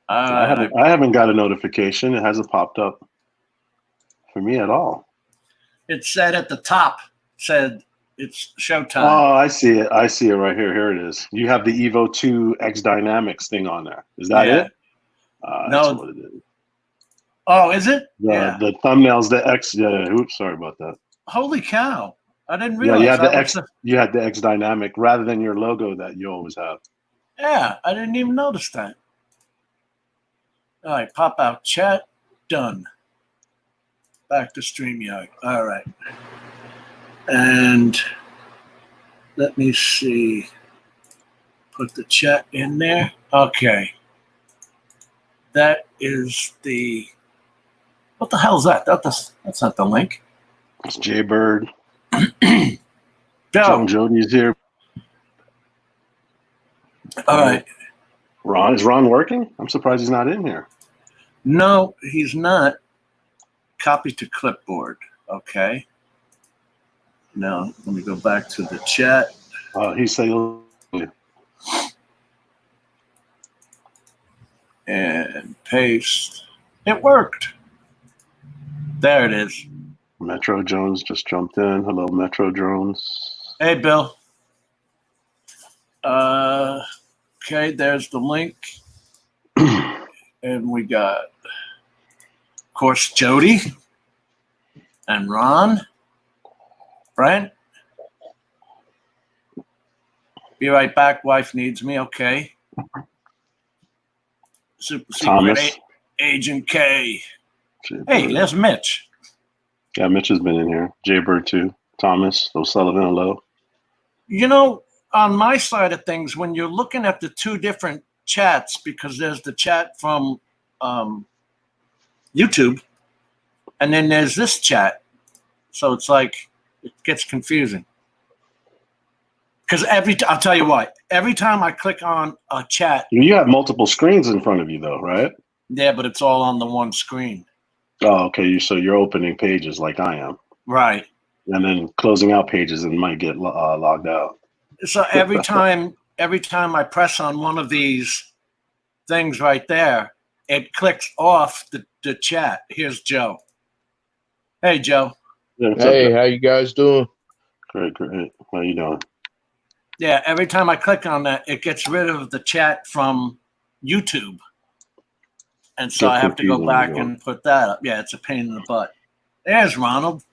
I haven't got a notification. It hasn't popped up for me at all. It said at the top, said it's showtime. Oh, I see it. I see it right here. Here it is. You have the Evo 2 XDynamics thing on there. Is that it? No. That's what it is. Oh, is it? The thumbnails, the X. Yeah. Oops, sorry about that. Holy cow! I didn't realize. Yeah, you had the X. You had the XDynamic rather than your logo that you always have. Yeah, I didn't even notice that. All right, pop out chat. Done. Back to StreamYard. All right. And let me see. Put the chat in there. Okay. That is the... What the hell is that? That's not the link. It's Jaybird. Joe. Jody's here. All right. Ron, is Ron working? I'm surprised he's not in here. No, he's not. Copy to clipboard. Okay. Now, let me go back to the chat. He's saying... And paste. It worked. There it is. Metro Jones just jumped in. Hello, Metro Jones. Hey, Bill. Okay, there's the link. And we got, of course, Jody and Ron. Brent. Be right back. Wife needs me. Okay. Super Secret Agent K. Hey, there's Mitch. Yeah, Mitch has been in here. Jaybird too. Thomas O'Sullivan, hello. You know, on my side of things, when you're looking at the two different chats, because there's the chat from YouTube, and then there's this chat. So it's like, it gets confusing. Because I'll tell you what, every time I click on a chat. You have multiple screens in front of you though, right? Yeah, but it's all on the one screen. Oh, okay. So you're opening pages like I am. Right. And then closing out pages and might get logged out. So every time I press on one of these things right there, it clicks off the chat. Here's Joe. Hey, Joe. Yeah, hey, how you guys doing? Great. How you doing? Yeah, every time I click on that, it gets rid of the chat from YouTube. And so I have to go back and put that up. Yeah, it's a pain in the butt. There's Ronald.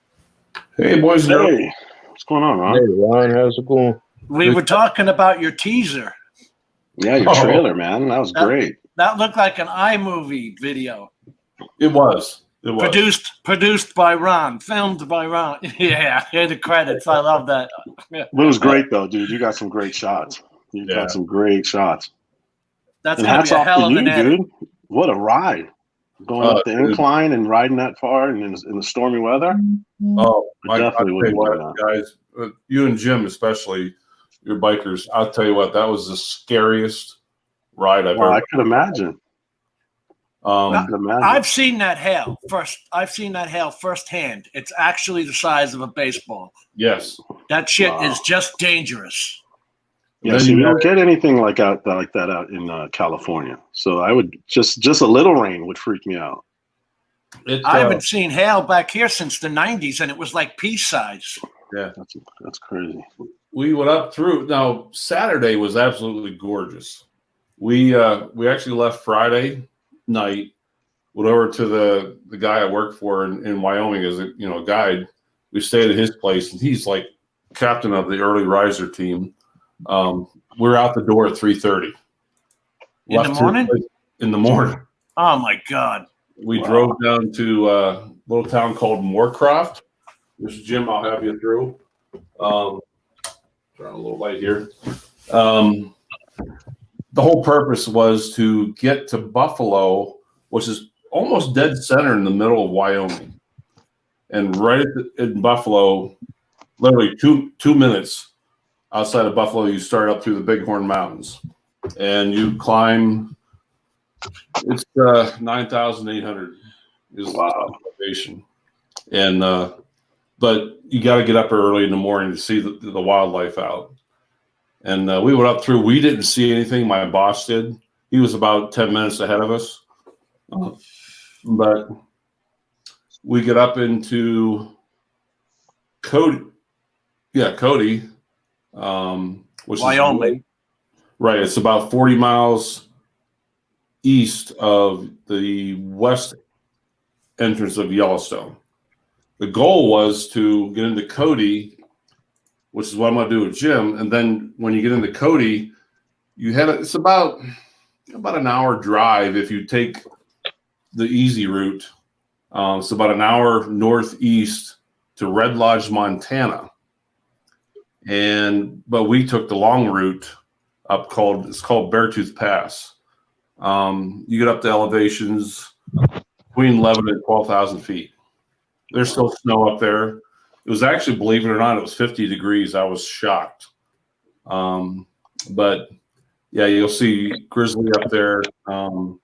Hey, boys. Hey, what's going on, Ron? Hey, Ron, how's it going? We were talking about your teaser. Yeah, your trailer, man. That was great. That looked like an iMovie video. It was. Produced by Ron, filmed by Ron. Yeah, here the credits. I love that. It was great though, dude. You got some great shots. You got some great shots. That's gonna be a hell of an edit. Dude. What a ride! Going up the incline and riding that far and in the stormy weather. Oh, I definitely would do that, guys. You and Jim, especially, your bikers. I'll tell you what, that was the scariest ride I've ever. I could imagine. I've seen that hail first. I've seen that hail firsthand. It's actually the size of a baseball. Yes. That shit is just dangerous. Yeah, see, we don't get anything like that out in California. So I would just a little rain would freak me out. I haven't seen hail back here since the 90s, and it was like pea size. Yeah, that's crazy. We went up through. Now Saturday was absolutely gorgeous. We actually left Friday night, went over to the guy I work for in Wyoming as a guide. We stayed at his place, and he's like captain of the early riser team. We're out the door at 3:30 in the morning. In the morning. Oh my God! We drove down to a little town called Moorcroft. This Jim, I'll have you through. Turn a little light here. The whole purpose was to get to Buffalo, which is almost dead center in the middle of Wyoming. And right in Buffalo, literally two minutes outside of Buffalo, you start up through the Bighorn Mountains. And you climb, it's 9,800 is the elevation. And but you got to get up early in the morning to see the wildlife out. And we went up through. We didn't see anything. My boss did. He was about 10 minutes ahead of us. But we get up into Cody. Yeah, Cody. Which Wyoming. Right. It's about 40 miles east of the west entrance of Yellowstone. The goal was to get into Cody, which is what I'm going to do with Jim. And then when you get into Cody, it's about an hour drive if you take the easy route. It's about an hour northeast to Red Lodge, Montana. But we took the long route up it's called Beartooth Pass. You get up to elevations between 11 and 12,000 feet. There's still snow up there. It was actually, believe it or not, it was 50 degrees. I was shocked. But yeah, you'll see grizzly up there. How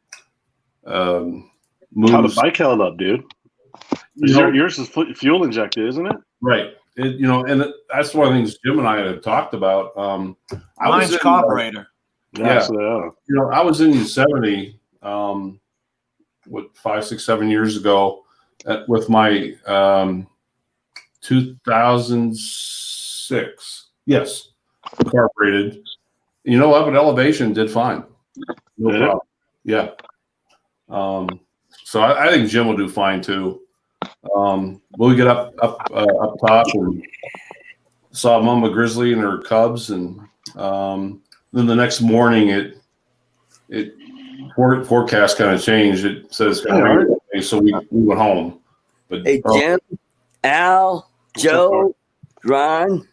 the bike held up, dude? Yours is fuel injected, isn't it? Right. And that's one of the things Jim and I had talked about. Mine's carburetor. Yeah. I was in Yosemite, 5, 6, 7 years ago with my 2006. Yes, carbureted. You know what? But elevation did fine. No problem. Yeah. So I think Jim will do fine too. We'll get up top and saw Mama Grizzly and her cubs, and then the next morning it forecast kind of changed. It says it's going to rain, so we went home. But hey, Jim, Al, Joe, Ron.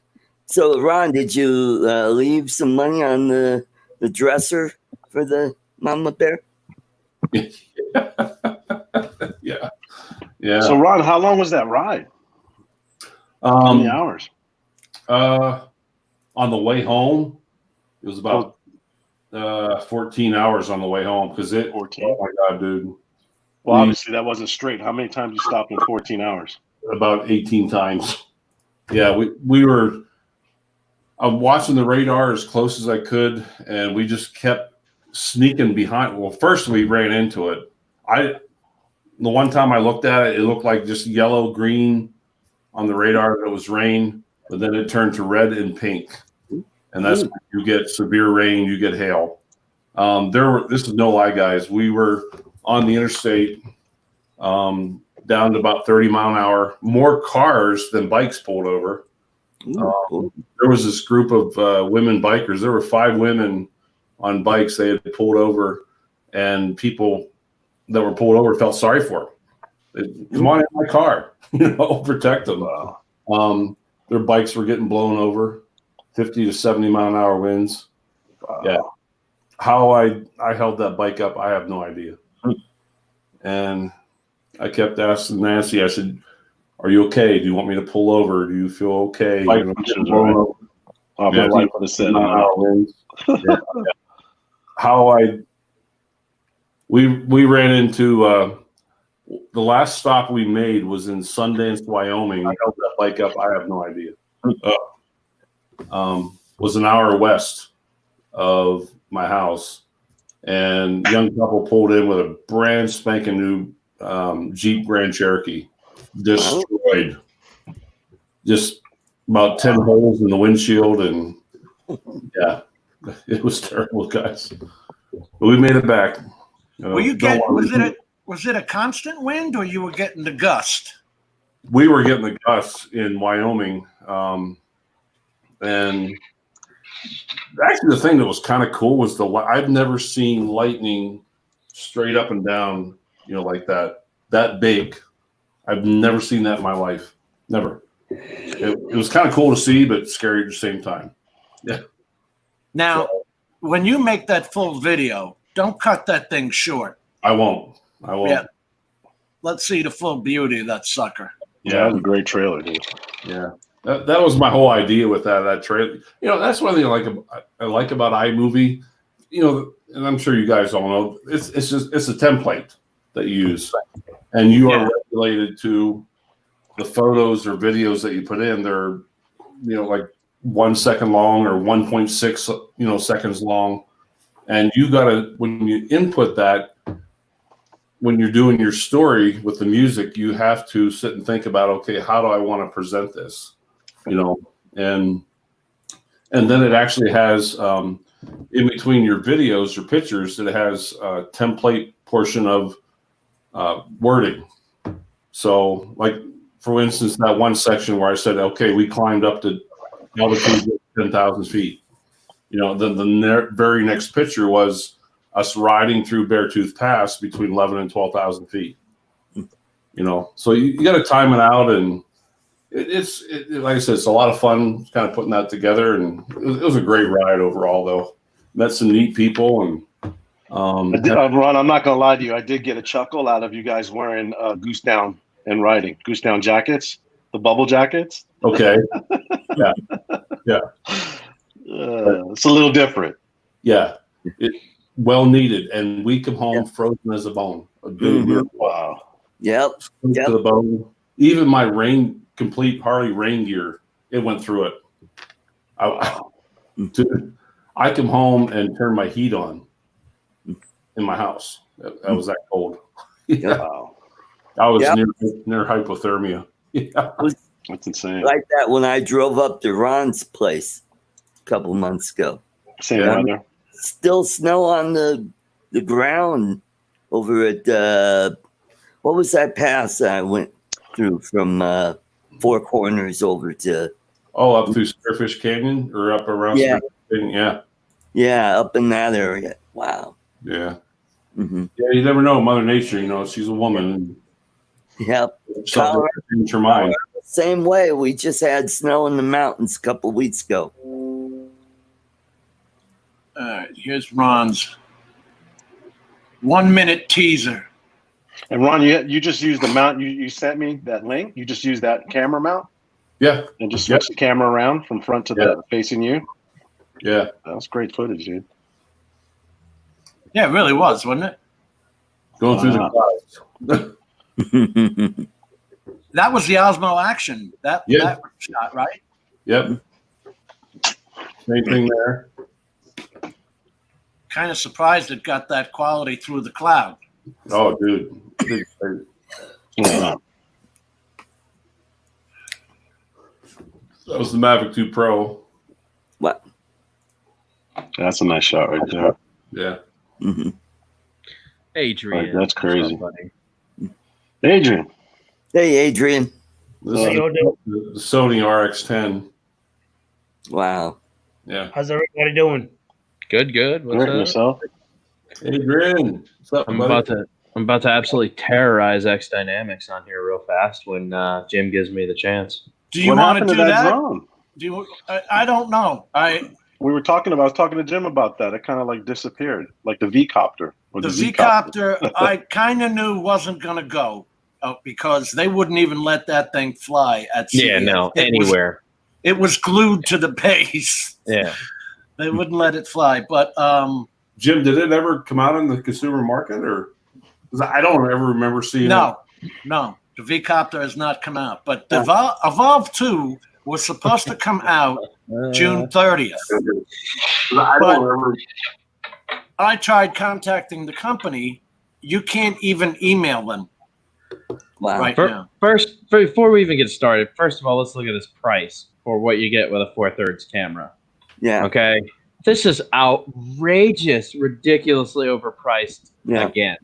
So Ron, did you leave some money on the dresser for the mama bear? Yeah. Yeah. So Ron, how long was that ride? How many hours? On the way home, it was about 14 hours on the way home because 14. Oh my God, dude. Well, obviously that wasn't straight. How many times you stopped in 14 hours? About 18 times. Yeah, we were watching the radar as close as I could, and we just kept sneaking behind. Well, first we ran into it. The one time I looked at it, it looked like just yellow, green on the radar that it was rain, but then it turned to red and pink. And that's when you get severe rain, you get hail. This is no lie, guys. We were on the interstate down to about 30 mile an hour, more cars than bikes pulled over. There was this group of women bikers. There were 5 women on bikes they had pulled over, and people that were pulled over felt sorry for them. Come on in my car, protect them. Wow. Their bikes were getting blown over, 50 to 70 mile an hour winds. Wow. Yeah. How I held that bike up, I have no idea. And I kept asking Nancy, I said, "Are you okay? Do you want me to pull over? Do you feel okay?" My life would have said We ran into the last stop we made was in Sundance, Wyoming. I held that bike up. I have no idea. Was an hour west of my house, and a young couple pulled in with a brand spanking new Jeep Grand Cherokee, destroyed. Just about 10 holes in the windshield, and yeah, it was terrible, guys. But we made it back. Was it a constant wind, or you were getting the gust? We were getting the gusts in Wyoming, and actually the thing that was kind of cool was I've never seen lightning straight up and down, like that big. I've never seen that in my life. Never. It was kind of cool to see, but scary at the same time. Yeah. Now, when you make that full video, don't cut that thing short. I won't. Yeah. Let's see the full beauty of that sucker. Yeah, that was a great trailer, dude. Yeah. That was my whole idea with that trailer. That's one thing I like about iMovie. And I'm sure you guys all know, it's a template that you use, and you are regulated to the photos or videos that you put in. They're like 1 second long or 1.6 seconds long, And you got to, when you input that, when you're doing your story with the music, you have to sit and think about, okay, how do I want to present this? You know, and then it actually has in between your videos or pictures, it has a template portion of wording. So, like for instance, that one section where I said, okay, we climbed up to altitude 10,000 feet. You know, then the very next picture was us riding through Beartooth Pass between 11 and 12,000 feet. You know, so you got to time it out, and it's like I said, it's a lot of fun kind of putting that together, and it was a great ride overall. Though, met some neat people, and Ron, I'm not gonna lie to you, I did get a chuckle out of you guys wearing goose down and riding goose down jackets, the bubble jackets. Okay, yeah. It's a little different. Yeah, well needed, and we come home frozen as a bone. Wow. Yep. To the bone. Even my complete Harley rain gear, it went through it. Dude, I come home and turn my heat on in my house. That was that cold. Wow. I was near hypothermia. Yeah. That's insane. Like that when I drove up to Ron's place a couple months ago. Same weather. Still snow on the ground over at what was that pass I went through from Four Corners over to up through Spearfish Canyon or up around yeah, up in that area. Wow. Yeah. Mm-hmm. Yeah, you never know. Mother Nature, you know, she's a woman. Yep. Change her mind. Same way. We just had snow in the mountains a couple weeks ago. All right, here's Ron's 1 minute teaser. And Ron, you just used the mount you sent me that link. You just used that camera mount. Yeah. And just switch the camera around from front to the facing you. Yeah. That was great footage, dude. Yeah, it really was, wasn't it? Going through the clouds. That was the Osmo action. That shot, right? Yep. Same thing there. Kind of surprised it got that quality through the cloud. Oh, dude. Yeah. That was the Mavic 2 Pro. What? That's a nice shot right there. Yeah. Mm-hmm. Adrian. That's crazy. Adrian. Hey, Adrian. This is the Sony RX10. Wow. Yeah. How's everybody doing? Good. What's up? Yourself? Adrian. What's up, I'm about to absolutely terrorize XDynamics on here real fast when Jim gives me the chance. Do you want to do that? I don't know. I was talking to Jim about that. It kind of like disappeared, like the Vcoptr. The Vcoptr, I kind of knew wasn't going to go because they wouldn't even let that thing fly at sea. Yeah, no, anywhere. It was glued to the base. Yeah. They wouldn't let it fly. But Jim, did it ever come out in the consumer market, or? I don't ever remember seeing it. No. The Vcoptr has not come out. But the Evolve 2 was supposed to come out June 30th. I tried contacting the company. You can't even email them. Wow. Right now. First, before we even get started, first of all, let's look at this price for what you get with a 4/3 camera. Yeah. Okay. This is outrageous, ridiculously overpriced again.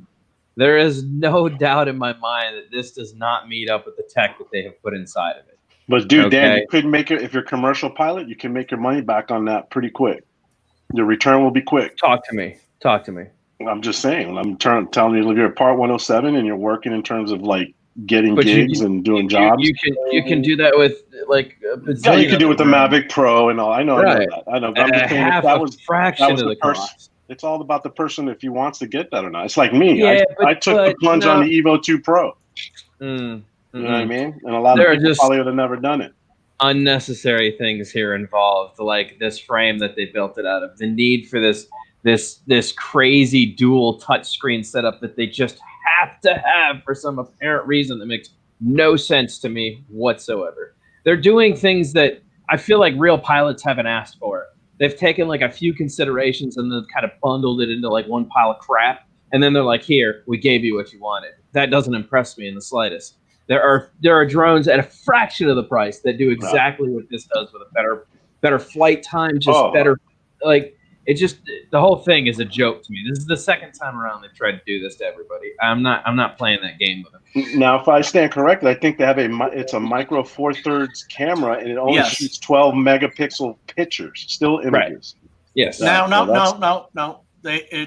There is no doubt in my mind that this does not meet up with the tech that they have put inside of it. But dude, Dan, you could make it if you're a commercial pilot. You can make your money back on that pretty quick. Your return will be quick. Talk to me. I'm just saying. I'm telling you, if you're a Part 107 and you're working in terms of like getting gigs and doing jobs, you can do that with like. Yeah, you can do it with the Mavic Pro and all. I know that. I know. I'm just saying that was fraction of the cost. It's all about the person if he wants to get that or not. It's like me. Yeah, I took the plunge on the Evo 2 Pro. You know what I mean? And a lot of people probably would have never done it. Unnecessary things here involved, like this frame that they built it out of, the need for this crazy dual touchscreen setup that they just have to have for some apparent reason that makes no sense to me whatsoever. They're doing things that I feel like real pilots haven't asked for. They've taken like a few considerations and then kind of bundled it into like one pile of crap. And then they're like, here, we gave you what you wanted. That doesn't impress me in the slightest. There are drones at a fraction of the price that do exactly what this does with a better flight time, just better. Like, it just, the whole thing is a joke to me. This is the second time around they've tried to do this to everybody. I'm not playing that game with them. Now, if I stand correctly, I think they have it's a micro 4/3 camera, and it only shoots 12 megapixel pictures, still images. Right. Yes. No.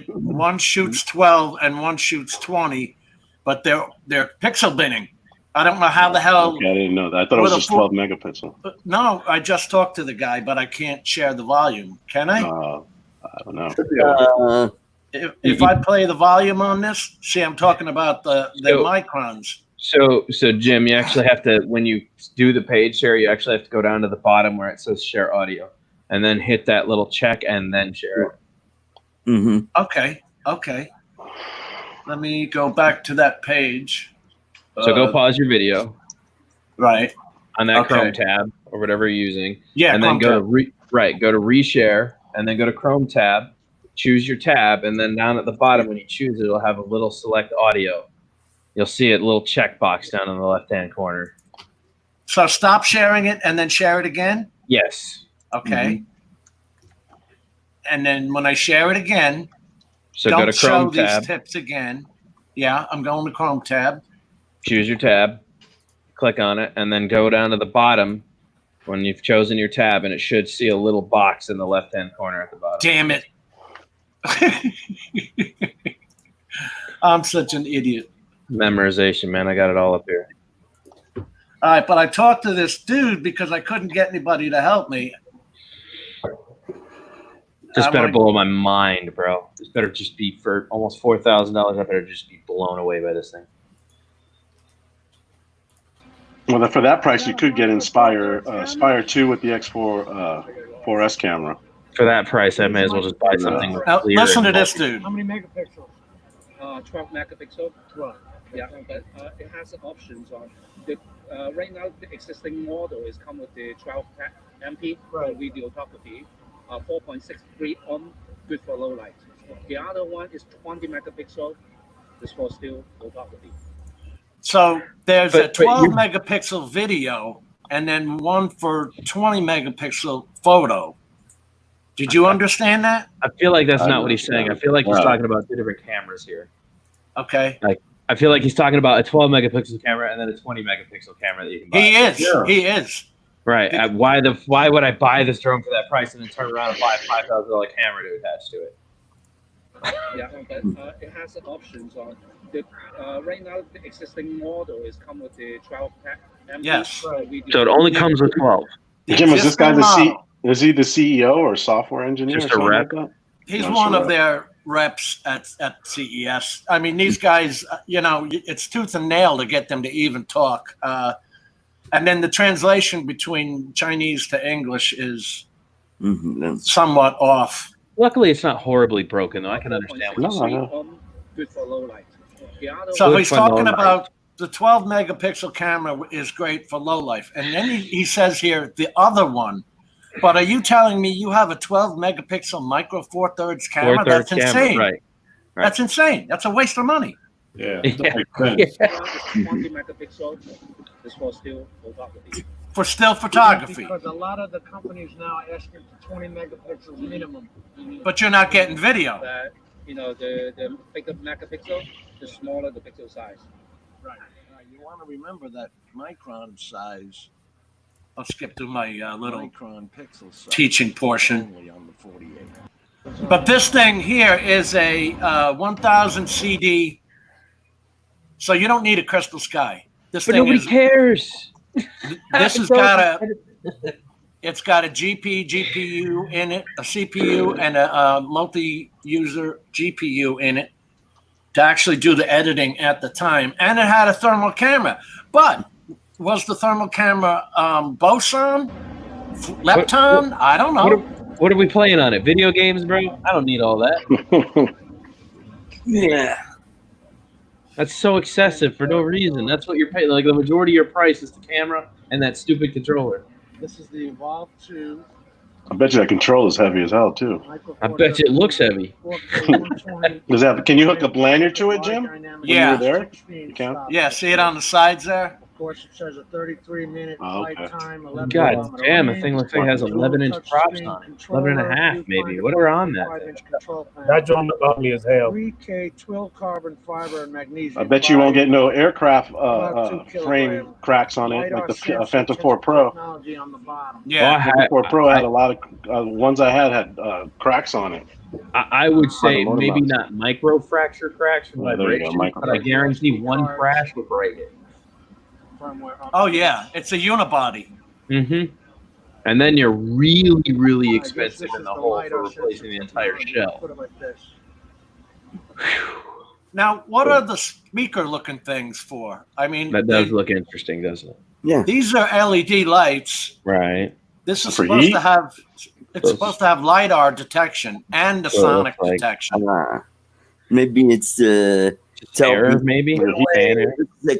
One shoots 12 and one shoots 20, but they're pixel binning. I don't know how the hell. Okay, I didn't know that. I thought it was just 12 megapixel. No, I just talked to the guy, but I can't share the volume. Can I? I don't know. If I play the volume on this, see, I'm talking about the microns. So Jim, you actually have to, when you do the page share, you actually have to go down to the bottom where it says share audio, and then hit that little check and then share it. Mm-hmm. Okay. Let me go back to that page. So go pause your video. Right. On that Chrome tab or whatever you're using. Yeah. And then go to reshare, and then go to Chrome tab, choose your tab, and then down at the bottom when you choose it, it'll have a little select audio. You'll see a little checkbox down in the left-hand corner. So stop sharing it and then share it again? Yes. Okay. Mm-hmm. And then when I share it again, so don't go to Chrome show tab. these tips again. Yeah, I'm going to Chrome tab. Choose your tab, click on it, and then go down to the bottom when you've chosen your tab, and it should see a little box in the left-hand corner at the bottom. Damn it. I'm such an idiot. Memorization, man. I got it all up here. All right, but I talked to this dude because I couldn't get anybody to help me. Just better blow my mind, bro. This better just be for almost $4,000. I better just be blown away by this thing. Well, for that price, you could get Inspire 2 with the X4 4S camera. For that price, I may as well just buy something. Now, listen to this dude. How many megapixels? 12 megapixel. 12. Yeah, but it has options on the. Right now, the existing model is come with the 12 MP videography, 4.63 ohm, good for low light. The other one is 20 megapixel, is for still photography. So there's a 12 megapixel video and then one for 20 megapixel photo. Did you understand that? I feel like that's not what he's saying. I feel like he's talking about two different cameras here. Okay. Like, I feel like he's talking about a 12 megapixel camera and then a 20 megapixel camera that you can buy. He is. Yeah. He is. Right. Why would I buy this drone for that price and then turn around and buy a $5,000 camera to attach to it? Yeah, but it has options on the. Right now, the existing model is come with the 12 MP. Yes. So it only comes with 12. Jim, is this guy is he the CEO or software engineer? Just a rep. Like he's one of their reps at CES. I mean, these guys, it's tooth and nail to get them to even talk. And then the translation between Chinese to English is somewhat off. Luckily, it's not horribly broken, though. I can understand what you're saying. Good for low light. So he's talking about the 12 megapixel camera is great for low light. And then he says here, the other one. But are you telling me you have a 12 megapixel micro 4/3 camera? That's insane. Right. That's insane. That's a waste of money. Yeah. 20 megapixel is for still photography. For still photography. Because a lot of the companies now are asking for 20 megapixels minimum. But you're not getting video. The bigger megapixel, the smaller the pixel size. Right. You want to remember that micron size. I'll skip through my little micron pixel size teaching portion. But this thing here is a 1000 CD. So you don't need a crystal sky. This but thing nobody cares. This has got it's got a GPU in it, a CPU, and a multi-user GPU in it to actually do the editing at the time. And it had a thermal camera. But was the thermal camera Boson? Lepton? I don't know. What are we playing on it? Video games, bro? I don't need all that. Yeah. That's so excessive for no reason. That's what you're paying. Like the majority of your price is the camera and that stupid controller. This is the Evolve 2 I bet you that control is heavy as hell too. I bet you it looks heavy. Does that? Can you hook a lanyard to it, Jim? Yeah. When you were there? You can? Yeah, see it on the sides there? Of course, it says a 33-minute flight time. 11 God kilometer damn, the range, thing looks like it has 11-inch props on it. 11 and a half, maybe. What are on that thing? That drone looked ugly as hell. 3K 12 carbon fiber and magnesium. I bet you won't get no aircraft About 2 frame kilogram. cracks on it, LiDAR like the sensor Phantom 4 Pro. technology on the bottom. Yeah. Phantom 4 Pro had a lot of ones I had cracks on it. I would say Motor maybe mounts. not micro fracture cracks from Yeah, there you go, vibration, micro but I fracture. guarantee one crash would break it. Firmware up. Oh, yeah. It's a unibody. Mm-hmm. And then you're really, really I guess expensive this in is the hole LiDAR for sensor replacing the entire technology. shell. Put it like this. Now, what are the speaker-looking things for? I mean, That does look interesting, doesn't it? Yeah. these are LED lights. Right. This is For supposed heat? to have. It's So- supposed to have LiDAR detection and the So it sonic looks like- detection. Maybe it's the Air, maybe? Fan air. the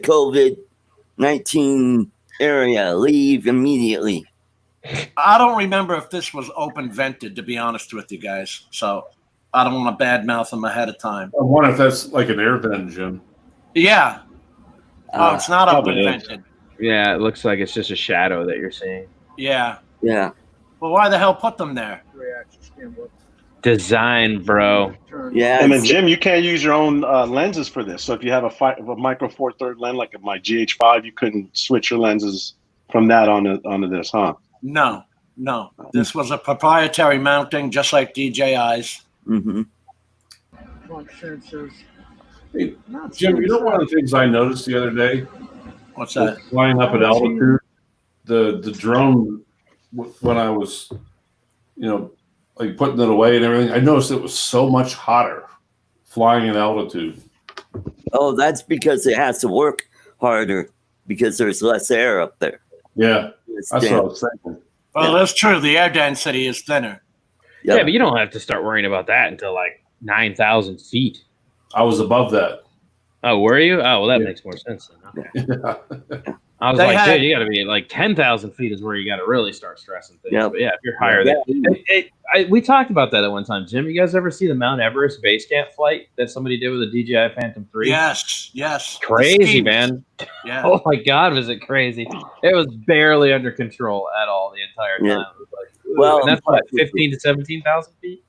COVID-19 area. Leave immediately. I don't remember if this was open vented, to be honest with you guys. So I don't want to badmouth them ahead of time. I wonder if that's like an air vent, Jim. Yeah. Oh, it's not open probably is. vented. Yeah, it looks like it's just a shadow that you're seeing. Yeah. Yeah. Well, why the hell put them there? 3-axis camera. Design, bro. Turn. Yeah. And then, it's- Jim, you can't use your own lenses for this. So if you have a micro Four Third lens like my GH5, you couldn't switch your lenses from that onto this, huh? No. This was a proprietary mounting, just like DJI's. Mhm. Front sensors. Hey, Not Jim, you know one of the things I noticed the other day? What's that? Flying up at altitude, the drone, when I was, like putting it away and everything, I noticed it was so much hotter flying at altitude. Oh, that's because it has to work harder because there's less air up there. Yeah, It's that's what I damp. was thinking. Well, that's true. The air density is thinner. Yeah, but you don't have to start worrying about that until like 9,000 feet. I was above that. Oh, were you? Oh, well, that Yeah. makes more sense then. Okay. Yeah. I was They like, had- dude, you got to be at like 10,000 feet is where you got to really start stressing things. Yep. But yeah, if you're higher than we talked about that at one time. Jim, you guys ever see the Mount Everest base camp flight that somebody did with a DJI Phantom 3? Yes. Crazy, The ski- man. Yeah. Oh my God, was it crazy? It was barely under control at all the entire time. Yeah. It was like, Well, and that's what, 15 to 17,000 feet?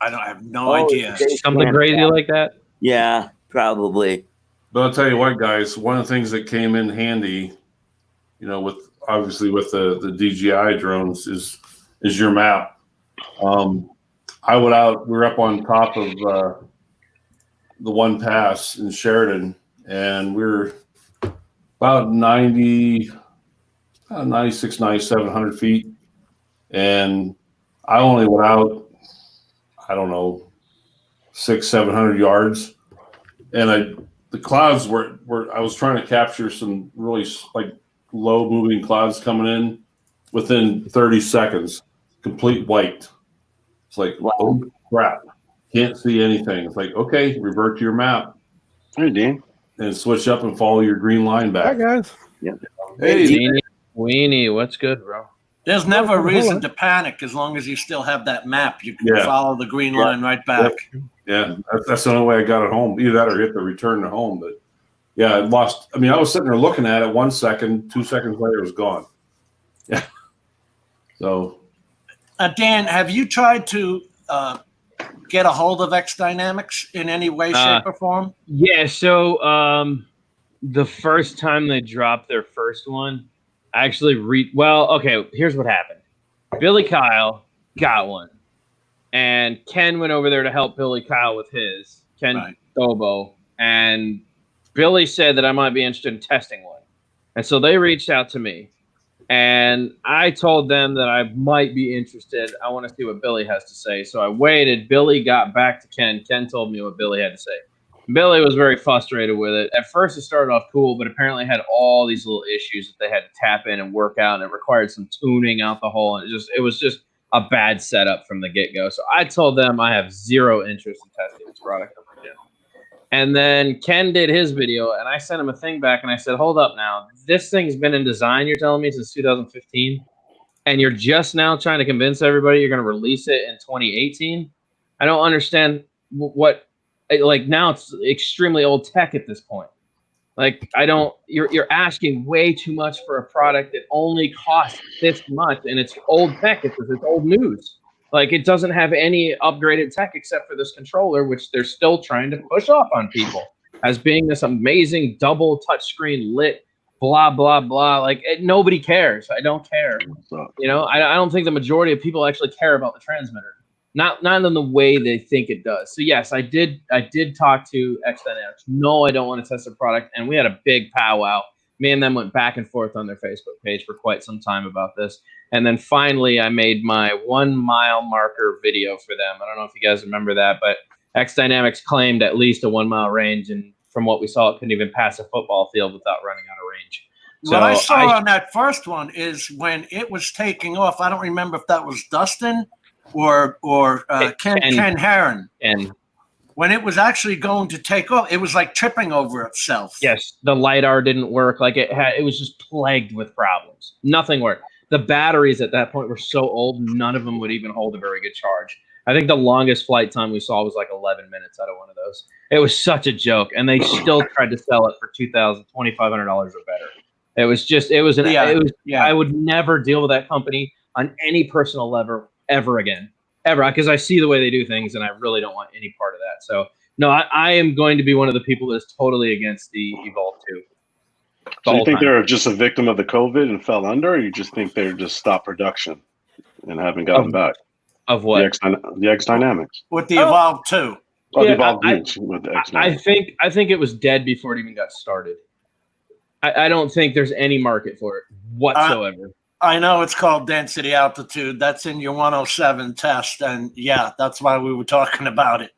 I have no idea. Something crazy like that? Yeah, probably. But I'll tell you what, guys, one of the things that came in handy, with obviously with the DJI drones is your map. We were up on top of the one pass in Sheridan, and we were about 96, 9,700 feet. And I only went out, I don't know, 600, 700 yards. And the clouds were I was trying to capture some really like low moving clouds coming in within 30 seconds, complete white. It's like, Wow. oh crap, can't see anything. It's like, okay, revert to your map Hey, Dean. and switch up and follow your green line back. Hi, guys. Hey, Weenie, what's good, bro? There's never a Hold reason on. to panic as long as you still have that map. You can Yeah. follow the green line right back. yeah, that's the only way I got it home. Either that or hit the return to home. But yeah, I lost. I mean, I was sitting there looking at it 1 second, 2 seconds later, it was gone. Yeah. So Dan, have you tried to get a hold of XDynamics in any way, shape, or form? Yeah, so the first time they dropped their first one, I actually okay, here's what happened. Billy Kyle got one. And Ken went over there to help Billy Kyle with his, Ken Right. Dobo. And Billy said that I might be interested in testing one. And so they reached out to me. And I told them that I might be interested. I want to see what Billy has to say. So I waited. Billy got back to Ken. Ken told me what Billy had to say. Billy was very frustrated with it. At first, it started off cool, but apparently had all these little issues that they had to tap in and work out, and it required some tuning out the hole. And it was just a bad setup from the get-go. So I told them I have zero interest in testing this product. And then Ken did his video, and I sent him a thing back, and I said, hold up now. This thing's been in design, you're telling me, since 2015? and you're just now trying to convince everybody you're going to release it in 2018. I don't understand what like now it's extremely old tech at this point. Like I don't, you're asking way too much for a product that only costs this much, and it's old tech. It's old news. Like it doesn't have any upgraded tech except for this controller, which they're still trying to push off on people as being this amazing double touchscreen lit blah blah blah. Like nobody cares. I don't care. You know, I don't think the majority of people actually care about the transmitter. Not in the way they think it does. So yes, I did talk to XDynamics. No, I don't want to test the product, and we had a big powwow. Me and them went back and forth on their Facebook page for quite some time about this. And then finally, I made my 1 mile marker video for them. I don't know if you guys remember that, but XDynamics claimed at least a 1 mile range, and from what we saw, it couldn't even pass a football field without running out of range. So what I saw on that first one is when it was taking off. I don't remember if that was Dustin or Ken Heron. And when it was actually going to take off, it was like tripping over itself. Yes, the LiDAR didn't work. Like it was just plagued with problems. Nothing worked. The batteries at that point were so old, none of them would even hold a very good charge. I think the longest flight time we saw was like 11 minutes out of one of those. It was such a joke, and they still tried to sell it for $2,500 or better. It was just, I would never deal with that company on any personal level ever again, ever, because I see the way they do things, and I really don't want any part of that. So, no, I am going to be one of the people that is totally against the Evolve 2. So you think they're just a victim of the COVID and fell under, or you just think they're just stopped production and haven't gotten back? Of what? The XDynamics. With the Evolve 2. Oh, the Evolve with the XDynamics. I think it was dead before it even got started. I don't think there's any market for it whatsoever. I know it's called density altitude. That's in your 107 test. And yeah, that's why we were talking about it.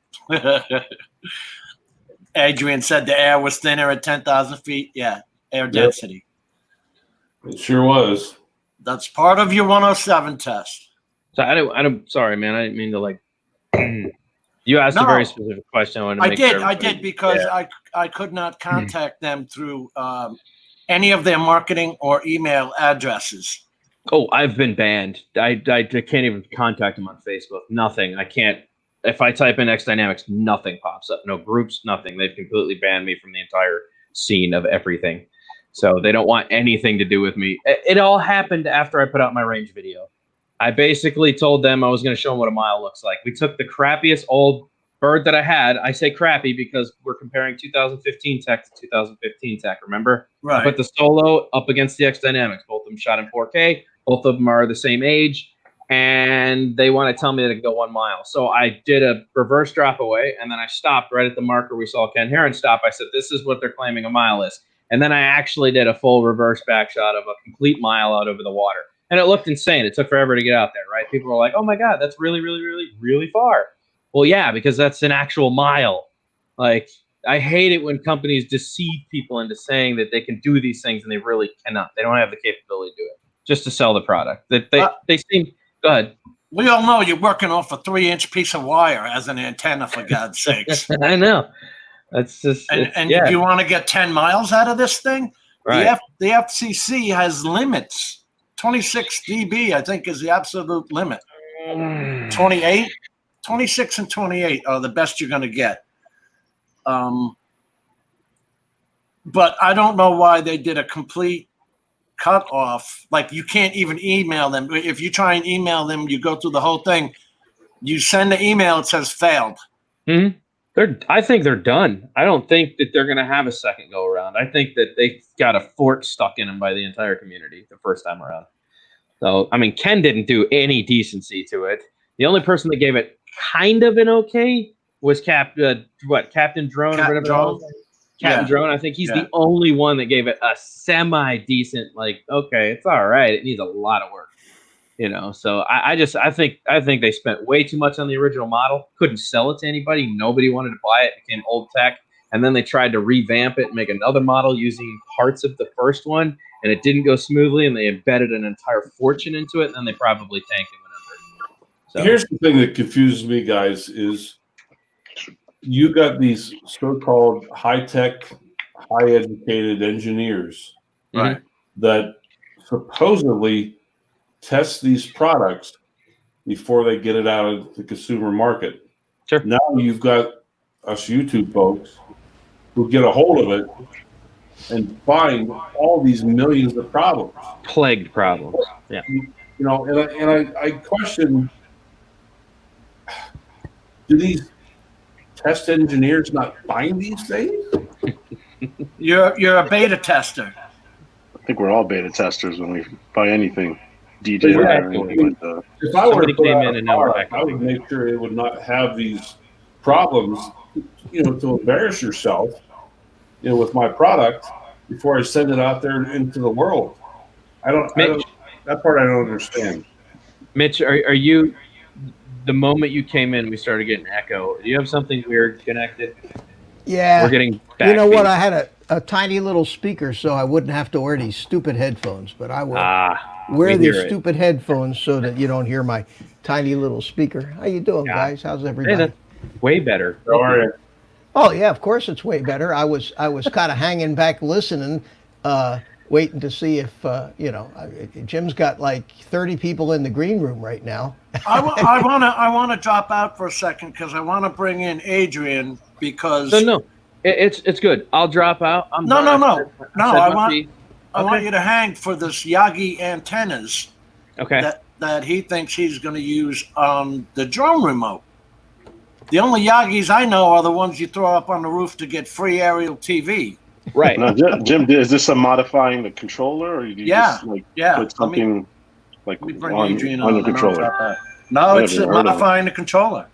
Adrian said the air was thinner at 10,000 feet. Yeah, air density. It sure was. That's part of your 107 test. So I'm sorry, man. I didn't mean to like. You asked a very specific question. I did because I could not contact them through any of their marketing or email addresses. Oh, I've been banned. I can't even contact them on Facebook. Nothing. I can't. If I type in XDynamics, nothing pops up. No groups, nothing. They've completely banned me from the entire scene of everything. So they don't want anything to do with me. It all happened after I put out my range video. I basically told them I was going to show them what a mile looks like. We took the crappiest old bird that I had. I say crappy because we're comparing 2015 tech to 2015 tech, remember? Right. I put the Solo up against the XDynamics. Both of them shot in 4K. Both of them are the same age. And they want to tell me that it can go 1 mile. So I did a reverse drop away, and then I stopped right at the marker we saw Ken Heron stop. I said, this is what they're claiming a mile is. And then I actually did a full reverse back shot of a complete mile out over the water. And it looked insane. It took forever to get out there, right? People were like, oh my God, that's really, really, really, really far. Well, yeah, because that's an actual mile. Like, I hate it when companies deceive people into saying that they can do these things and they really cannot. They don't have the capability to do it just to sell the product. They seem, go ahead. We all know you're working off a 3-inch piece of wire as an antenna, for God's sakes. I know. That's just, and if you want to get 10 miles out of this thing, right. The FCC has limits. 26 dB, I think, is the absolute limit. 28, 26 and 28 are the best you're going to get. But I don't know why they did a complete cut off. Like, you can't even email them. If you try and email them, you go through the whole thing. You send the email, it says failed. Mm-hmm. I think they're done. I don't think that they're going to have a second go around. I think that they got a fork stuck in them by the entire community the first time around. So, I mean, Ken didn't do any decency to it. The only person that gave it kind of an okay was Captain Drone or whatever. Captain Drone. I think he's the only one that gave it a semi-decent, like, okay, it's all right. It needs a lot of work, you know. So I think they spent way too much on the original model. Couldn't sell it to anybody. Nobody wanted to buy it. It became old tech. And then they tried to revamp it and make another model using parts of the first one, and it didn't go smoothly, and they embedded an entire fortune into it, and then they probably tanked it went under. So. Here's the thing that confuses me, guys, is you got these so-called high-tech, high-educated engineers right, that supposedly test these products before they get it out of the consumer market. Sure. Now you've got us YouTube folks who get a hold of it and find all these millions of problems. Plagued problems. Yeah. You know, and I question, do these test engineers not find these things? You're a beta tester. I think we're all beta testers when we buy anything. DJI or anything like that. If I were to put came out in a and now we're product, back I would make sure it would not have these problems, you know, to embarrass yourself, you know, with my product before I send it out there into the world. I don't that part I don't understand. Mitch, are you, the moment you came in, we started getting echo. Do you have something weird connected? Yeah. We're getting back. You know what? I had a tiny little speaker so I wouldn't have to wear these stupid headphones, but I will wear these stupid headphones so that you don't hear my tiny little speaker. How you doing, guys? How's everybody? Hey, way better. How are you? Oh yeah, of course it's way better. I was kind of hanging back listening, waiting to see if you know, Jim's got like 30 people in the green room right now. I want to drop out for a second because I want to bring in Adrian because No, it's good. I'll drop out. No. I want you to hang for this Yagi Antennas. Okay. That he thinks he's going to use on the drone remote. The only Yagis I know are the ones you throw up on the roof to get free aerial TV. Right. Now, Jim, is this a modifying the controller, or do you just like put something like on the controller? No, it's modifying the controller.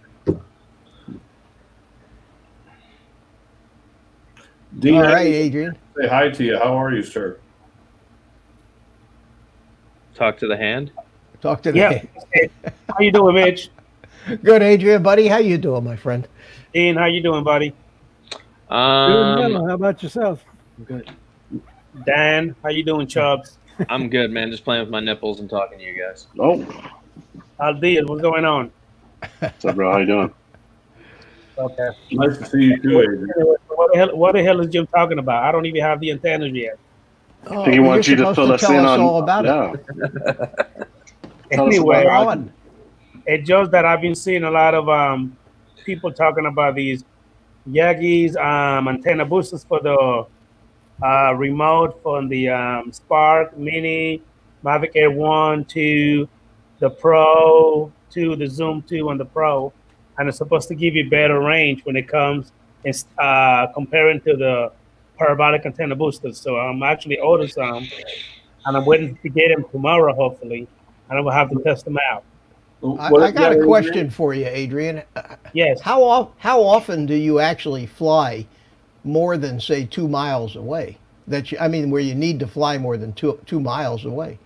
Dean, All right, Adrian. Say hi to you. How are you, sir? Talk to the hand. Talk to the Yeah. How you doing, Mitch? Good, Adrian, buddy. How you doing, my friend? Ian, how you doing, buddy? How about yourself? Good. Dan, how you doing, Chubbs? I'm good, man. Just playing with my nipples and talking to you guys. Oh, Diaz, what's going on? what's up, bro? How you doing? Okay. Nice to see you too, Adrian. What the hell is Jim talking about? I don't even have the antennas yet. Oh, I think he wants you to fill us in on all about it. Anyway, On. it's just that I've been seeing a lot of people talking about these Yagi's antenna boosters for the remote from the Spark Mini, Mavic Air 1 to the Pro to the Zoom 2 on the Pro, and it's supposed to give you better range when it comes in comparing to the parabolic antenna boosters. So I'm actually ordered some, and I'm waiting to get them tomorrow, hopefully, and I will have to test them out. I got a question for you, Adrian. Yes. How often do you actually fly more than, say, 2 miles away? Where you need to fly more than two miles away.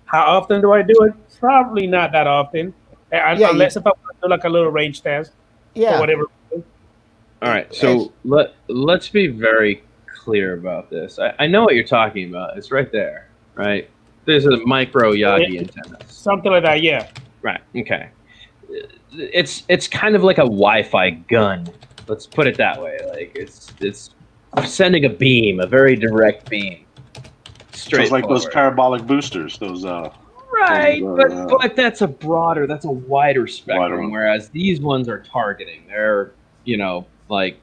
How often do I do it? Probably not that often, unless if I want to do like a little range test. Yeah. Or whatever. All right. So let's be very clear about this. I know what you're talking about. It's right there, right? There's a micro Yagi antenna. Something like that, yeah. Right. Okay. It's kind of like a Wi-Fi gun. Let's put it that way. Like it's sending a beam, a very direct beam. Straight. Just like those parabolic boosters. Those right, but that's a wider spectrum. Whereas these ones are targeting. They're like.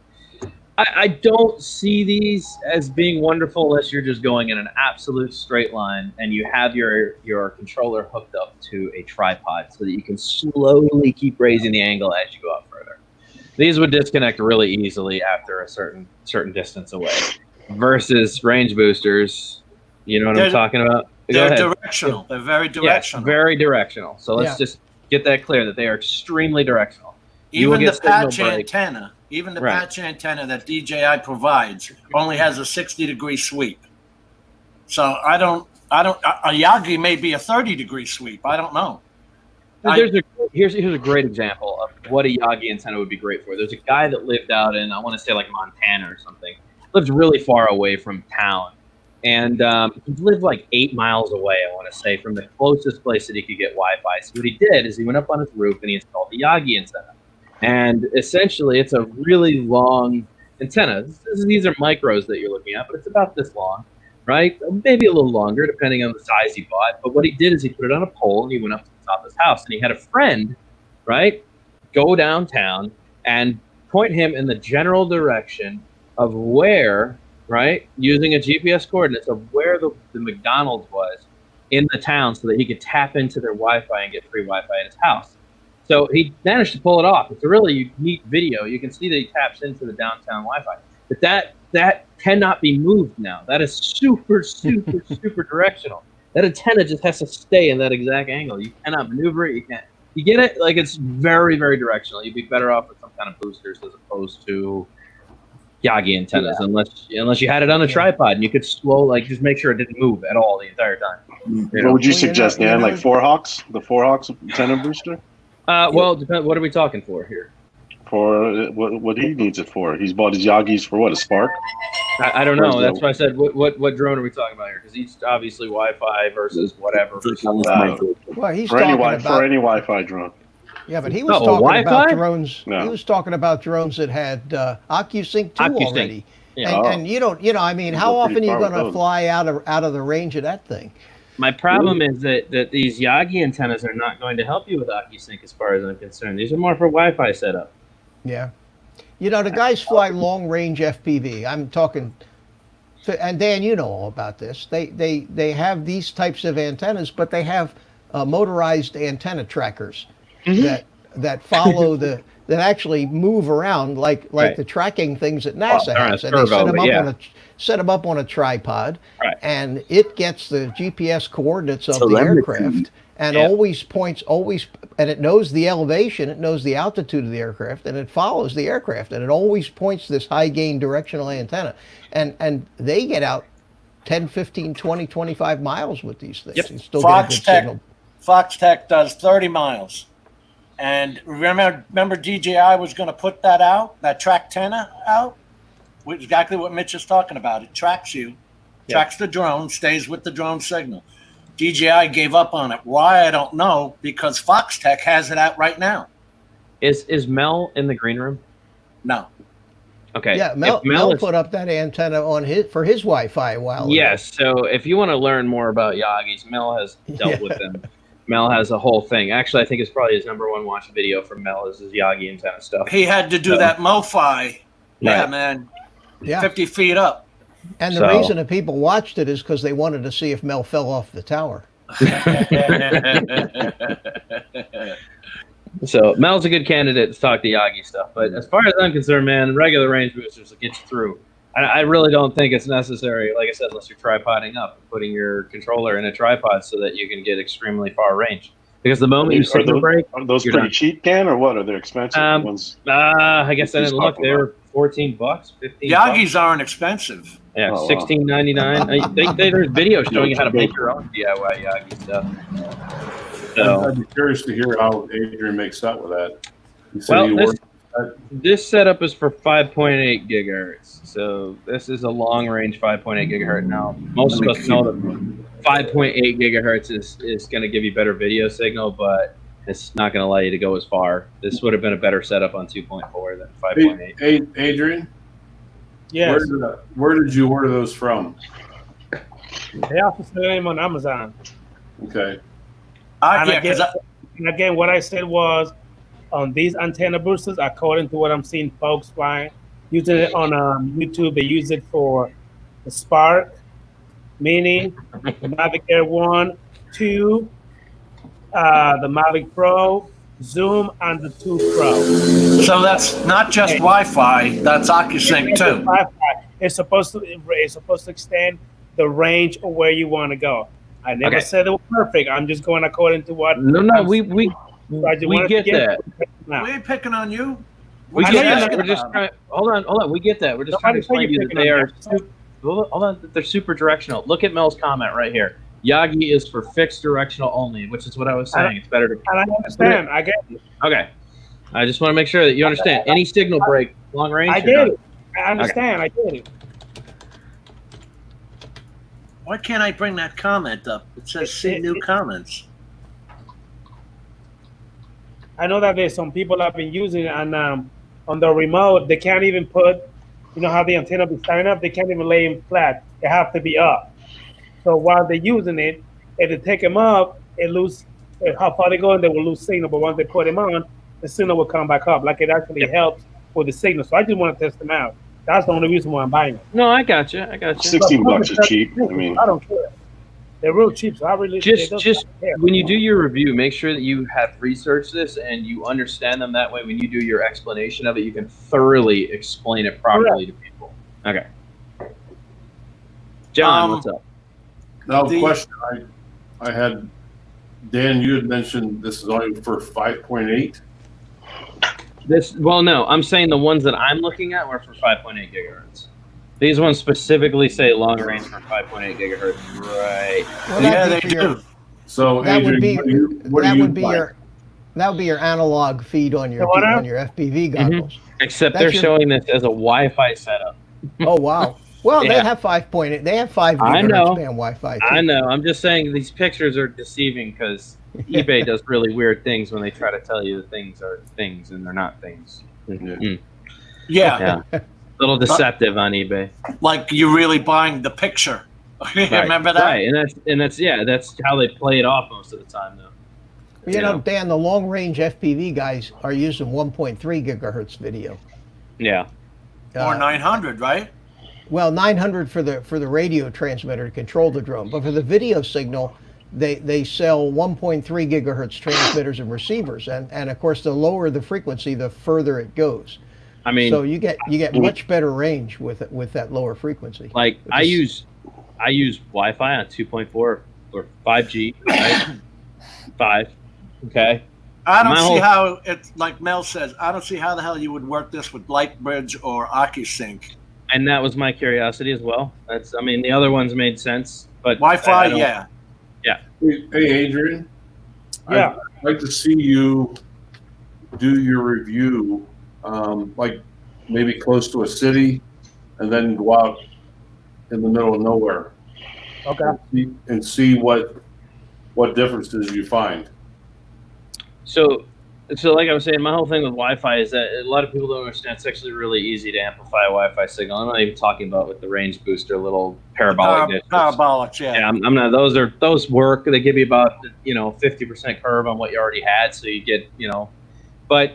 I don't see these as being wonderful unless you're just going in an absolute straight line and you have your controller hooked up to a tripod so that you can slowly keep raising the angle as you go up further. These would disconnect really easily after a certain distance away versus range boosters. You know what I'm talking about? They're directional. They're very directional. Yes, very directional. So let's just get that clear that they are extremely directional. Even the patch antenna. Even the patch antenna that DJI provides only has a 60-degree sweep. So a Yagi may be a 30-degree sweep. I don't know. Here's a great example of what a Yagi antenna would be great for. There's a guy that lived out in, I want to say like Montana or something, lived really far away from town. And he lived like 8 miles away, I want to say, from the closest place that he could get Wi-Fi. So what he did is he went up on his roof and he installed the Yagi antenna. And essentially, it's a really long antenna. These are micros that you're looking at, but it's about this long, right? Maybe a little longer, depending on the size he bought. But what he did is he put it on a pole and he went up to the top of his house. And he had a friend, right, go downtown and point him in the general direction of where, right, using a GPS coordinates of where the McDonald's was in the town so that he could tap into their Wi-Fi and get free Wi-Fi at his house. So he managed to pull it off. It's a really neat video. You can see that he taps into the downtown Wi-Fi. But that cannot be moved now. That is super, super, super directional. That antenna just has to stay in that exact angle. You cannot maneuver it. You can't. You get it? Like, it's very, very directional. You'd be better off with some kind of boosters as opposed to Yagi antennas, unless you had it on a tripod and you could just make sure it didn't move at all the entire time. What would you suggest, Dan? Like 4Hawks? The 4Hawks antenna booster? Well, depends. What are we talking for here? For what he needs it for? He's bought his Yagis for what? A Spark? I don't know. That's why I said what drone are we talking about here? Because he's obviously Wi-Fi versus whatever. Well, he's for talking for any Wi-Fi drone. Yeah, but he was talking about Wi-Fi? drones. No. He was talking about drones that had Occusync 2 already. Yeah. And you don't, I mean, how often are you going to fly out of the range of that thing? My problem is that these Yagi antennas are not going to help you with Occusync as far as I'm concerned. These are more for Wi-Fi setup. Yeah. The guys fly long-range FPV. I'm talking, and Dan, you know all about this. They have these types of antennas, but they have motorized antenna trackers that follow that actually move around like the tracking things that NASA has, and they set them up on a tripod, and it gets the GPS coordinates of the aircraft. And always points, and it knows the elevation, it knows the altitude of the aircraft, and it follows the aircraft, and it always points this high gain directional antenna. And they get out 10, 15, 20, 25 miles with these things. Yep. And still get a good signal. FoxTech does 30 miles. And remember DJI was going to put that out, that Tracktenna out? Exactly what Mitch is talking about. It tracks you, tracks the drone, stays with the drone signal. DJI gave up on it. Why, I don't know, because FoxTech has it out right now. Is Mel in the green room? No. Okay. Yeah, Mel put up that antenna on for his Wi-Fi a while ago. Yes, so if you want to learn more about Yagis, Mel has dealt with them. Mel has a whole thing. Actually, I think it's probably his number one watch video from Mel is his Yagi antenna stuff. He had to do that MoFi. Yeah, man. Yeah. 50 feet up. And the reason that people watched it is because they wanted to see if Mel fell off the tower. So Mel's a good candidate to talk to Yagi stuff. But as far as I'm concerned, man, regular range boosters will get you through. I really don't think it's necessary, like I said, unless you're tripoding up, putting your controller in a tripod so that you can get extremely far range. Because the moment you signal break, are those pretty cheap, Ken, or what? Are they expensive ones? I guess I didn't look. They were $14, $15. Yagis aren't expensive. Yeah, $16.99. There's videos showing you how to make your own DIY Yagi stuff. So I'd be curious to hear how Adrian makes out with that. This setup is for 5.8 gigahertz. So this is a long-range 5.8 gigahertz. Now, most of us know that 5.8 gigahertz is going to give you better video signal, but it's not going to allow you to go as far. This would have been a better setup on 2.4 than 5.8. Adrian? Yes. Where did you order those from? They also sell them on Amazon. Okay. Again, what I said was on these antenna boosters, according to what I'm seeing folks flying, using it on YouTube, they use it for the Spark, Mini, the Mavic Air 1, 2, the Mavic Pro, Zoom, and the 2 Pro. So that's not just Wi-Fi, that's Occusync too. It's supposed to extend the range of where you want to go. I never said it was perfect. I'm just going according to what. No, we get that. We ain't picking on you. We get that. We're just trying. Hold on. We get that. We're just trying to explain to you that they are. Hold on. That they're super directional. Look at Mel's comment right here. Yagi is for fixed directional only, which is what I was saying. It's better to. And I understand. I get it. Okay. I just want to make sure that you understand. Any signal break, long range. I get it. I understand. I get it. Why can't I bring that comment up? It says see new comments. I know that there's some people that have been using it, and on the remote, they can't even put, how the antenna be standing up, they can't even lay them flat. They have to be up. So while they're using it, if they take them up, it lose how far they go, and they will lose signal. But once they put them on, the signal will come back up. Like it actually helps with the signal. So I just want to test them out. That's the only reason why I'm buying them. No, I got you. $16 is cheap. I mean, I don't care. They're real cheap, so I really just when you do your review, make sure that you have researched this and you understand them. That way, when you do your explanation of it, you can thoroughly explain it properly to people. Okay. John, what's up? Now, question I had, Dan, you had mentioned this is only for 5.8. No, I'm saying the ones that I'm looking at were for 5.8 gigahertz. These ones specifically say long range for 5.8 gigahertz. Right. Well, Yeah, they do. So that would be your your analog feed on your FPV goggles. Except they're showing this as a Wi-Fi setup. Oh wow. Well, they have 5.8. They have 5 gigahertz band Wi-Fi. Too. I know. I'm just saying these pictures are deceiving because eBay does really weird things when they try to tell you the things are things and they're not things. Yeah. A little deceptive on eBay. Like you're really buying the picture. Remember that? Right, and that's how they play it off most of the time, though. You know, Dan, the long-range FPV guys are using 1.3 gigahertz video. Yeah. Or 900, right? Well, 900 for the radio transmitter to control the drone, but for the video signal, they sell 1.3 gigahertz transmitters and receivers, and of course, the lower the frequency, the further it goes. I mean, so you get much better range with that lower frequency. Like I use Wi-Fi on 2.4 or 5G, right? 5. Okay. I don't see how it's like Mel says. I don't see how the hell you would work this with Lightbridge or Occusync. And that was my curiosity as well. The other ones made sense, but Wi-Fi, yeah. Hey, Adrian. Yeah. I'd like to see you do your review, like maybe close to a city, and then go out in the middle of nowhere. Okay. And see what differences you find. So like I was saying, my whole thing with Wi-Fi is that a lot of people don't understand it's actually really easy to amplify a Wi-Fi signal. I'm not even talking about with the range booster, little parabolic. Parabolic, yeah. I'm not. Those work. They give you about 50% curve on what you already had, so you get but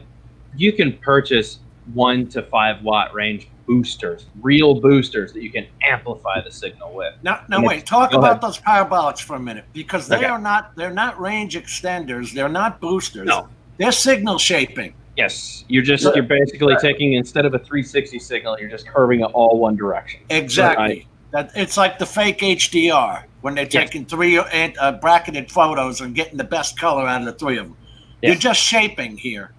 you can purchase 1 to 5 watt range boosters, real boosters that you can amplify the signal with. Now wait, talk about those parabolics for a minute, because they're not range extenders, they're not boosters. No. They're signal shaping. Yes, you're basically taking, instead of a 360 signal, you're just curving it all one direction. Exactly. It's like the fake HDR when they're taking 3 bracketed photos and getting the best color out of the 3 of them. Yeah. You're just shaping here.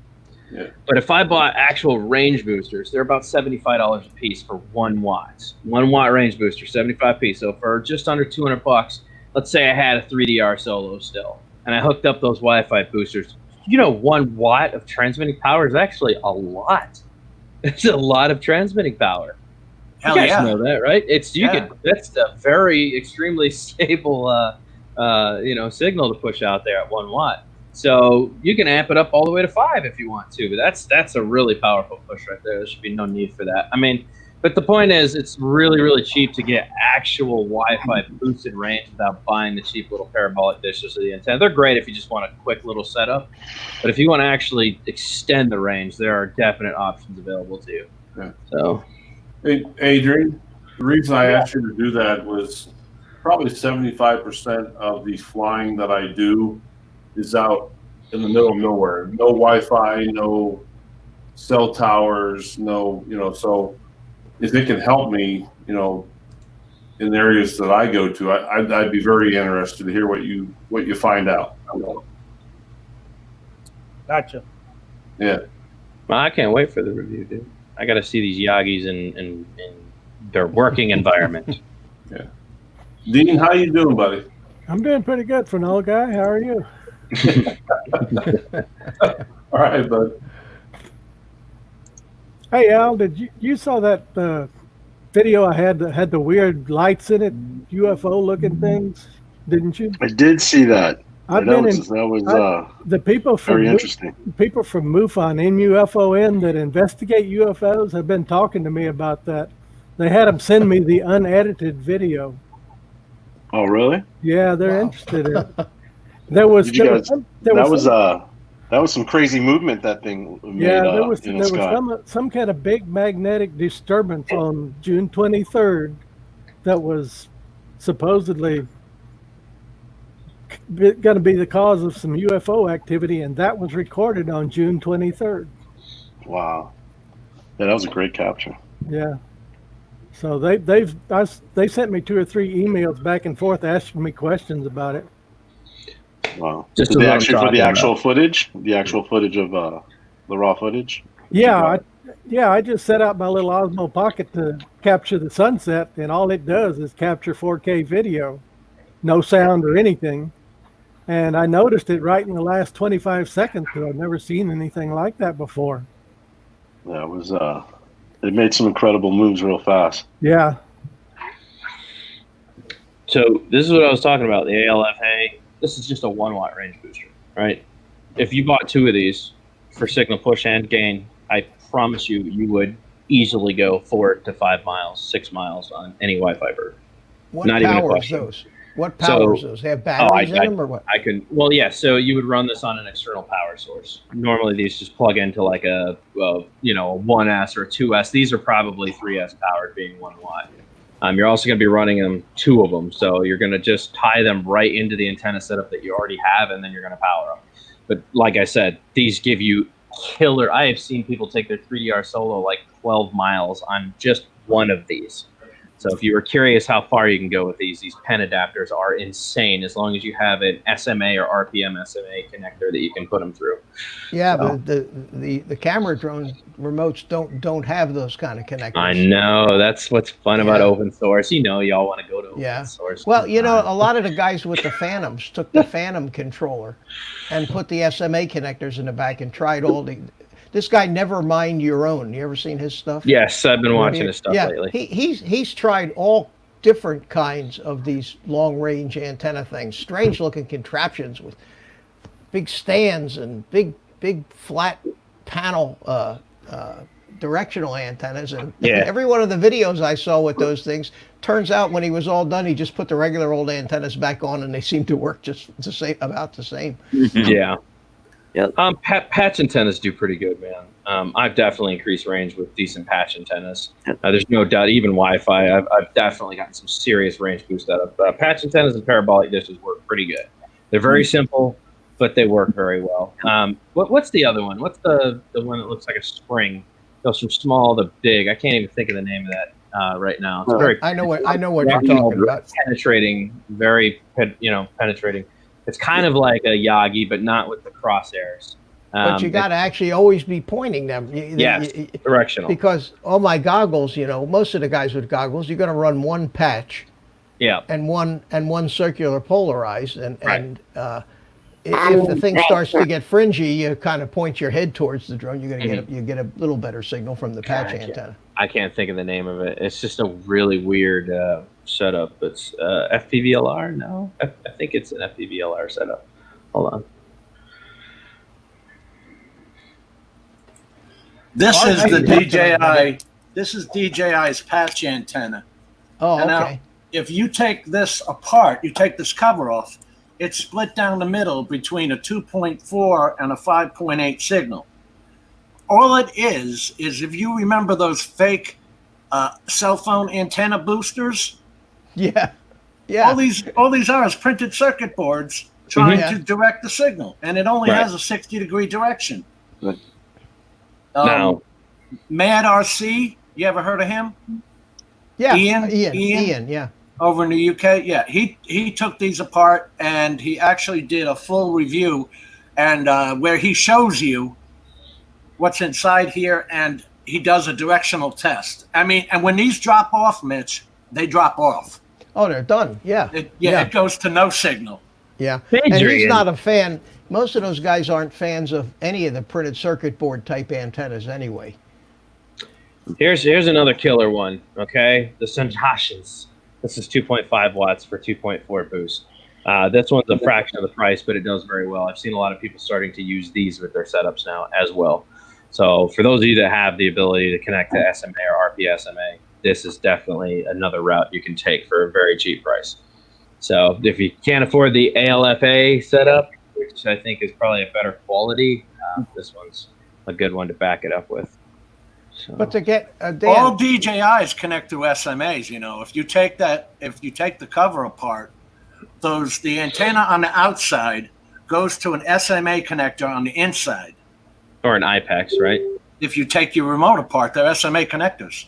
Yeah. But if I bought actual range boosters, they're about $75 a piece for 1 watt. 1 watt range booster, 75 piece. So for just under $200, let's say I had a 3DR solo still, and I hooked up those Wi-Fi boosters. 1 watt of transmitting power is actually a lot. It's a lot of transmitting power. Hell you guys know that, right? That's a very extremely stable signal to push out there at 1 watt. So you can amp it up all the way to 5 if you want to, but that's a really powerful push right there. There should be no need for that. But the point is, it's really, really cheap to get actual Wi-Fi boosted range without buying the cheap little parabolic dishes of the antenna. They're great if you just want a quick little setup, but if you want to actually extend the range, there are definite options available to you. Yeah. So, hey, Adrian, the reason I asked you to do that was probably 75% of the flying that I do is out in the middle of nowhere. No Wi-Fi, no cell towers, so if it can help me, in areas that I go to, I'd be very interested to hear what you find out. Gotcha. Yeah. Well, I can't wait for the review, dude. I got to see these Yagis in their working environment. Yeah. Dean, how you doing, buddy? I'm doing pretty good for an old guy. How are you? All right, bud. Hey Al, did you saw that video I had that had the weird lights in it, UFO looking things? Didn't you? I did see that. The people from very interesting. People from MUFON, MUFON, that investigate UFOs have been talking to me about that. They had them send me the unedited video. Oh, really? Yeah, they're Wow. interested in it. There was Did you guys? some, That was some crazy movement that thing made. yeah, there was in the sky. some kind of big magnetic disturbance on June 23rd that was supposedly going to be the cause of some UFO activity, and that was recorded on June 23rd. Wow. Yeah, that was a great capture. Yeah. So they sent me 2 or 3 emails back and forth asking me questions about it. Wow. Just For what the I'm actual talking footage, the actual footage of the raw footage. Yeah, I just set out my little Osmo Pocket to capture the sunset, and all it does is capture 4K video, no sound or anything. And I noticed it right in the last 25 seconds because I've never seen anything like that before. Yeah, it was. It made some incredible moves real fast. Yeah. So this is what I was talking about. The ALFA. This is just a 1 watt range booster, right? If you bought 2 of these for signal push and gain, I promise you, you would easily go 4 to 5 miles, 6 miles on any Wi-Fi bird. What Not even a powers question. those? What powers those? They have batteries in them or what? I can. Well, yeah. So you would run this on an external power source. Normally, these just plug into like a 1S or a 2S. These are probably 3S powered, being 1 watt. You're also going to be running them 2 of them, so you're going to just tie them right into the antenna setup that you already have, and then you're going to power them. But like I said, these give you killer. I have seen people take their 3DR solo like 12 miles on just one of these. So if you were curious how far you can go with these pen adapters are insane as long as you have an SMA or RPM SMA connector that you can put them through. Yeah, So, but the camera drone remotes don't have those kind of connectors. I know, that's what's fun about open source. Y'all want to go to open source. Well, a lot of the guys with the Phantoms took the Phantom controller and put the SMA connectors in the back and tried all the. This guy, Never Mind Your Own. You ever seen his stuff? Yes, I've been watching his stuff lately. He's tried all different kinds of these long-range antenna things. Strange-looking contraptions with big stands and big flat panel directional antennas. And every one of the videos I saw with those things, turns out when he was all done, he just put the regular old antennas back on, and they seemed to work just about the same. Yeah. Yep. Patch antennas do pretty good, man. I've definitely increased range with decent patch antennas. There's no doubt, even Wi-Fi, I've definitely gotten some serious range boost out of. Patch antennas and parabolic dishes work pretty good. They're very simple, but they work very well. What's the other one? What's the one that looks like a spring? Goes from small to big. I can't even think of the name of that right now. It's very. I know what you're talking about. Penetrating, very penetrating. It's kind of like a Yagi, but not with the crosshairs. But you got to actually always be pointing them. Yes, directional. Because all my goggles, most of the guys with goggles, you're going to run one patch. Yeah. And one circular polarized, and if the thing starts to get fringy, you kind of point your head towards the drone. You're going to get a little better signal from the patch antenna. I can't think of the name of it. It's just a really weird setup. It's FPVLR. No, I think it's an FPVLR setup. Hold on. This is the DJI. This is DJI's patch antenna. Oh, okay. Now, if you take this apart, you take this cover off, it's split down the middle between a 2.4 and a 5.8 signal. All it is if you remember those fake cell phone antenna boosters. Yeah. All these are is printed circuit boards trying to direct the signal, and it only has a 60-degree direction. Now, Mad RC, you ever heard of him? Yeah, Ian, yeah. Over in the UK, yeah. He took these apart and he actually did a full review, and where he shows you what's inside here, and he does a directional test. I mean, and when these drop off, Mitch, they drop off. Oh, they're done. Yeah. It goes to no signal. Yeah. And he's not a fan. Most of those guys aren't fans of any of the printed circuit board type antennas anyway. Here's another killer one, okay? The Senjashins. This is 2.5 watts for 2.4 boost. This one's a fraction of the price, but it does very well. I've seen a lot of people starting to use these with their setups now as well. So for those of you that have the ability to connect to SMA or RPSMA, this is definitely another route you can take for a very cheap price. So if you can't afford the ALFA setup, which I think is probably a better quality, this one's a good one to back it up with. So. But to get all DJIs connect through SMAs. You know, if you take the cover apart, the antenna on the outside goes to an SMA connector on the inside, or an IPEX, right? If you take your remote apart, they're SMA connectors.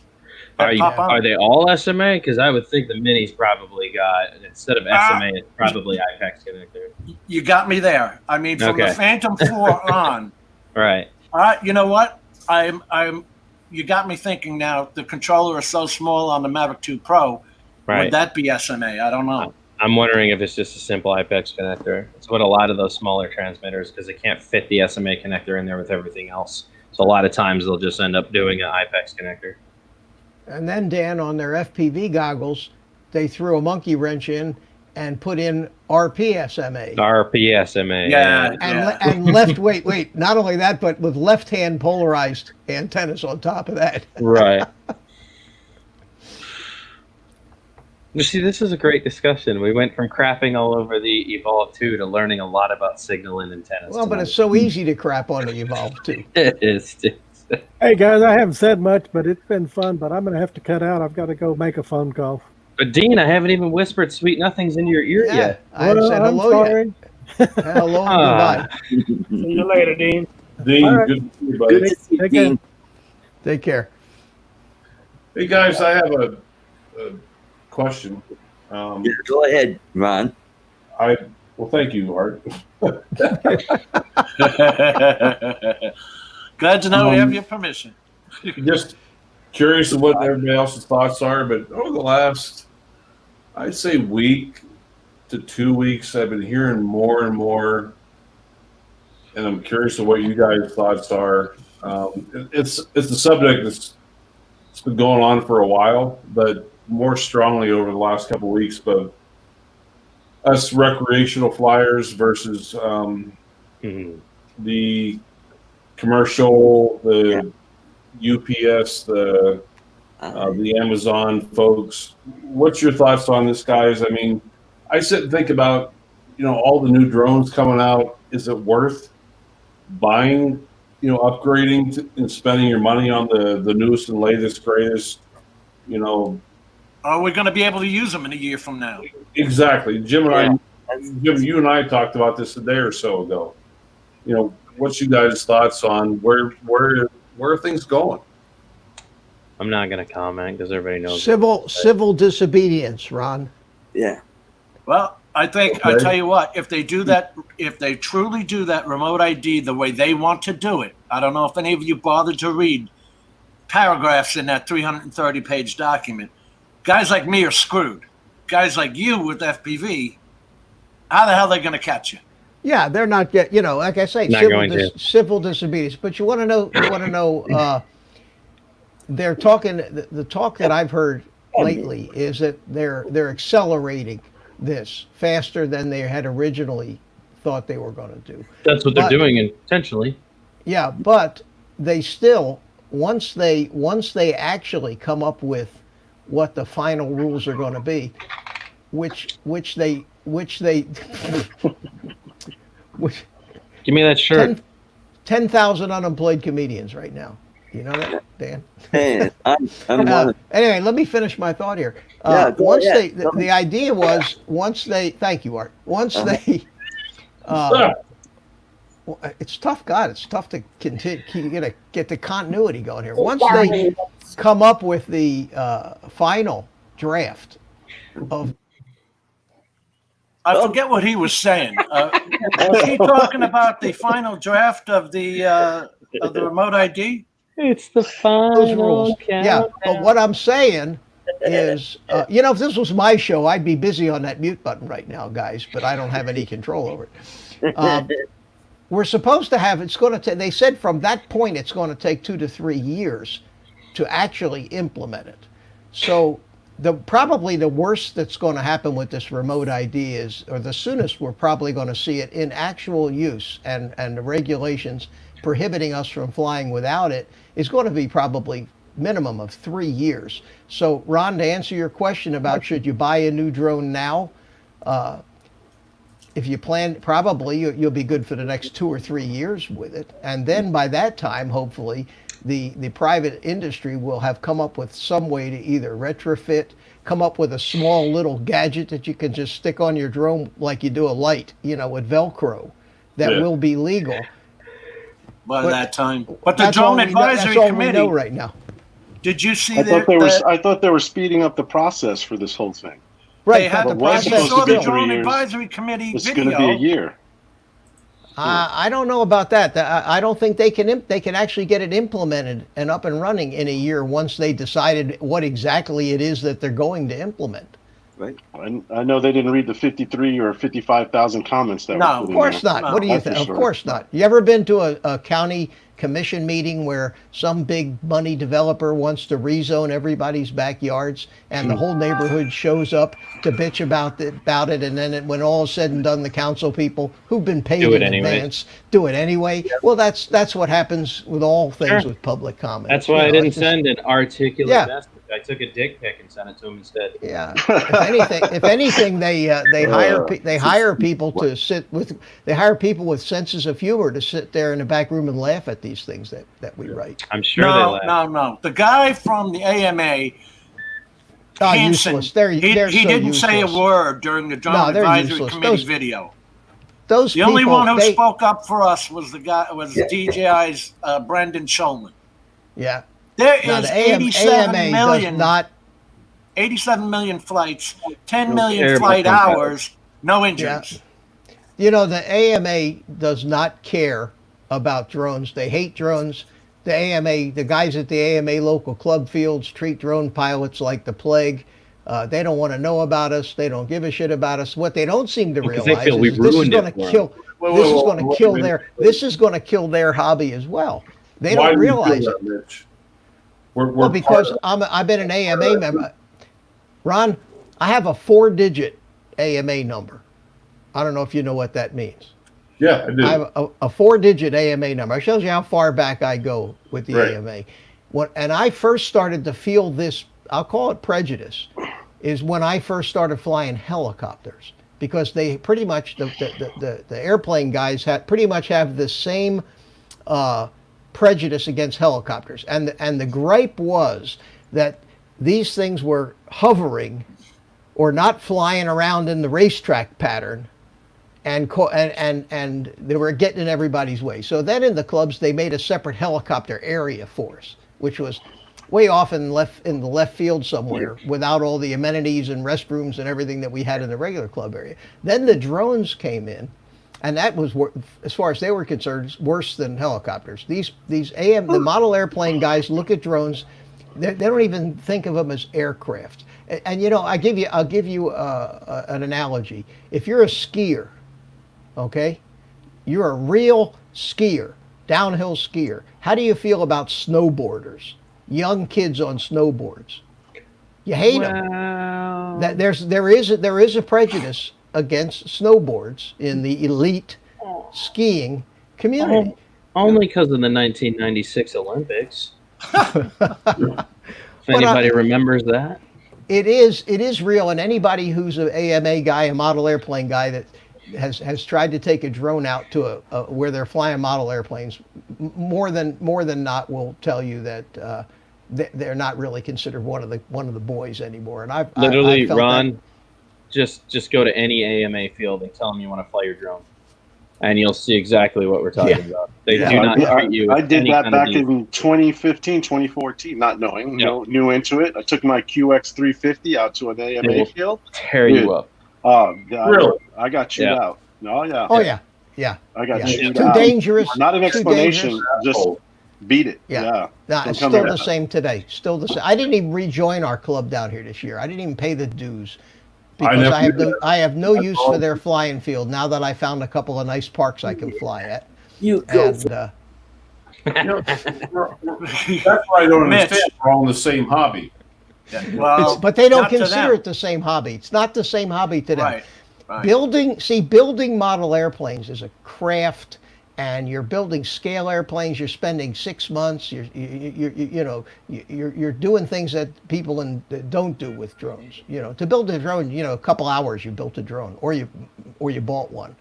Are they all SMA? Because I would think the Mini's probably got, instead of SMA, it's probably IPEX connector. You got me there. I mean, from the Phantom 4 on. Right. All right. You know what? You got me thinking now. The controller is so small on the Mavic 2 Pro. Right. Would that be SMA? I don't know. I'm wondering if it's just a simple IPEX connector. It's what a lot of those smaller transmitters, because they can't fit the SMA connector in there with everything else. So a lot of times they'll just end up doing an IPEX connector. And then, Dan, on their FPV goggles, they threw a monkey wrench in and put in RPSMA. RPSMA. Yeah. And left, wait. Not only that, but with left-hand polarized antennas on top of that. Right. You see, this is a great discussion. We went from crapping all over the Evolve 2 to learning a lot about signal and antennas. Well, but it's so easy to crap on the Evolve 2. It is. Hey, guys, I haven't said much, but it's been fun, but I'm going to have to cut out. I've got to go make a phone call. But, Dean, I haven't even whispered sweet nothings into your ear yet. I haven't said hello yet. Hello and goodbye. See you later, Dean. Dean, right. good to see you, buddy. Good to see you, Dean. Take care. Hey, guys, I have a question. Go ahead, Ron. Well, thank you, Art. Glad to know we have your permission. Just curious of what everybody else's thoughts are, but over the last, I'd say, week to 2 weeks, I've been hearing more and more, and I'm curious of what you guys' thoughts are. It's a subject that's been going on for a while, but more strongly over the last couple of weeks. But us recreational flyers versus the commercial, the UPS, the Amazon folks. What's your thoughts on this, guys? I mean, I sit and think about, all the new drones coming out. Is it worth buying, upgrading and spending your money on the newest and latest, greatest, Are we going to be able to use them in a year from now? Exactly. Jim, you and I talked about this a day or so ago. What's you guys' thoughts on where are things going? I'm not going to comment because everybody knows. Civil disobedience, Ron. Yeah. Well, I think I tell you what, if they do that, if they truly do that remote ID the way they want to do it, I don't know if any of you bothered to read paragraphs in that 330-page document. Guys like me are screwed. Guys like you with FPV, how the hell are they going to catch you? Yeah, they're not get. Like I say, civil disobedience. But you want to know. They're talking. The talk that I've heard lately is that they're accelerating this faster than they had originally thought they were going to do. That's what they're doing intentionally. Yeah, but they still once they actually come up with what the final rules are going to be, which they give me that shirt. 10,000 unemployed comedians right now. You know that, Dan? Hey, anyway, let me finish my thought here. The idea was thank you, Art. It's tough, God. It's tough to continue, get the continuity going here. Once they come up with the final draft of. I forget what he was saying. Was he talking about the final draft of the remote ID? It's the final rules. Yeah, but what I'm saying is, if this was my show, I'd be busy on that mute button right now, guys. But I don't have any control over it. We're supposed to have. It's going to. They said from that point, it's going to take 2 to 3 years to actually implement it. So. Probably the worst that's going to happen with this remote ID is, or the soonest we're probably going to see it in actual use, and the regulations prohibiting us from flying without it is going to be probably minimum of 3 years. So, Ron, to answer your question about should you buy a new drone now, if you plan, probably you'll be good for the next 2 or 3 years with it. And then by that time, hopefully, the private industry will have come up with some way to either retrofit, come up with a small little gadget that you can just stick on your drone like you do a light, with Velcro, that will be legal. By that time. But the That's all Drone Advisory we Committee. know right now. Did you see I thought they were speeding up the process for this whole thing. Right, They had but the the process process. Saw to be the 3 Drone years. Advisory Committee It's video. going to be a year. I don't know about that. I don't think they can actually get it implemented and up and running in a year once they decided what exactly it is that they're going to implement. Right. I know they didn't read the 53 or 55,000 comments that No, were Of course not. No, What do you that's think? for Of sure. course not. You ever been to a county commission meeting where some big money developer wants to rezone everybody's backyards and the whole neighborhood shows up to bitch about it, and then when all is said and done, the council people who've been paid Do it in anyway. advance do it anyway? Well, that's what happens with all things with public comment. That's why I didn't send an articulate Yeah. message. I took a dick pic and sent it to him instead. Yeah. If anything, they hire people to sit with. They hire people with senses of humor to sit there in the back room and laugh at these things that we write. I'm sure they No, laughed. no. The guy from the AMA, Hansen, Useless. They're he so didn't say a useless. word during the Drone they're Advisory useless. Committee video. Those The only people, one who they- spoke up for us was DJI's Brendan Shulman. Yeah. There Now, is the 87 AMA million, does not. 87 million flights, 10 Don't million care flight about them. hours, no injuries. The AMA does not care about drones. They hate drones. The AMA, the guys at the AMA local club fields treat drone pilots like the plague. They don't want to know about us. They don't give a shit about us. What they don't seem to 'cause they realize feel we is this is ruined going it to for kill. Wait, This is wait, going to wait, kill wait. their. This is going to kill their hobby as well. They Why don't do you feel realize that, it. Mitch? We're Well, because part of- I've been an AMA member. Ron, I have a 4-digit AMA number. I don't know if you know what that means. Yeah, I do. I have a 4-digit AMA number. It shows you how far back I go with the Right. AMA. And I first started to feel this, I'll call it prejudice, is when I first started flying helicopters. Because they pretty much, the airplane guys pretty much have the same prejudice against helicopters. And the gripe was that these things were hovering or not flying around in the racetrack pattern, and they were getting in everybody's way. So then in the clubs they made a separate helicopter area for us, which was way off in the left field somewhere, without all the amenities and restrooms and everything that we had in the regular club area. Then the drones came in, and that was, as far as they were concerned, worse than helicopters. The model airplane guys look at drones. They don't even think of them as aircraft. And I'll give you an analogy. If you're a skier, okay, you're a real skier, downhill skier. How do you feel about snowboarders, young kids on snowboards? You hate them. There is a prejudice against snowboards in the elite skiing community. Only because of the 1996 Olympics. If anybody remembers that. It is real, and anybody who's an AMA guy, a model airplane guy that has tried to take a drone out to where they're flying model airplanes, more than not will tell you that they're not really considered one of the boys anymore. And I've felt Ron, just go to any AMA field and tell them you want to fly your drone, and you'll see exactly what we're talking about. They do not treat you. I did any that kind of back in 2015, 2014, not knowing, new into it. I took my QX350 out to an They AMA will field. tear you up. Oh God, Really? I got chewed Yeah. out. Oh yeah. Oh yeah. I got chewed Too out. dangerous. Not an too explanation, dangerous. just beat it. Yeah. Yeah. No, Don't it's come still here. the same today. Still the same. I didn't even rejoin our club down here this year. I didn't even pay the dues because I have no use for their flying field now that I found a couple of nice parks I can fly at. You go. And, That's what I don't Mitch. understand. We're all in the same hobby. Well, but they don't not to consider them. it the same hobby. It's not the same hobby to them. Right. Building model airplanes is a craft, and you're building scale airplanes. You're spending 6 months. You're doing things that people don't do with drones. To build a drone, a couple hours you built a drone, or you bought one.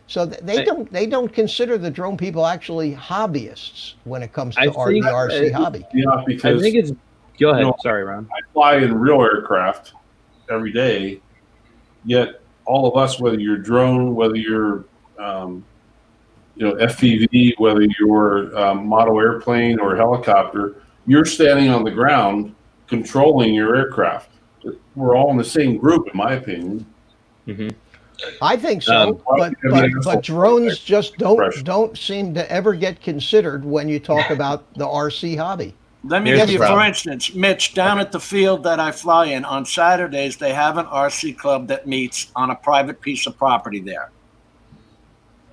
So they don't consider the drone people actually hobbyists when it comes to the RC hobby. Yeah, because I think it's. Go ahead. Sorry, Ron. I fly in real aircraft every day, yet all of us, whether you're drone, whether you're FPV, whether you're model airplane or helicopter, you're standing on the ground controlling your aircraft. We're all in the same group, in my opinion. Mm-hmm. I think so, but drones just don't seem to ever get considered when you talk about the RC hobby. Let me give you, for instance, Mitch, down at the field that I fly in, on Saturdays, they have an RC club that meets on a private piece of property there.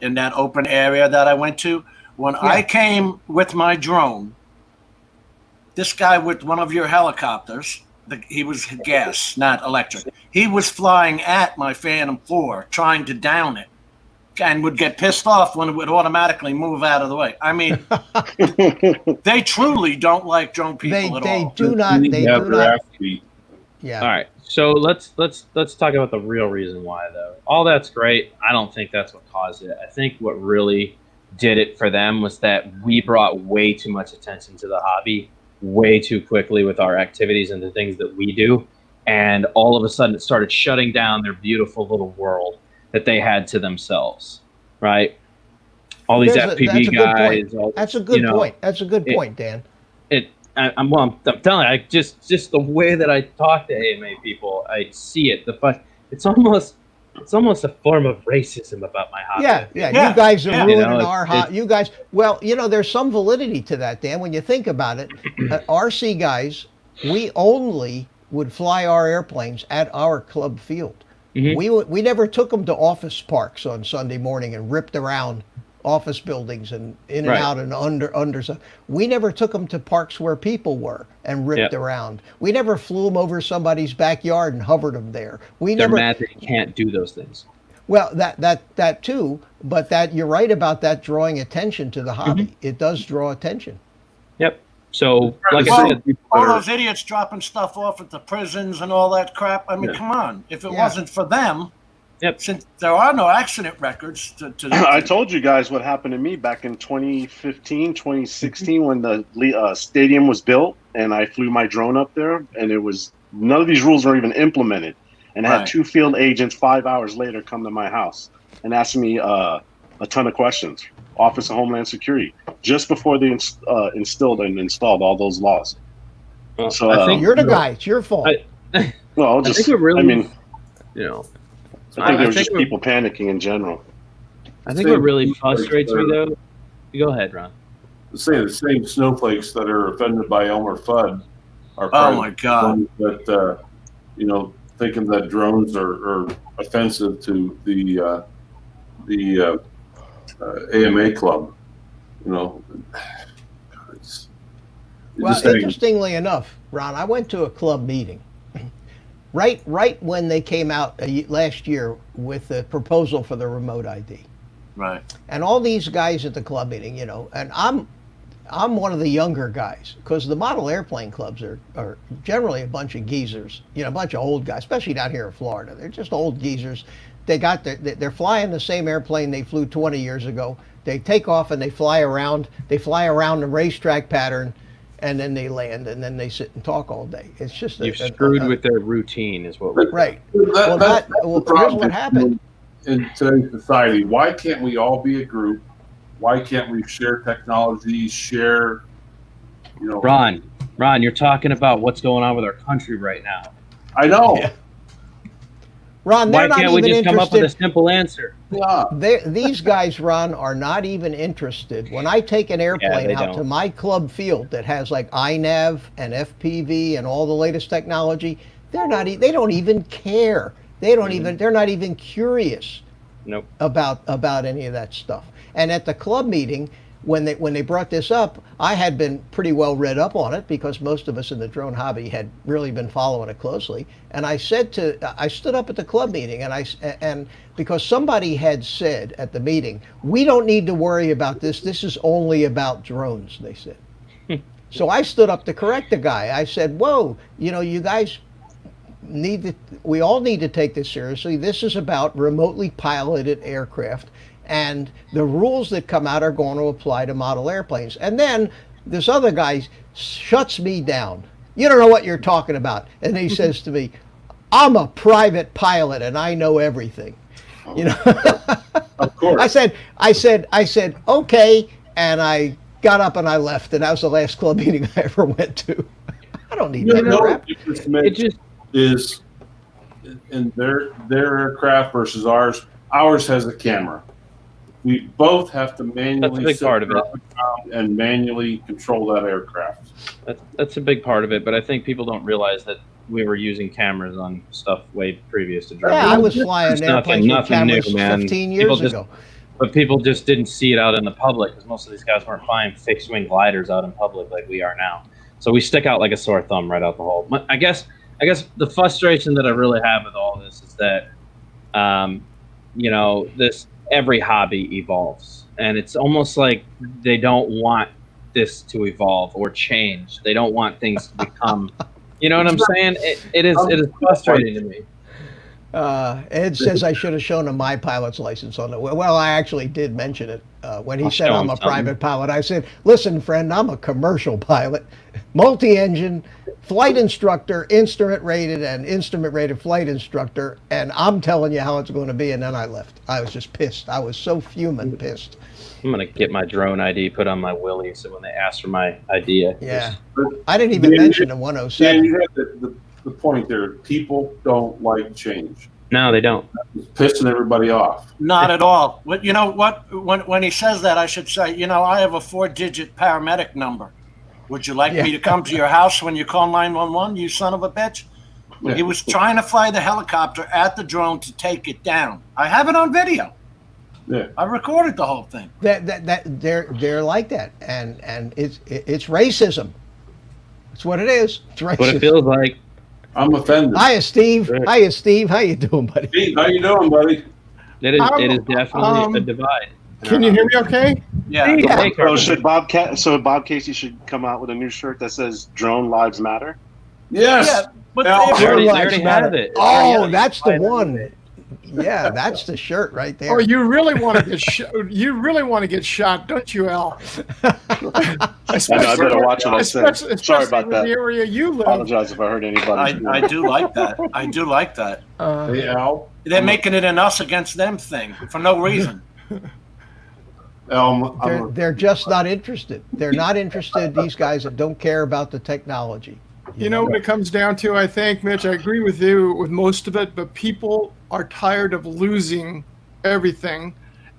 In that open area that I went to. When I came with my drone, this guy with one of your helicopters, he was gas, not electric. He was flying at my Phantom 4, trying to down it, and would get pissed off when it would automatically move out of the way. I mean, they truly don't like drone people at all. They do not. Yeah. All right. So let's talk about the real reason why, though. All that's great. I don't think that's what caused it. I think what really did it for them was that we brought way too much attention to the hobby way too quickly with our activities and the things that we do. And all of a sudden it started shutting down their beautiful little world that they had to themselves, right? All these FPV guys. That's a good point. That's a good point, Dan. I'm telling you, just the way that I talk to AMA people, I see it. It's almost a form of racism about my hobby. Yeah. You guys are ruining our hobby. You guys, there's some validity to that, Dan. When you think about it, RC guys, we only would fly our airplanes at our club field. Mm-hmm. We never took them to office parks on Sunday morning and ripped around office buildings and in and out and under stuff. We never took them to parks where people were and ripped around. We never flew them over somebody's backyard and hovered them there. They're mad that you can't do those things. Well, that too, but that you're right about that drawing attention to the hobby. Mm-hmm. It does draw attention. Yep. So, like I said, all those idiots dropping stuff off at the prisons and all that crap. I mean, come on. If it wasn't for them, since there are no accident records I told you guys what happened to me back in 2015, 2016 when the stadium was built and I flew my drone up there, and none of these rules were even implemented. And I had 2 field agents 5 hours later come to my house and ask me a ton of questions. Office of Homeland Security, just before they instilled and installed all those laws. So I think you're the guy. It's your fault. I think there was just people panicking in general. I think what really frustrates me, though. Go ahead, Ron. The same snowflakes that are offended by Elmer Fudd are my God. That thinking that drones are offensive to the AMA club. Interestingly enough, Ron, I went to a club meeting right when they came out last year with the proposal for the remote ID. Right. And all these guys at the club meeting, and I'm one of the younger guys, because the model airplane clubs are generally a bunch of geezers, a bunch of old guys, especially down here in Florida. They're just old geezers. They're flying the same airplane they flew 20 years ago. They take off and they fly around the racetrack pattern, and then they land, and then they sit and talk all day. It's just you've screwed with their routine, is what we're right. Here's what happened in today's society. Why can't we all be a group? Why can't we share technology? Share, Ron, you're talking about what's going on with our country right now. I know. Yeah. Ron, why can't we just come up with a simple answer? Yeah. These guys, Ron, are not even interested. When I take an airplane out to my club field that has like iNAV and FPV and all the latest technology, they don't even care. They're not even curious Nope. about any of that stuff. And at the club meeting, when they brought this up, I had been pretty well read up on it because most of us in the drone hobby had really been following it closely. And I stood up at the club meeting, and because somebody had said at the meeting, we don't need to worry about this. This is only about drones, they said. So I stood up to correct the guy. I said, whoa, you guys we all need to take this seriously. This is about remotely piloted aircraft, and the rules that come out are going to apply to model airplanes. And then this other guy shuts me down. You don't know what you're talking about. And he says to me, I'm a private pilot and I know everything. Of course. I said, okay. And I got up and I left. And that was the last club meeting I ever went to. I don't need that crap. It just is in their aircraft versus ours. Ours has a camera. We both have to manually That's a big part of it, and manually control that aircraft. That's a big part of it, but I think people don't realize that we were using cameras on stuff way previous to drones. Yeah, I was flying airplanes with cameras 15 years ago. But people just didn't see it out in the public because most of these guys weren't flying fixed wing gliders out in public like we are now. So we stick out like a sore thumb right out the hole. I guess the frustration that I really have with all this is that, every hobby evolves, and it's almost like they don't want this to evolve or change. They don't want things to become, you know what I'm saying? It is frustrating to me. Ed says I should have shown him my pilot's license on it. Well, I actually did mention it when he said I'm a private pilot. I said, listen, friend, I'm a commercial pilot, multi-engine, flight instructor, instrument-rated flight instructor, and I'm telling you how it's going to be. And then I left. I was just pissed. I was so fuming pissed. I'm going to get my drone ID put on my Willie so when they ask for my ID. Yeah. I didn't even mention the 107. Yeah, you had the point there. People don't like change. No, they don't. It's pissing everybody off. Not at all. But you know what? When he says that, I should say, I have a 4-digit paramedic number. Would you like me to come to your house when you call 911, you son of a bitch? Yeah. He was trying to fly the helicopter at the drone to take it down. I have it on video. Yeah. I recorded the whole thing. They're like that, and it's racism. That's what it is. It's racism. What it feels like. I'm offended. Hiya, Steve. Hiya, Steve. How you doing, buddy? Steve, how you doing, buddy? It is definitely a divide. Can you hear me okay? Yeah. So Bob Casey should come out with a new shirt that says "Drone Lives Matter." Yes. Yeah, but they already have it. Oh, that's the one. Yeah, that's the shirt right there. Oh, you really want to get you really want to get shot, don't you, Al? I better watch what I said. Sorry about that. The area you live. Apologize if I hurt anybody. I do like that. I do like that. Hey, Al. They're making it an us against them thing for no reason. They're just not interested. They're not interested. These guys that don't care about the technology. You know what it comes down to, I think, Mitch, I agree with you with most of it, but people are tired of losing everything.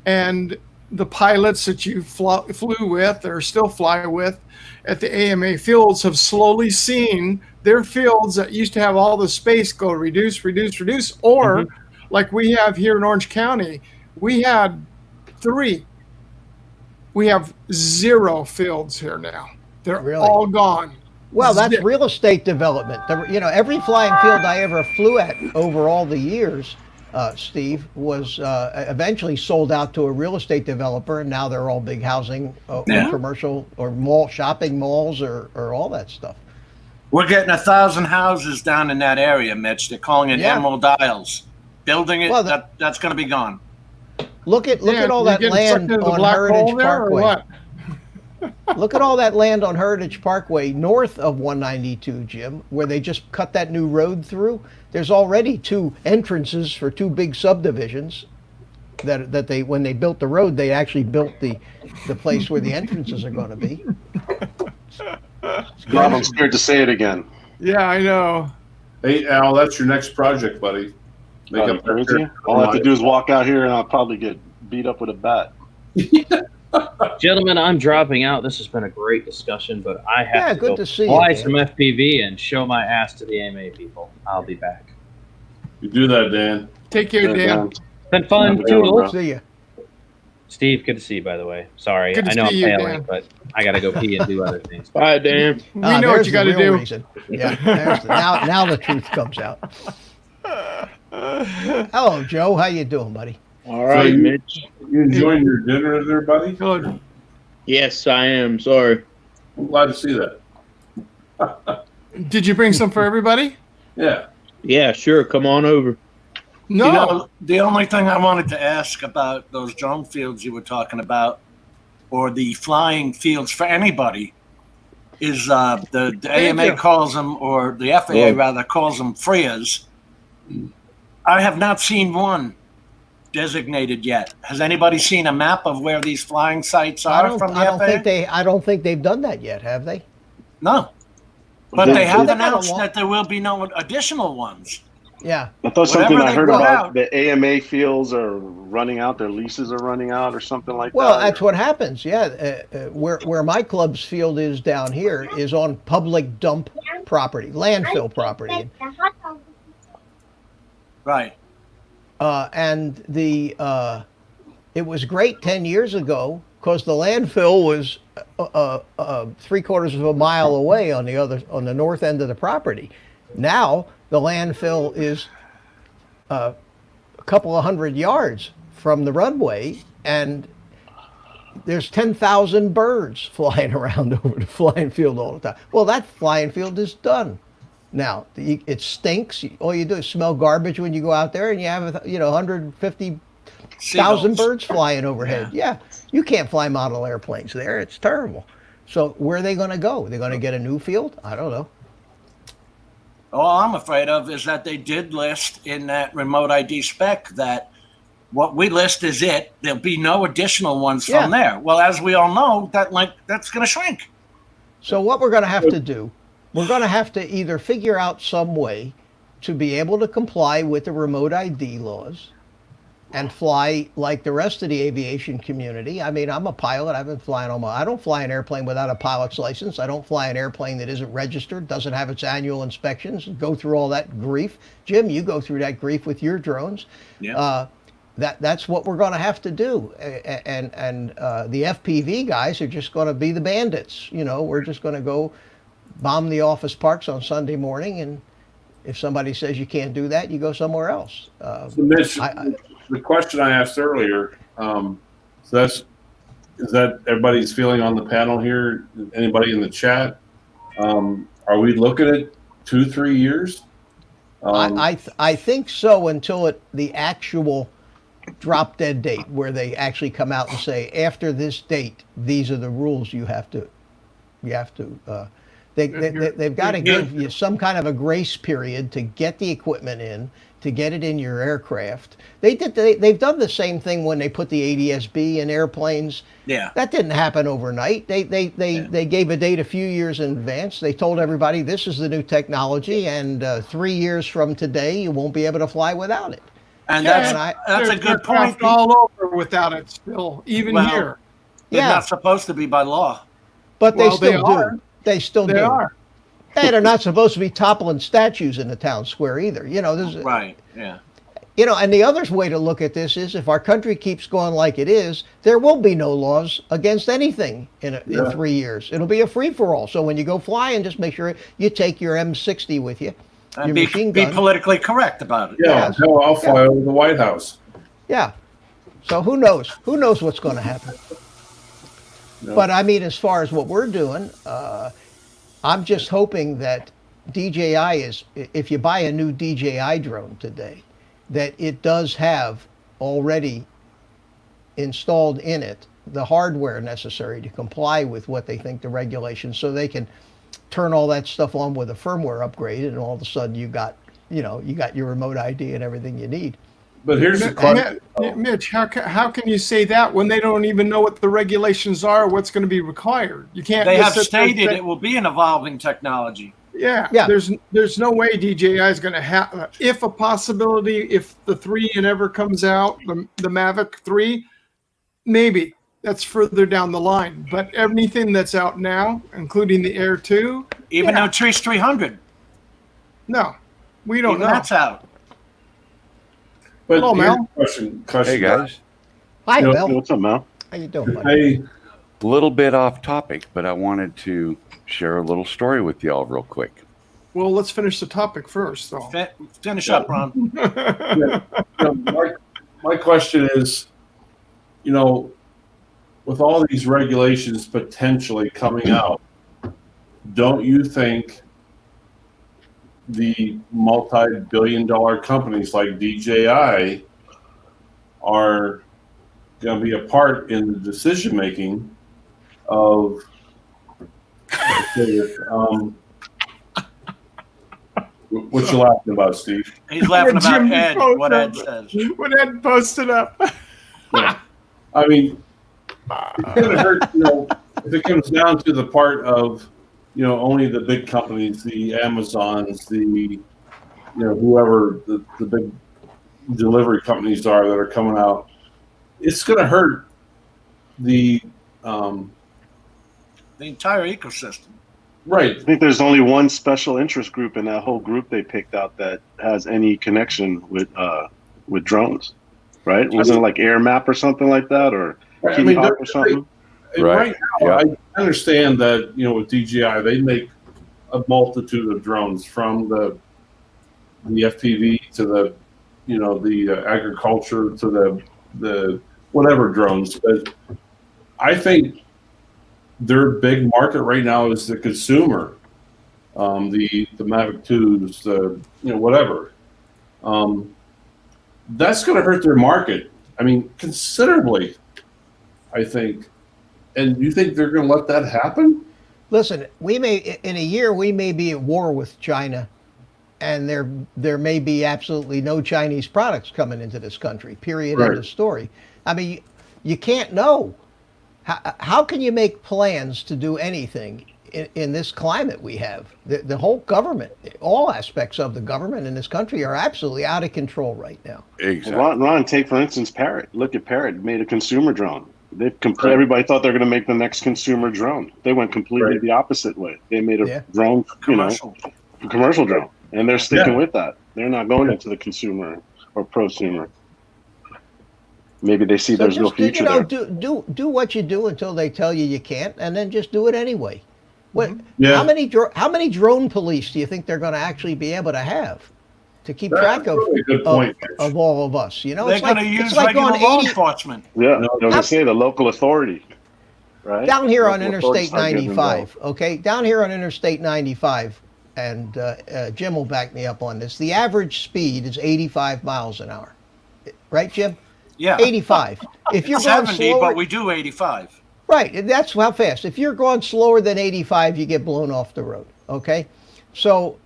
And the pilots that you flew with or still fly with at the AMA fields have slowly seen their fields that used to have all the space go reduce, or like we have here in Orange County, we had 3. We have 0 fields here now. They're all gone. Well, that's real estate development. Every flying field I ever flew at over all the years, Steve, was eventually sold out to a real estate developer, and now they're all big housing or commercial or shopping malls or all that stuff. We're getting 1,000 houses down in that area, Mitch. They're calling it Emerald Isles. Building it, that's going to be gone. Look at all that land on Heritage Parkway. Look at all that land on Heritage Parkway north of 192, Jim, where they just cut that new road through. There's already 2 entrances for 2 big subdivisions that they, when they built the road, they actually built the place where the entrances are going to be. Rob, I'm scared to say it again. Yeah, I know. Hey, Al, that's your next project, buddy. All I have to do is walk out here and I'll probably get beat up with a bat. Gentlemen, I'm dropping out. This has been a great discussion, but I have to go fly some FPV and show my ass to the AMA people. I'll be back. You do that, Dan. Take care, Dan. Been fun. Toodles. See ya. Steve, good to see you, by the way. Sorry, Good to I know I'm see you, failing, Dan. but I got to go pee and do other things. Bye, Dan. We know what there's you the got to real do. reason. Yeah, now the truth comes out. Hello, Joe. How you doing, buddy? All right, Mitch. You enjoying your dinner there, buddy? Good. Yes, I am. Sorry. I'm glad to see that. Did you bring some for everybody? Yeah. Yeah, sure. Come on over. No. You know, the only thing I wanted to ask about those drone fields you were talking about, or the flying fields for anybody, is the AMA calls them, or the FAA rather calls them FRIAs. I have not seen one designated yet. Has anybody seen a map of where these flying sites are from the FAA? I don't think they've done that yet, have they? No. But they have They've got a announced long- that there will be no additional ones. Yeah. I thought something Whatever I they heard brought about out. the AMA fields are running out, their leases are running out, or something like Well, that. that's what happens. Yeah, where my club's field is down here is on public dump property, landfill property, Right. and it was great 10 years ago because the landfill was 3/4 of a mile away on the north end of the property. Now the landfill is a couple of 100 yards from the runway, and there's 10,000 birds flying around over the flying field all the time. Well, that flying field is done now. It stinks. All you do is smell garbage when you go out there, and you have 150,000 Seagulls. birds flying overhead. Yeah, you can't fly model airplanes there. It's terrible. So where are they going to go? They're going to get a new field? I don't know. All I'm afraid of is that they did list in that remote ID spec that what we list is it. There'll be no additional ones from there. Well, as we all know, that's going to shrink. So what we're going to have to do, we're going to have to either figure out some way to be able to comply with the remote ID laws and fly like the rest of the aviation community. I mean, I'm a pilot. I've been flying I don't fly an airplane without a pilot's license. I don't fly an airplane that isn't registered, doesn't have its annual inspections, go through all that grief. Jim, you go through that grief with your drones. Yeah. That's what we're going to have to do. And the FPV guys are just going to be the bandits. We're just going to go bomb the office parks on Sunday morning, and if somebody says you can't do that, you go somewhere else. So Mitch, the question I asked earlier, is that everybody's feeling on the panel here? Anybody in the chat? Are we looking at 2-3 years? I think so until the actual drop dead date where they actually come out and say, after this date, these are the rules you have to. They've got to give you some kind of a grace period to get the equipment in, to get it in your aircraft. They've done the same thing when they put the ADS-B in airplanes. Yeah. That didn't happen overnight. They gave a date a few years in advance. They told everybody this is the new technology, and 3 years from today you won't be able to fly without it. And that's a good point. All over without it still, even here. They're not supposed to be by law. But they still are. do. They still do. They are. Hey, they're not supposed to be toppling statues in the town square either. Right. Yeah. And the other way to look at this is if our country keeps going like it is, there will be no laws against anything in 3 years. It'll be a free-for-all. So when you go flying, just make sure you take your M60 with you. And be politically correct about it. Yeah, I'll fly over the White House. Yeah. So who knows? Who knows what's going to happen? No. But I mean, as far as what we're doing, I'm just hoping that DJI if you buy a new DJI drone today, that it does have already installed in it the hardware necessary to comply with what they think the regulations, so they can turn all that stuff on with a firmware upgrade, and all of a sudden you got your remote ID and everything you need. But here's the question, Mitch. How can you say that when they don't even know what the regulations are, what's going to be required? You can't. They have stated it will be an evolving technology. Yeah. There's no way DJI is going to have. If a possibility, if the 3 and ever comes out, the Mavic 3, maybe that's further down the line. But everything that's out now, including the Air 2, even though Trees 300. No, we don't know. That's out. But hello, Mel. Question. Hey guys. Hi, You know, Bill. What's up, Mel? How you doing, buddy? I, Little bit off topic, but I wanted to share a little story with y'all real quick. Well, let's finish the topic first, though. Finish up, Ron. my question is, you know, with all these regulations potentially coming out, don't you think the multi-billion-dollar companies like DJI are going to be a part in the decision-making of what you laughing about, Steve? He's laughing about Jim Ed, posted what Ed up. says. When Ed posted up. Yeah. I mean, it's going to hurt, you know, if it comes down to the part of, you know, only the big companies, the Amazons, the, you know, whoever the big delivery companies are that are coming out, it's going to hurt the entire ecosystem. right. I think there's only one special interest group in that whole group they picked out that has any connection with drones, right? Wasn't it like AirMap or something like that, or I Kitty mean, Hawk or something? Right now, I understand that, you know, with DJI, they make a multitude of drones, from the FPV to the, you know, the agriculture to the whatever drones. But I think their big market right now is the consumer, the Mavic 2s, the, you know, whatever. That's going to hurt their market. I mean, considerably, I think. And you think they're going to let that happen? Listen, in a year we may be at war with China, and there may be absolutely no Chinese products coming into this country. Period. Right. End of story. I mean, you can't know. How can you make plans to do anything in this climate we have? The whole government, all aspects of the government in this country are absolutely out of control right now. Exactly. Ron, take for instance Parrot. Look at Parrot, made a consumer drone. Everybody thought they were going to make the next consumer drone. They went completely the opposite way. They made a drone, commercial drone, and they're sticking with that. They're not going into the consumer or prosumer. Maybe they see there's no future there. Do what you do until they tell you can't, and then just do it anyway. How many drone police do you think they're going to actually be able to have to keep track of all of us? You know, they're going to use regular law enforcement. Yeah, I was going to say the local authority, right? Down here on Interstate 95, okay? Down here on Interstate 95, and Jim will back me up on this. The average speed is 85 miles an hour, right, Jim? Yeah, 85. If you're 70, going slower, but we do 85. Right, that's how fast. If you're going slower than 85, you get blown off the road. Okay, so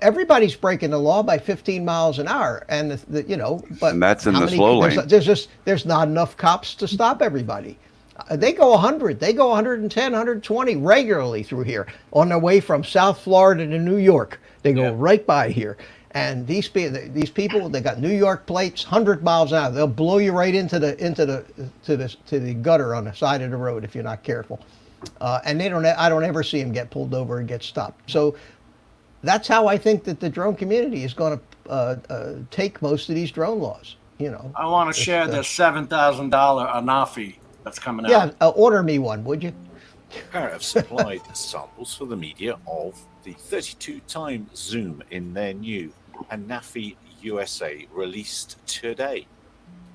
everybody's breaking the law by 15 miles an hour, and you know, but and that's in the slow lane. There's not enough cops to stop everybody. They go 100, they go 110, 120 regularly through here on their way from South Florida to New York. They go right by here. And these people, they got New York plates, 100 miles an hour. They'll blow you right into the gutter on the side of the road if you're not careful. And I don't ever see them get pulled over and get stopped. So that's how I think that the drone community is going to take most of these drone laws. You know, I want to share the $7,000 Anafi that's coming out. Yeah, order me one, would you? Parrot have supplied samples for the media of the 32-time zoom in their new Anafi USA released today.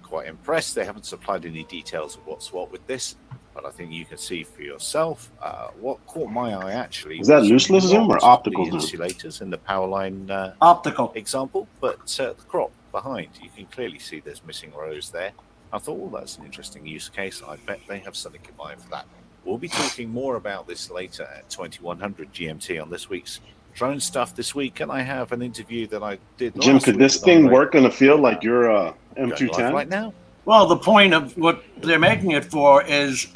Quite impressed. They haven't supplied any details of what's what with this, but I think you can see for yourself. What caught my eye actually is that looseless zoom or optical the zoom? Insulators in the power line optical example, but the crop behind, you can clearly see there's missing rows there. I thought, well, that's an interesting use case. I bet they have something in mind for that. We'll be talking more about this later at 2100 GMT on this week's drone stuff this week, and I have an interview that I did. Jim, could this thing work in a field like your M210 right now? Well, the point of what they're making it for is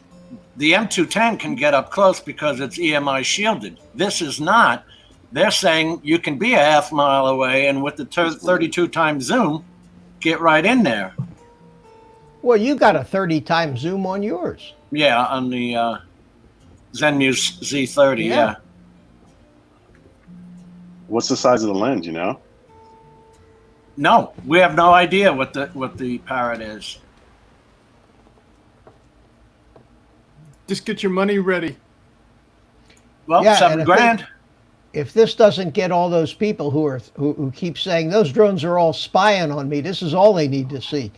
the M210 can get up close because it's EMI shielded. This is not. They're saying you can be a half mile away, and with the 32-time zoom, get right in there. Well, you got a 30-time zoom on yours. Yeah, on the Zenmuse Z30, yeah. What's the size of the lens, you know? No, we have no idea what the Parrot is. Just get your money ready. Well, Yeah, $7 grand. If this doesn't get all those people who keep saying those drones are all spying on me, this is all they need to see.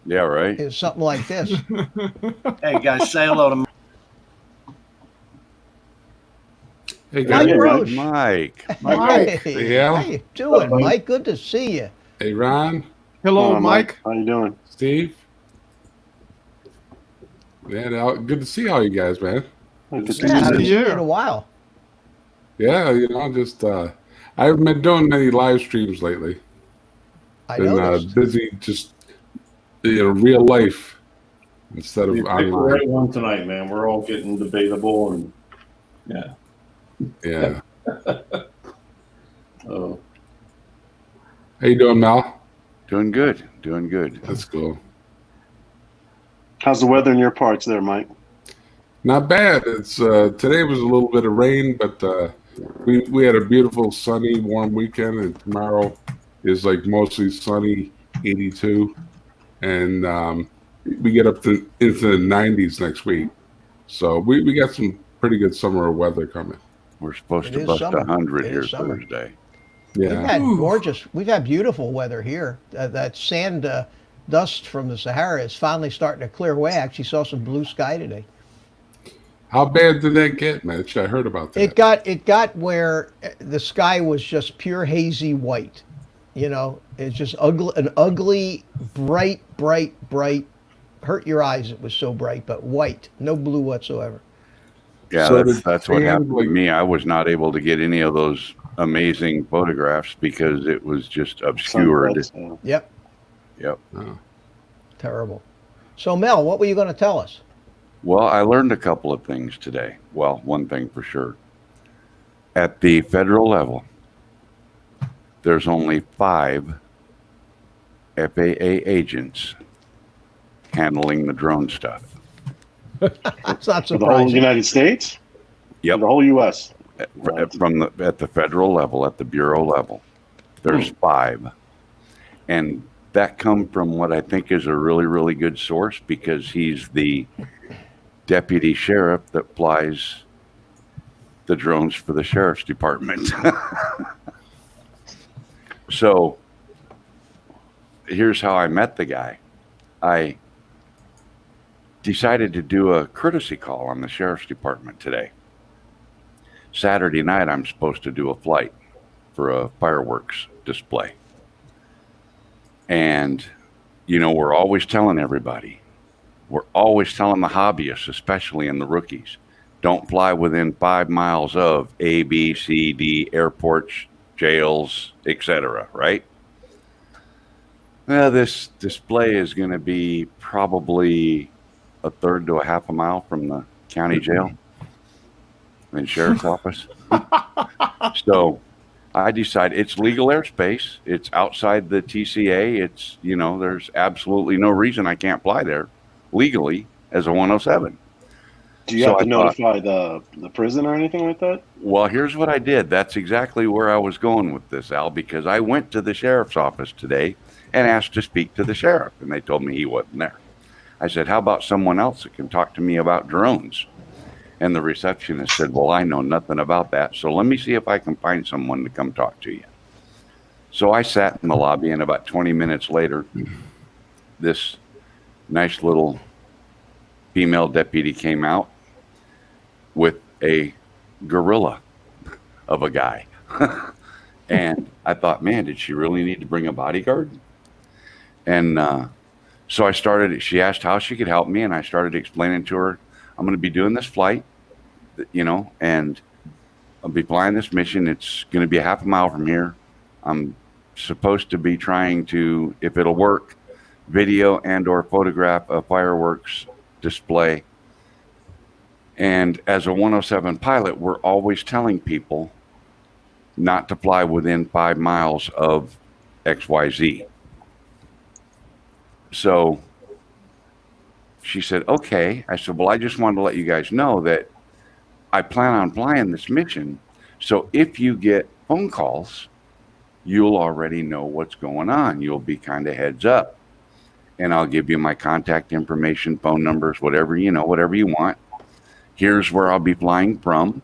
Yeah, right. Is something like this. Hey, guys, say hello to Hey Mike guys. Roche. Mike. Hey, Yeah. how you doing, Mike? Good to see you. Hey Ron, Hello, Mike. How you doing? Steve. Yeah, good to see all you guys, man. Good to see Yeah, I haven't you. seen you in a while. Yeah, just I haven't been doing many live streams lately. I Been noticed. busy, just real life instead of We picked the online. right one tonight, man. We're all getting debatable, and yeah. Yeah. Oh, How you doing, Mal? Doing good. Doing good. That's cool. How's the weather in your parts there, Mike? Not bad. It's today was a little bit of rain, but we had a beautiful sunny, warm weekend, and tomorrow is like mostly sunny, 82, and we get up to into the 90s next week. So we got some pretty good summer weather coming. We're supposed It to is bust summer. 100 It here is summer. Thursday. Yeah. We've had beautiful weather here. That sand dust from the Sahara is finally starting to clear away. I actually saw some blue sky today. How bad did that get, Mitch? I heard about that. It got where the sky was just pure hazy white. It's just an ugly, bright, hurt your eyes. It was so bright, but white, no blue whatsoever. Yeah, So that's what the happened sand, to me. I was not able to get any of those amazing photographs because it was just obscured. Sunsets, Yep, Yep. Oh. terrible. So Mel, what were you going to tell us? Well, I learned a couple of things today. Well, one thing for sure. At the federal level, there's only 5 FAA agents handling the drone stuff. That's not For the whole surprising. United States? Yep. For the whole U.S.? At the federal level, at the bureau level, there's 5, and that come from what I think is a really, really good source because he's the deputy sheriff that flies the drones for the sheriff's department. So here's how I met the guy. I decided to do a courtesy call on the sheriff's department today. Saturday night, I'm supposed to do a flight for a fireworks display. And, we're always telling everybody, we're always telling the hobbyists, especially in the rookies, don't fly within 5 miles of A, B, C, D, airports, jails, etc., right? Well, this display is going to be probably a third to a half a mile from the county jail and sheriff's office. So I decided it's legal airspace. It's outside the TCA. It's, there's absolutely no reason I can't fly there legally as a 107. Do you have to notify the prison or anything like that? Well, here's what I did. That's exactly where I was going with this, Al, because I went to the sheriff's office today and asked to speak to the sheriff, and they told me he wasn't there. I said, how about someone else that can talk to me about drones? And the receptionist said, well, I know nothing about that, so let me see if I can find someone to come talk to you. So I sat in the lobby, and about 20 minutes later, this nice little female deputy came out with a gorilla of a guy. And I thought, man, did she really need to bring a bodyguard? And so she asked how she could help me, and I started explaining to her, I'm going to be doing this flight, and I'll be flying this mission. It's going to be a half a mile from here. I'm supposed to be trying to, if it'll work, video and or photograph a fireworks display. And as a 107 pilot, we're always telling people not to fly within 5 miles of XYZ. So she said, okay. I said, well, I just wanted to let you guys know that I plan on flying this mission. So if you get phone calls, you'll already know what's going on. You'll be kind of heads up. And I'll give you my contact information, phone numbers, whatever you want. Here's where I'll be flying from.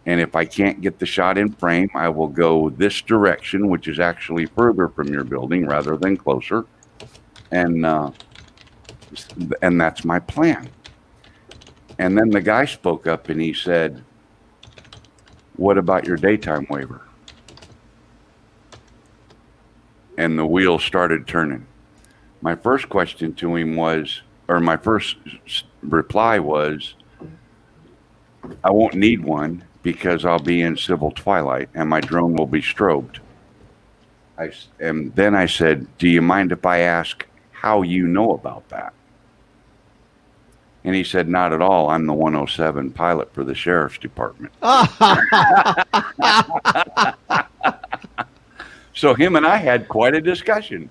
And if I can't get the shot in frame, I will go this direction, which is actually further from your building rather than closer. And that's my plan. And then the guy spoke up and he said, what about your daytime waiver? And the wheels started turning. My first question to him was, or my first reply was, I won't need one because I'll be in civil twilight and my drone will be strobed. And then I said, do you mind if I ask how you know about that? And he said, not at all. I'm the 107 pilot for the sheriff's department. So him and I had quite a discussion.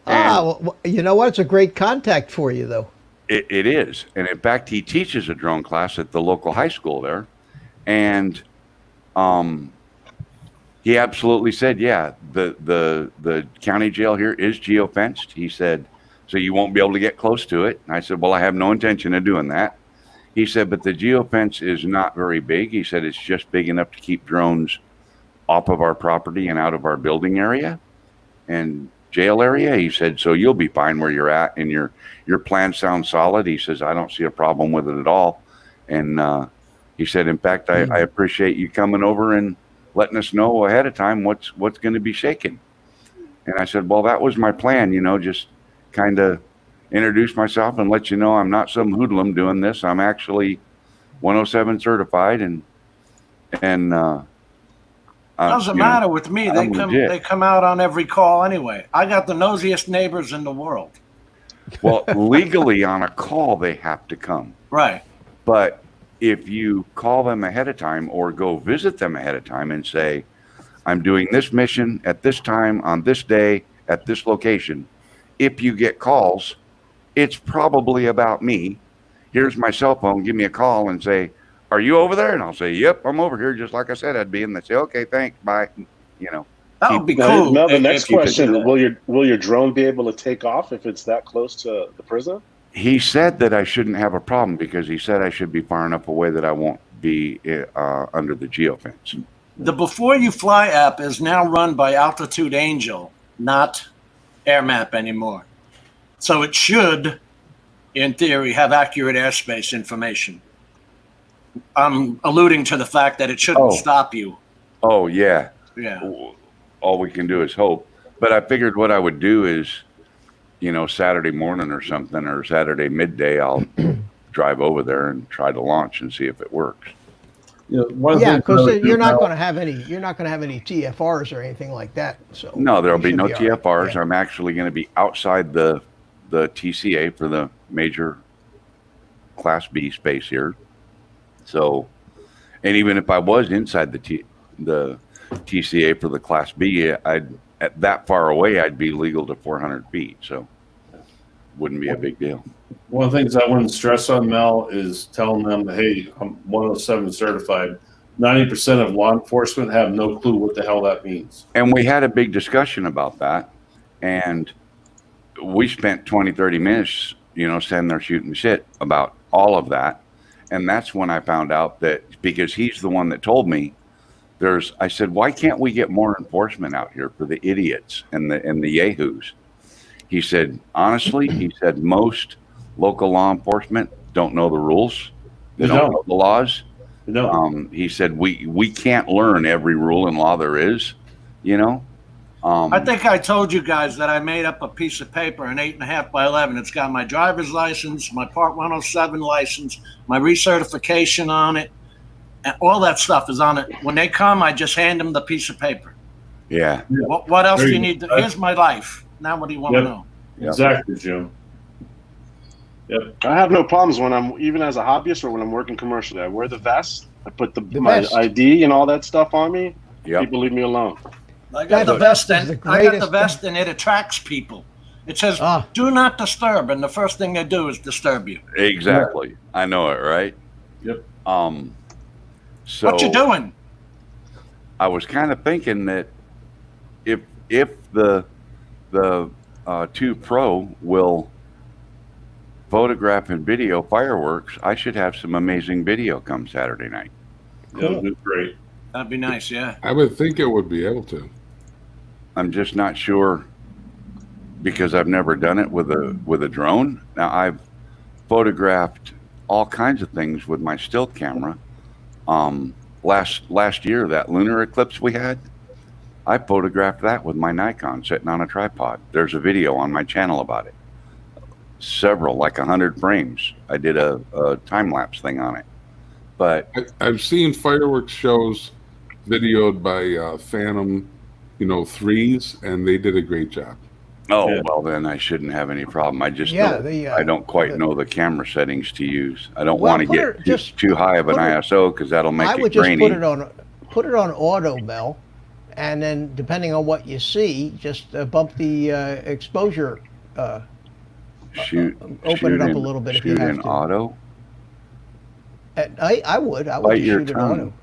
Well, you know what? It's a great contact for you, though. It is. And in fact, he teaches a drone class at the local high school there. And he absolutely said, yeah, the county jail here is geofenced. He said, so you won't be able to get close to it. And I said, well, I have no intention of doing that. He said, but the geofence is not very big. He said, it's just big enough to keep drones off of our property and out of our building area and jail area. He said, so you'll be fine where you're at, and your plan sounds solid. He says, I don't see a problem with it at all. And he said, in fact, I appreciate you coming over and letting us know ahead of time what's going to be shaking. And I said, well, that was my plan, just kind of introduce myself and let you know I'm not some hoodlum doing this. I'm actually 107 certified, and doesn't matter with me. They come out on every call anyway. I got the nosiest neighbors in the world. Well, legally on a call they have to come. Right. But if you call them ahead of time or go visit them ahead of time and say, I'm doing this mission at this time on this day at this location, if you get calls, it's probably about me. Here's my cell phone. Give me a call and say, are you over there? And I'll say, yep, I'm over here. Just like I said I'd be. And they say, okay, thanks. Bye. That would be cool. Now the next question, will your drone be able to take off if it's that close to the prison? He said that I shouldn't have a problem because he said I should be far enough away that I won't be under the geofence. The B4UFly app is now run by Altitude Angel, not AirMap anymore. So it should, in theory, have accurate airspace information. I'm alluding to the fact that it shouldn't stop you. Oh, yeah. Yeah. All we can do is hope. But I figured what I would do is, Saturday morning or something, or Saturday midday, I'll drive over there and try to launch and see if it works. Because you're not going to have any TFRs or anything like that. So no, there'll be no TFRs. Right. Yeah. I'm actually going to be outside the TCA for the major Class B space here. So, and even if I was inside the TCA for the Class B, at that far away, I'd be legal to 400 feet. So, wouldn't be a big deal. One of the things I wouldn't stress on, Mel, is telling them, hey, I'm 107 certified. 90% of law enforcement have no clue what the hell that means. And we had a big discussion about that. And we spent 20, 30 minutes, standing there shooting shit about all of that. And that's when I found out that, because he's the one that told me, I said, why can't we get more enforcement out here for the idiots and the yahoos? He said, honestly, most local law enforcement don't know the rules. They don't know the laws. No. He said, we can't learn every rule and law there is, I think I told you guys that I made up a piece of paper, an 8.5 by 11. It's got my driver's license, my Part 107 license, my recertification on it, and all that stuff is on it. When they come, I just hand them the piece of paper. Yeah. What else do you need? Here's my life. Now what do you want to know? Exactly, Jim. Yep. I have no problems when I'm, even as a hobbyist or when I'm working commercially. I wear the vest. I put my ID and all that stuff on me. Yep. People leave me alone. I got the vest, and it attracts people. It says, "Do not disturb," and the first thing they do is disturb you. Exactly. Yeah. I know it, right? Yep. So what you doing? I was kind of thinking that if the 2 Pro will photograph and video fireworks, I should have some amazing video come Saturday night. Yeah, it'll be great. That'd be nice, yeah. I would think it would be able to. I'm just not sure because I've never done it with a drone. Now I've photographed all kinds of things with my still camera. Last year, that lunar eclipse we had, I photographed that with my Nikon sitting on a tripod. There's a video on my channel about it. Several, like 100 frames. I did a time lapse thing on it. But I've seen fireworks shows videoed by Phantom, 3s, and they did a great job. oh Yeah. well, then I shouldn't have any problem. I just Yeah, don't, I don't quite know the camera settings to use. I don't Well, want to put get it- just too high of an put it- ISO because that'll make I it would just grainy. put it on auto, Mel, and then depending on what you see, just bump the exposure. Shoot, open it up a in- little bit if you shoot have in to. auto. I would Bite just your shoot it tongue. auto.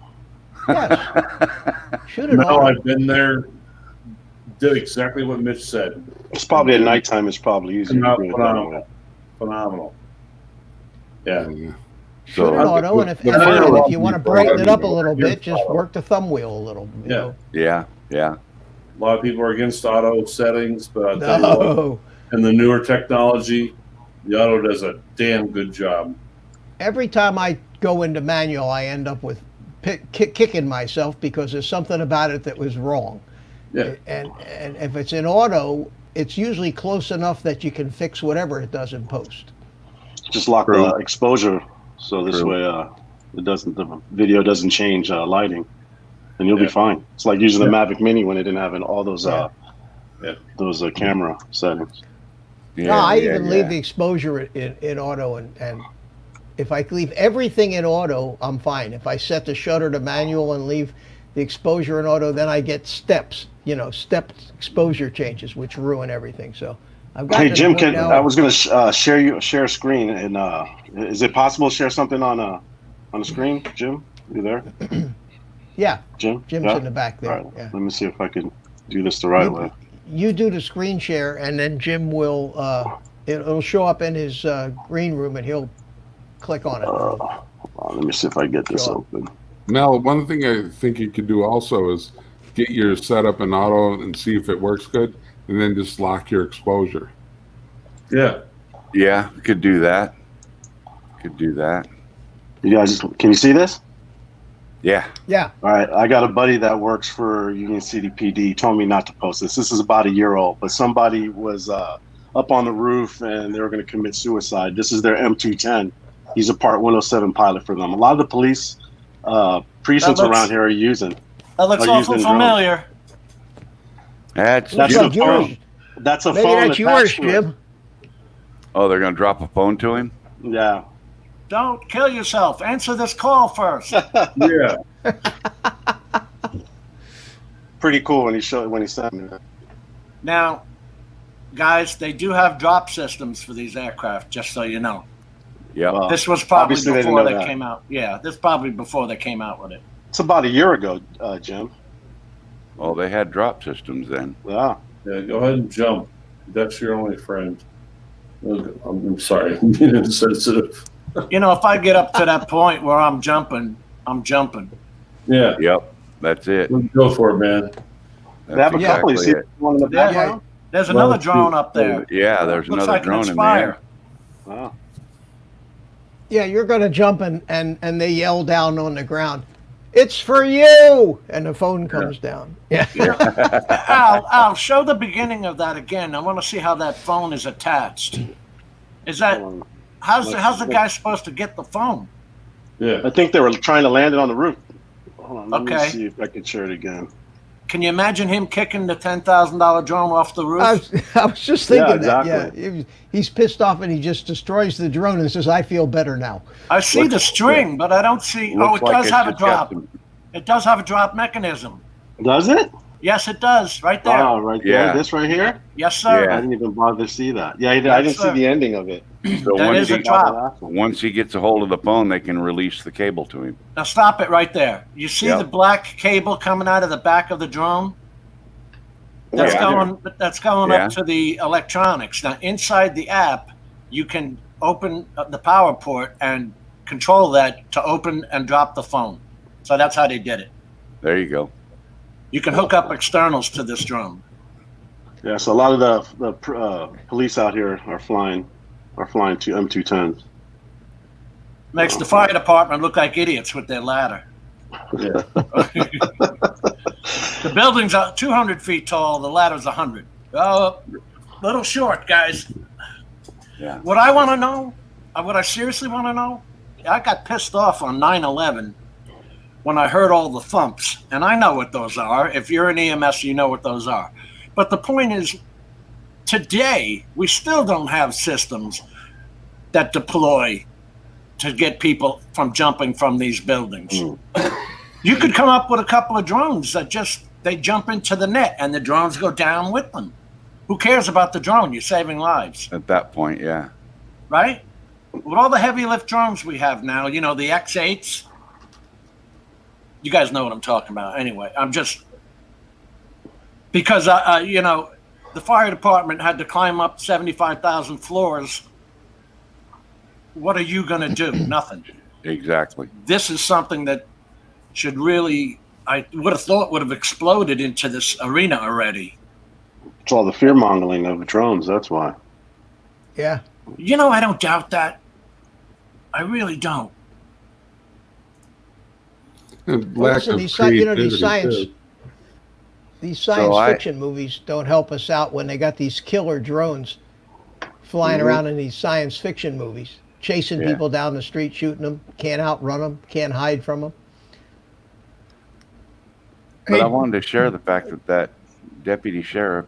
Yes, shoot it No, auto. I've been there. Did exactly what Mitch said. It's probably at nighttime. It's probably easier to do it that way. Phenomenal. Phenomenal. Yeah. Shoot it auto, and if you want to brighten it up a little bit, just work the thumb wheel a little. You Yeah. know? Yeah, yeah. A lot of people are against auto settings, but I'll tell you what, No. and the newer technology, the auto does a damn good job. Every time I go into manual, I end up with kicking myself because there's something about it that was wrong. Yeah. And if it's in auto, it's usually close enough that you can fix whatever it does in post. Just lock True. the exposure so this True. way the video doesn't change lighting, and you'll Yeah. be fine. It's like using the Mavic Mini when it didn't have all those Yeah. those camera settings. Yeah, No, I yeah, even yeah. leave the exposure in auto, and if I leave everything in auto, I'm fine. If I set the shutter to manual and leave the exposure in auto, then I get stepped exposure changes, which ruin everything. So I've got. Hey Jim, now. I was going to share a screen, and is it possible to share something on a screen, Jim? You there, Yeah, Jim? Jim's Yeah? in the back there. All right, Yeah. let me see if I can do this the right way. You do the screen share, and then Jim will. It'll show up in his green room, and he'll click on it. Hold on, let me see if I get this Sure. open. Mel, one thing I think you could do also is get your setup in auto and see if it works good, and then just lock your exposure. Yeah. Yeah, could do that. Could do that. You guys, can you see this? Yeah. Yeah. All right, I got a buddy that works for Union City PD. He told me not to post this. This is about a year old, but somebody was up on the roof and they were going to commit suicide. This is their M210. He's a Part 107 pilot for them. A lot of the police precincts around here are using. That looks Are awful using familiar. That's That's Like a yours. phone. That's a Maybe phone. that's yours, attached to it. Jim. Oh, they're going to drop a phone to him? Yeah. Don't kill yourself. Answer this call first. Yeah. Pretty cool when he sent me that. Now, guys, they do have drop systems for these aircraft, just so you know. Yeah. Well, This was probably obviously they didn't before know they that. came out. Yeah, this is probably before they came out with it. It's about a year ago, Jim. Oh, they had drop systems then. Yeah. Yeah, go ahead and jump. That's your only friend. I'm sorry. I'm being insensitive. You know, if I get up to that point where I'm jumping, I'm jumping. Yeah. Yep. That's it. Go for it, man. They have a That's couple. You see exactly it. one in the Yeah. background? There's Well, another drone up there. Yeah, there's Looks another like an drone in Inspire. there. Wow. Yeah, you're going to jump and they yell down on the ground, "It's for you!" And the phone comes down. Yeah. Al, show the beginning of that again. I want to see how that phone is attached. Is that how's the guy supposed to get the phone? Yeah. I think they were trying to land it on the roof. Hold on, let me Okay. see if I can share it again. Can you imagine him kicking the $10,000 drone off the roof? I was just thinking Yeah, that. Yeah, he's pissed off and he just destroys the drone and says, "I feel better now." I see the string, but I don't see. Oh, Looks it like does it's have a just got drop. some- It does have a drop mechanism. Does it? Yes, it does. Right there. Wow, right there. Yeah. This right here? Yes, sir. I didn't even bother to see that. Yeah, I Yes, didn't see sir. the ending of it. So That once is a he, drop. once he gets a hold of the phone, they can release the cable to him. Now stop it right there. You see Yep. the black cable coming out of the back of the drone? That's Yeah. going. That's going Yeah. up to the electronics. Now inside the app, you can open the power port and control that to open and drop the phone. So that's how they did it. There you go. You can hook up externals to this drone. Yeah, so a lot of the police out here are flying to M210s. Makes the fire department look like idiots with their ladder. Yeah. The building's 200 feet tall. The ladder's 100. Oh, little short, guys. Yeah. What I want to know, what I seriously want to know, I got pissed off on 9/11 when I heard all the thumps, and I know what those are. If you're an EMS, you know what those are. But the point is, today, we still don't have systems that deploy to get people from jumping from these buildings. You could come up with a couple of drones that they jump into the net and the drones go down with them. Who cares about the drone? You're saving lives. At that point, yeah. Right? With all the heavy lift drones we have now, the X8s, you guys know what I'm talking about. Anyway, I'm just, because, the fire department had to climb up 75,000 floors. What are you going to do? Nothing. Exactly. This is something that should really, I would have thought would have exploded into this arena already. It's all the fear-mongering of drones, that's why. Yeah. I don't doubt that. I really don't. And Well, lack listen, of these creativity, science too. fiction movies don't help us out when they got these killer drones flying around in these science fiction movies, chasing people down the street, shooting them, can't outrun them, can't hide from them. But I wanted to share the fact that deputy sheriff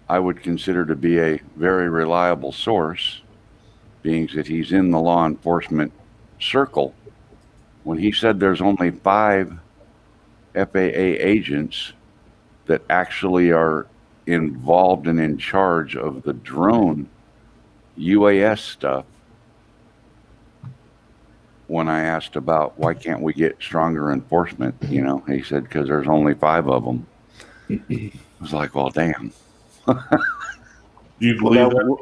I would consider to be a very reliable source, being that he's in the law enforcement circle. When he said there's only 5 FAA agents that actually are involved and in charge of the drone UAS stuff, when I asked about why can't we get stronger enforcement, he said because there's only 5 of them. I was like, well, damn. Do you believe that?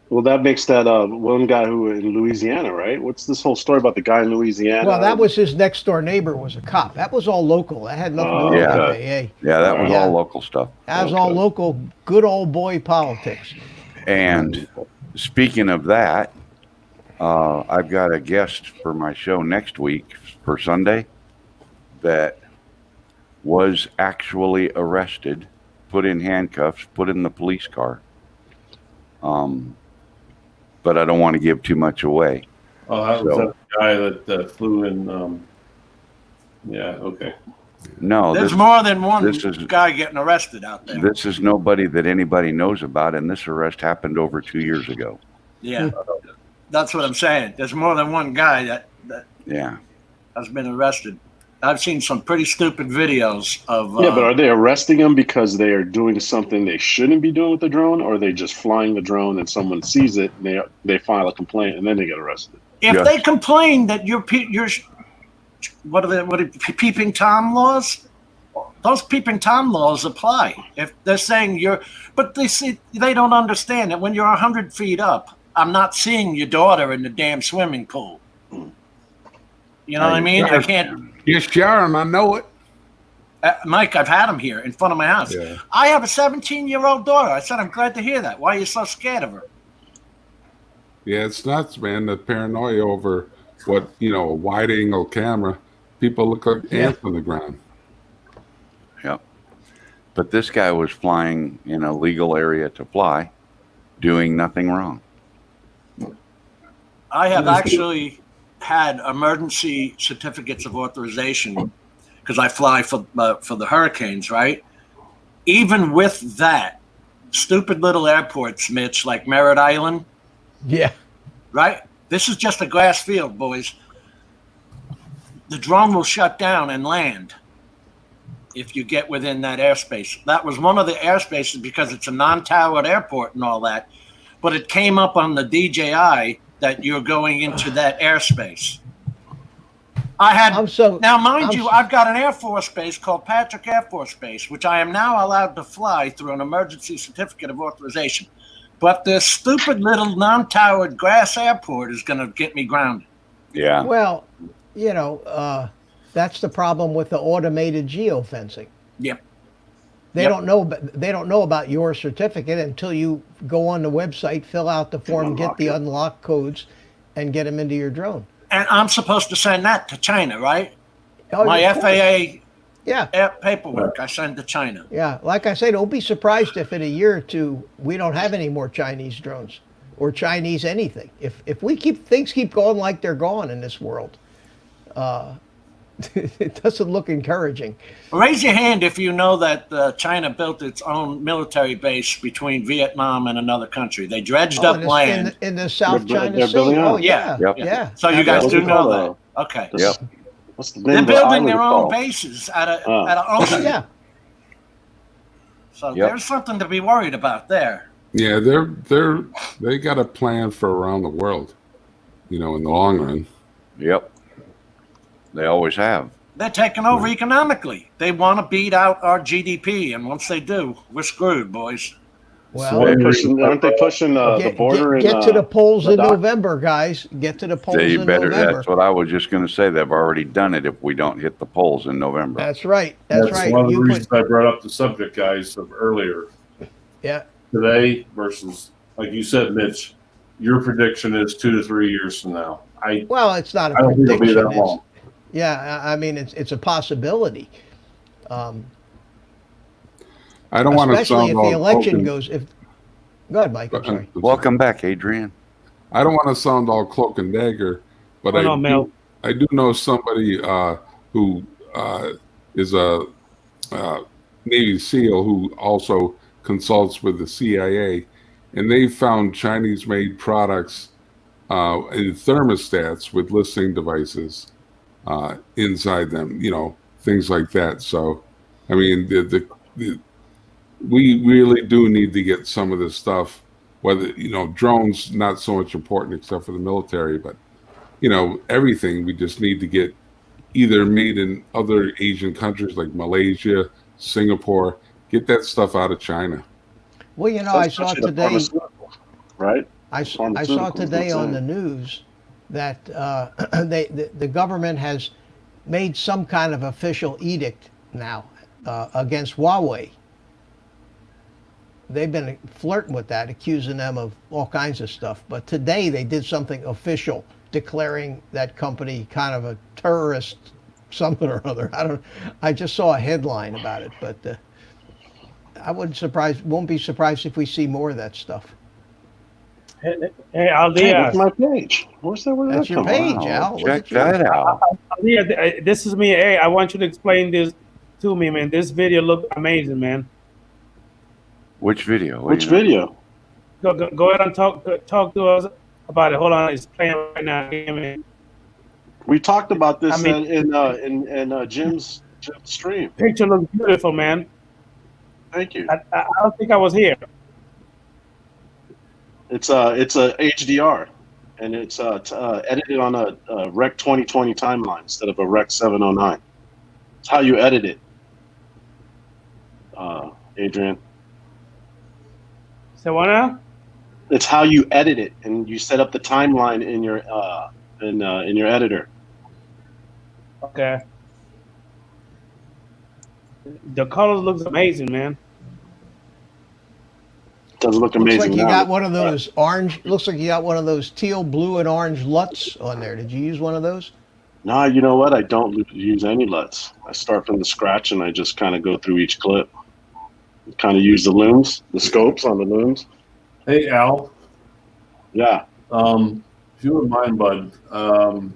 Well, that makes that one guy who in Louisiana, right? What's this whole story about the guy in Louisiana? Well, that was his next door neighbor was a cop. That was all local. That had nothing to do with FAA. Yeah, that was all local stuff. That was all local, good old boy politics. And speaking of that, I've got a guest for my show next week for Sunday that was actually arrested, put in handcuffs, put in the police car. But I don't want to give too much away. Oh, that was that guy that flew in. Yeah, okay. No, there's more than one guy getting arrested out there. This is nobody that anybody knows about, and this arrest happened over 2 years ago. Yeah, that's what I'm saying. There's more than one guy that has been arrested. I've seen some pretty stupid videos of. But are they arresting them because they are doing something they shouldn't be doing with the drone, or are they just flying the drone and someone sees it and they file a complaint and then they get arrested? If they complain that you're what are peeping Tom laws? Those peeping Tom laws apply. If they're saying but they don't understand that when you're 100 feet up, I'm not seeing your daughter in the damn swimming pool. You know what I mean? I can't. You're sharing, I know it. Mike, I've had him here in front of my house. Yeah. I have a 17-year-old daughter. I said, I'm glad to hear that. Why are you so scared of her? Yeah, it's nuts, man. The paranoia over what, a wide angle camera. People look like ants on the ground. Yep. But this guy was flying in a legal area to fly, doing nothing wrong. I have actually had emergency certificates of authorization because I fly for the hurricanes, right? Even with that, stupid little airports, Mitch, like Merritt Island. Yeah. Right? This is just a grass field, boys. The drone will shut down and land if you get within that airspace. That was one of the airspaces because it's a non-towered airport and all that, but it came up on the DJI that you're going into that airspace. Now, mind you, I've got an Air Force base called Patrick Air Force Base, which I am now allowed to fly through an emergency certificate of authorization. But this stupid little non-towered grass airport is going to get me grounded. Yeah. Well, you know, that's the problem with the automated geofencing. Yep. They don't know about your certificate until you go on the website, fill out the form, get the unlock codes, and get them into your drone. And I'm supposed to send that to China, right? Oh, My of course. FAA Yeah. paperwork I send to China. Yeah. Like I say, don't be surprised if in a year or two we don't have any more Chinese drones or Chinese anything. If things keep going like they're going in this world, it doesn't look encouraging. Raise your hand if you know that China built its own military base between Vietnam and another country. They dredged up land in the South China they're Sea. building Oh out. yeah, Yep. yeah. So you guys What's do it know called, that. Okay. Yep. What's the name They're of the building island their own called? bases at an ocean. Yeah. So Yep. there's something to be worried about there. Yeah, they got a plan for around the world, you know, in the long run. Yep. They always have. They're taking over economically. They want to beat out our GDP, and once they do, we're screwed, boys. Well, Aren't they pushing the border? Get to the polls in Ladakh? November, guys. Get to the polls They in better. November. That's what I was just going to say. They've already done it. If we don't hit the polls in November. That's right. That's right. One of the You reasons I brought up the subject, guys, of earlier. Yeah. Today versus, like you said, Mitch, your prediction is 2 to 3 years from now. Well, it's not a I don't think it'll be prediction. that long. Yeah, I mean, it's a possibility. I don't want to Especially sound if the all election cloak and- goes. Go ahead, Mike. I'm sorry. Welcome back, Adrian. I don't want to sound all cloak and dagger, but Hold on, Mel. I do know somebody who is a Navy SEAL who also consults with the CIA, and they found Chinese-made products in thermostats with listening devices inside them. You know, things like that. So, I mean, we really do need to get some of this stuff. Whether, you know, drones not so much important except for the military, but you know, everything we just need to get either made in other Asian countries like Malaysia, Singapore. Get that stuff out of China. Well, you know, I saw today. Right. I saw today on the news that the government has made some kind of official edict now against Huawei. They've been flirting with that, accusing them of all kinds of stuff. But today they did something official, declaring that company kind of a terrorist something or other. I just saw a headline about it, but I won't be surprised if we see more of that stuff. Hey, Hey, Aldia. that's my page. Where's that? Where did That's that your come from? page, Al. Look Check at you. that out. Aldia, this is me. Hey, I want you to explain this to me, man. This video looked amazing, man. Which video? Which video? Go ahead and talk to us about it. Hold on, it's playing right now. Give me- We talked about this I mean- in Jim's stream. Picture looks beautiful, man. Thank you. I don't think I was here. It's a HDR, and it's edited on a Rec 2020 timeline instead of a Rec 709. It's how you edit it, Adrian. So what now? It's how you edit it, and you set up the timeline in your in your editor. Okay. The colors looks amazing, man. It doesn't look Looks amazing. like you now. got one of those orange. Looks like you got one of those teal, blue, and orange LUTs on there. Did you use one of those? Nah, you know what? I don't use any LUTs. I start from the scratch, and I just kind of go through each clip. Kind of use the looms, the scopes on the looms. Hey, Al. Yeah. If you wouldn't mind, bud,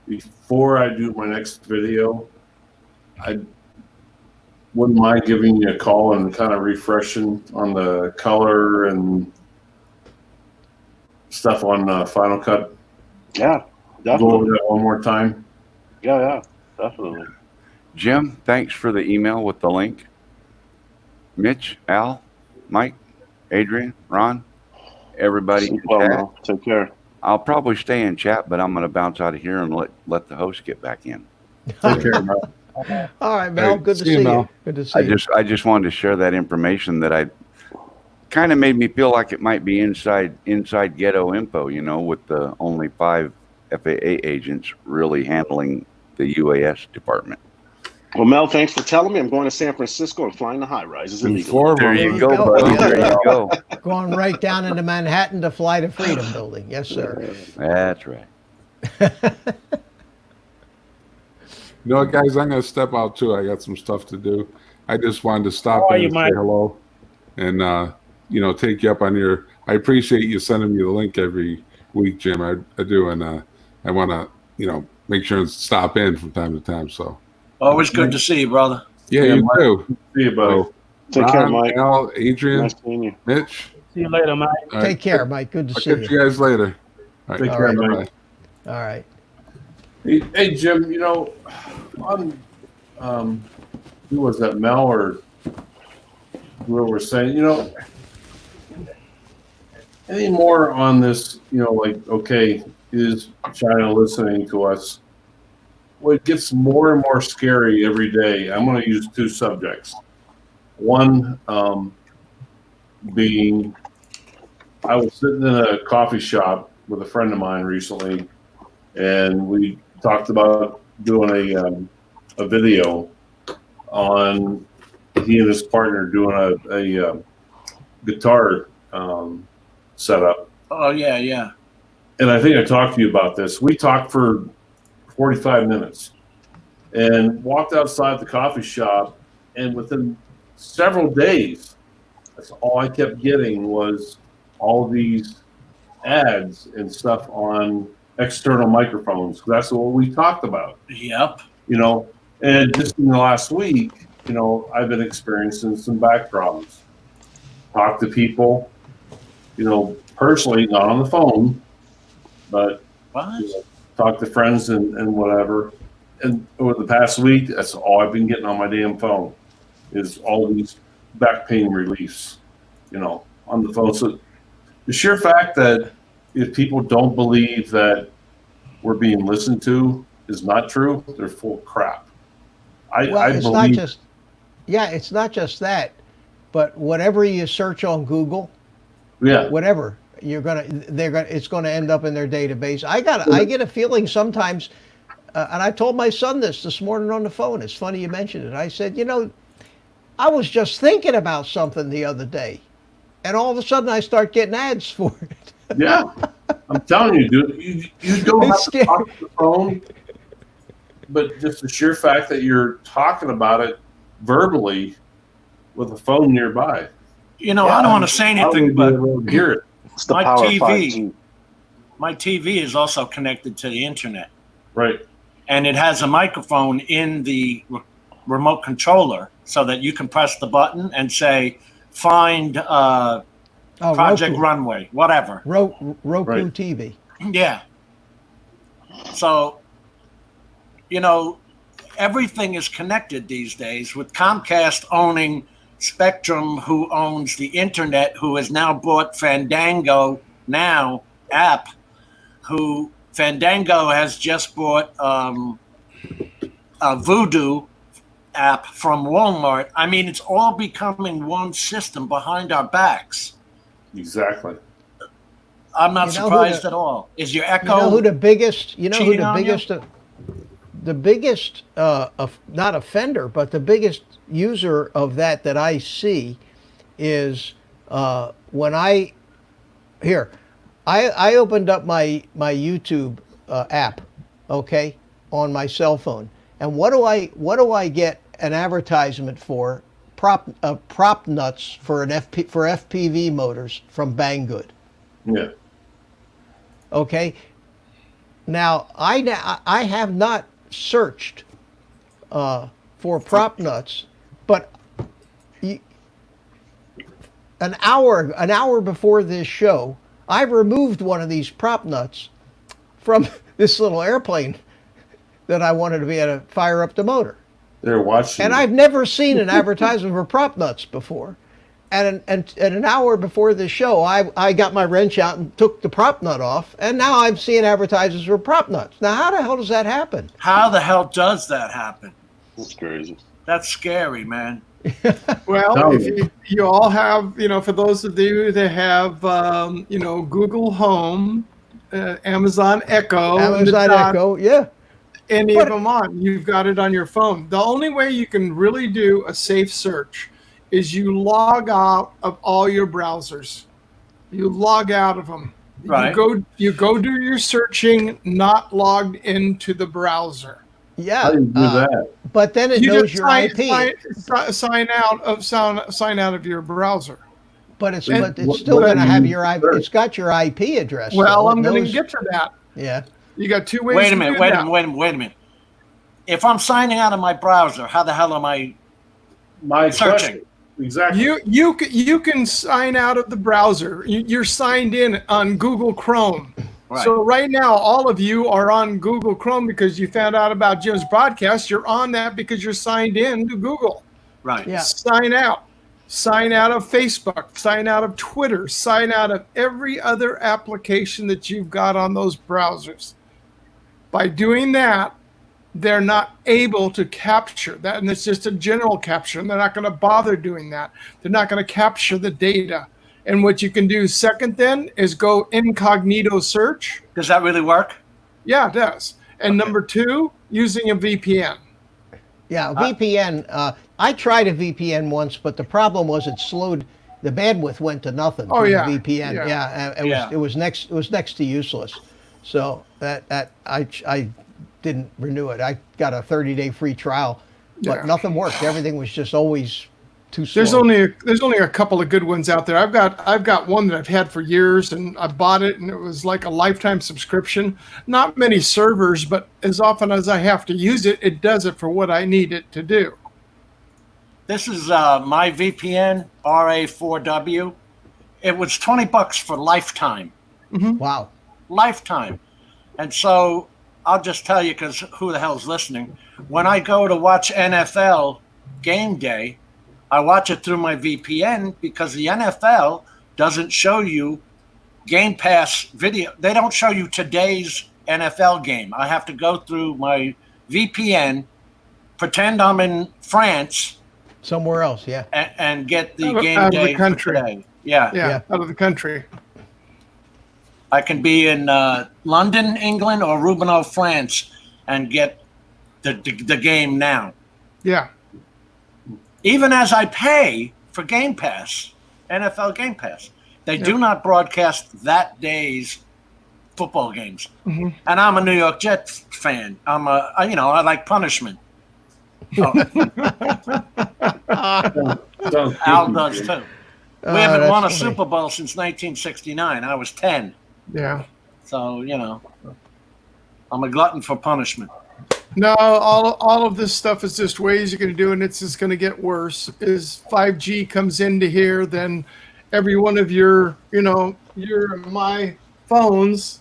before I do my next video, I wouldn't mind giving you a call and kind of refreshing on the color and stuff on Final Cut. Yeah, Go over definitely. that one more time. Yeah, definitely. Jim, thanks for the email with the link. Mitch, Al, Mike, Adrian, Ron, everybody in Well, chat. man, take care. I'll probably stay in chat, but I'm going to bounce out of here and let the host get back in. Take care, bro. All right, Mel. Hey, Good to see you, see Mel. you. Good to see you. I just wanted to share that information that kind of made me feel like it might be inside ghetto info, you know, with the only 5 FAA agents really handling the UAS department. Well, Mel, thanks for telling me. I'm going to San Francisco and flying the high rise. Is illegal. Four of There them. you go, buddy. There you go. Going right down into Manhattan to fly to Freedom Building. Yes, sir. That's right. You know what, guys? I'm going to step out too. I got some stuff to do. I just wanted to stop How are in you, and say Mike? hello, and you know, take you up on your. I appreciate you sending me the link every week, Jim. I do, and I want to, you know, make sure and stop in from time to time. So Always good to see you, brother. yeah, Yeah, you Mike. too. See you, buddy. So, Take care, Ron, Mike. Al, Adrian, Nice seeing you. Mitch. See you later, Mike. All right. Take care, Mike. Good to I'll see catch you. you guys later. All right. Take All care, right. Mike. Bye. All right. Hey, Jim, you know, on who was that, Mel or whoever was saying, you know, any more on this, you know, like, okay, is China listening to us? Well, it gets more and more scary every day. I'm going to use 2 subjects. One being, I was sitting in a coffee shop with a friend of mine recently, and we talked about doing a video on he and his partner doing a guitar setup. Oh, yeah, yeah. And I think I talked to you about this. We talked for 45 minutes and walked outside the coffee shop, and within several days, that's all I kept getting was all these ads and stuff on external microphones. That's what we talked about. Yep. You know, and just in the last week, you know, I've been experiencing some back problems. Talk to people, you know, personally, not on the phone, but What? you know, talk to friends and whatever. And over the past week, that's all I've been getting on my damn phone is all these back pain reliefs, you know, on the phone. So the sheer fact that if people don't believe that we're being listened to is not true, they're full of crap. I It's believe. not just, yeah, it's not just that, but whatever you search on Google, Yeah. whatever it's gonna end up in their database. I get a feeling sometimes, and I told my son this morning on the phone. It's funny you mentioned it. I said, you know, I was just thinking about something the other day, and all of a sudden I start getting ads for it. Yeah. I'm telling you, dude, you don't have to talk to the phone, but just the sheer fact that you're talking about it verbally with a phone nearby. You know, I don't want to say anything, but hear it. It's the my power of TV 5G. my TV is also connected to the internet, Right. and it has a microphone in the remote controller so that you can press the button and say, find Project Roku. Runway, whatever. Roku Right. TV. Yeah. So, you know, everything is connected these days with Comcast owning Spectrum, who owns the internet, who has now bought Fandango Now app, who Fandango has just bought a Voodoo app from Walmart. I mean, it's all becoming one system behind our backs. Exactly. I'm not You know who surprised the- at all. Is your You Echo? know who the biggest? You know who cheating the on you? biggest? The biggest, not offender, but the biggest user of that I see is when I opened up my YouTube app, okay, on my cell phone, and what do I get an advertisement for? Prop nuts for FPV motors from Banggood. Yeah. Okay. Now I have not searched for prop nuts, but an hour before this show, I removed one of these prop nuts from this little airplane that I wanted to be able to fire up the motor. They're watching. And I've never seen an advertisement for prop nuts before. And an hour before the show, I got my wrench out and took the prop nut off, and now I'm seeing advertisements for prop nuts. Now, how the hell does that happen? How the hell does that happen? That's crazy. That's scary, man. Well, No. if you all have, for those of you that have, Google Home, Amazon Echo, and the Amazon Dot, Echo, yeah. any But- of them on, you've got it on your phone. The only way you can really do a safe search is you log out of all your browsers. You log out of them. Right. You go do your searching not logged into the browser. Yeah. How do you do that? But then it You knows just your IP. sign out of your browser. But it's And- still going to have your IP. Sure. It's got your IP address. Well, so it I'm going to knows- get to that. Yeah. You got two ways. Wait to a minute, do wait a that. minute, wait a minute. If I'm signing out of my browser, how the hell am I My searching? question. Exactly. You can sign out of the browser. You're signed in on Google Chrome. Right. So right now, all of you are on Google Chrome because you found out about Jim's broadcast. You're on that because you're signed in to Google. Right. Yeah. Sign out. Sign out of Facebook. Sign out of Twitter. Sign out of every other application that you've got on those browsers. By doing that, they're not able to capture that. And it's just a general capture. And they're not going to bother doing that. They're not going to capture the data. And what you can do second then is go incognito search. Does that really work? Yeah, it does. And number two, using a VPN. Yeah, VPN. I tried a VPN once, but the problem was it slowed. The bandwidth went to nothing. Oh, through yeah. the VPN. Yeah. It was next to useless. So that I didn't renew it. I got a 30-day free trial, but Yeah. nothing worked. Everything was just always too slow. There's only a couple of good ones out there. I've got one that I've had for years, and I bought it, and it was like a lifetime subscription. Not many servers, but as often as I have to use it, it does it for what I need it to do. This is my VPN RA4W. It was $20 for lifetime. Wow. Lifetime. And so I'll just tell you, because who the hell's listening? When I go to watch NFL game day, I watch it through my VPN because the NFL doesn't show you Game Pass video. They don't show you today's NFL game. I have to go through my VPN, pretend I'm in France, Somewhere else, yeah. and get the Out game of the day for country. today. Yeah. Yeah, out of the country. I can be in London, England, or Rubino, France, and get the game now. Yeah. Even as I pay for Game Pass, NFL Game Pass, they do not broadcast that day's football games. Mhm. And I'm a New York Jets fan. I like punishment. Oh, Sounds Al goofy, does Jim. too. Oh, We haven't that's won a funny. Super Bowl since 1969. I was 10. Yeah. So, I'm a glutton for punishment. No, all of this stuff is just ways you're going to do, and it's just going to get worse. As 5G comes into here, then every one of your my phones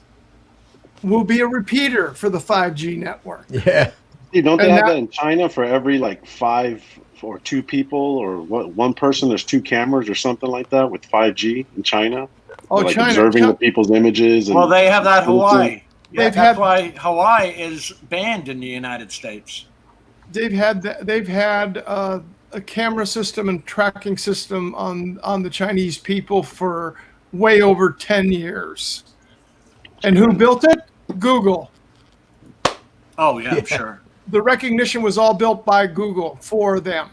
will be a repeater for the 5G network. Yeah. Hey, don't they And have that- that in China for every like 5 or 2 people or one person? There's 2 cameras or something like that with 5G in China. Oh, like China. observing the people's images. And Well, they have that Hawaii. Yeah, They've that's had- why Hawaii is banned in the United States. They've had a camera system and tracking system on the Chinese people for way over 10 years. And who built it? Google. Oh, yeah, sure. The recognition was all built by Google for them.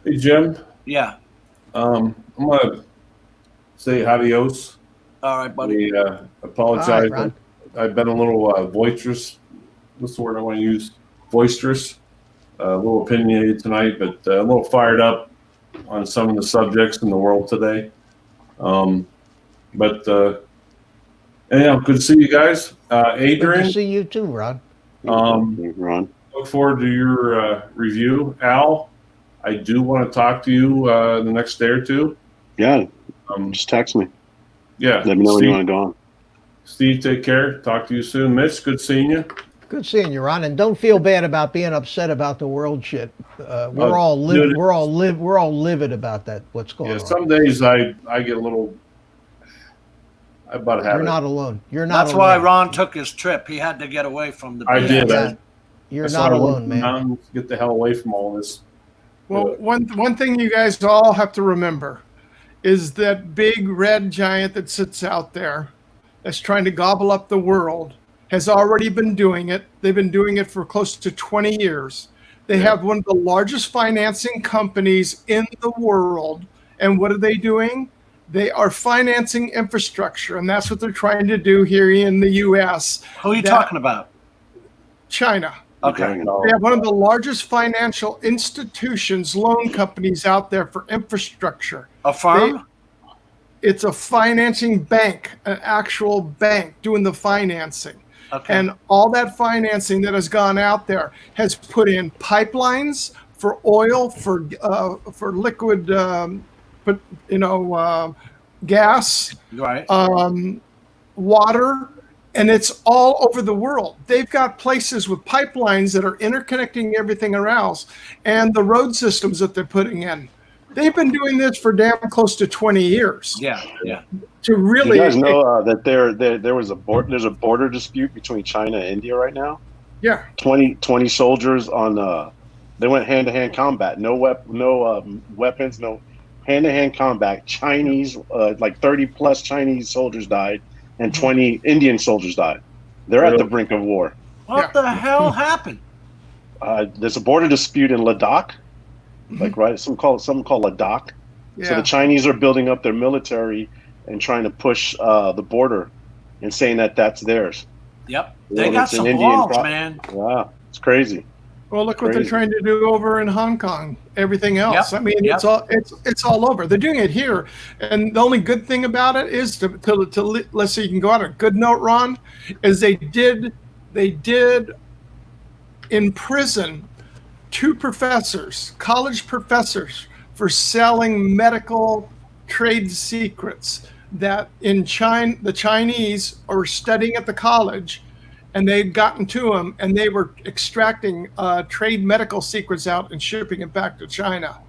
Hey, Jim. Yeah. I'm gonna say adios. All right, buddy. We apologize. All right, Ron. I've been a little boisterous. What's the word I want to use? Boisterous. A little opinionated tonight, but a little fired up on some of the subjects in the world today. Anyhow, good to see you guys. Good Adrian, to see you too, Ron. Ron. look forward to your review. Al, I do want to talk to you the next day or two. Yeah, Um, just text me. yeah. Let me know when Steve, you want to go on. Steve, take care. Talk to you soon. Mitch, good seeing you. Good seeing you, Ron. And don't feel bad about being upset about the world shit. We're all dude. livid about that. What's going Yeah, on? some days I get a little. I about have You're it. not alone. You're not. That's alone. why Ron took his trip. He had to get away from the I BS. did. Yeah. You're That's not why I went alone, to the man. mountains to get the hell away from all this. Well, one thing you guys all have to remember is that big red giant that sits out there that's trying to gobble up the world has already been doing it. They've been doing it for close to 20 years. They have one of the largest financing companies in the world. And what are they doing? They are financing infrastructure. And that's what they're trying to do here in the U.S. Who are you talking about? China. Okay. They have one of the largest financial institutions, loan companies out there for infrastructure. Affirm? It's a financing bank, an actual bank doing the financing. Okay. And all that financing that has gone out there has put in pipelines for oil, for liquid, gas, Right. water, and it's all over the world. They've got places with pipelines that are interconnecting everything else, and the road systems that they're putting in. They've been doing this for damn close to 20 years. Yeah. Yeah. To really, You guys know that there's a border dispute between China and India right now. yeah, 20 soldiers on they went hand-to-hand combat. No weapons, no hand-to-hand combat. Chinese, like 30 plus Chinese soldiers died, and 20 Indian soldiers died. They're at the brink of war. What the hell happened? There's a border dispute in Ladakh, like something called Ladakh. yeah. So the Chinese are building up their military and trying to push the border and saying that that's theirs. Yep. You They know, got it's an some Indian balls, man. Wow, it's crazy. Well, look what they're Crazy. trying to do over in Hong Kong. Everything else. Yep, I mean, yep. it's all over. They're doing it here, and the only good thing about it is to let's say you can go out a good note, Ron, is they did imprison 2 professors, college professors, for selling medical trade secrets that in China the Chinese are studying at the college. And they'd gotten to them, and they were extracting trade medical secrets out and shipping it back to China.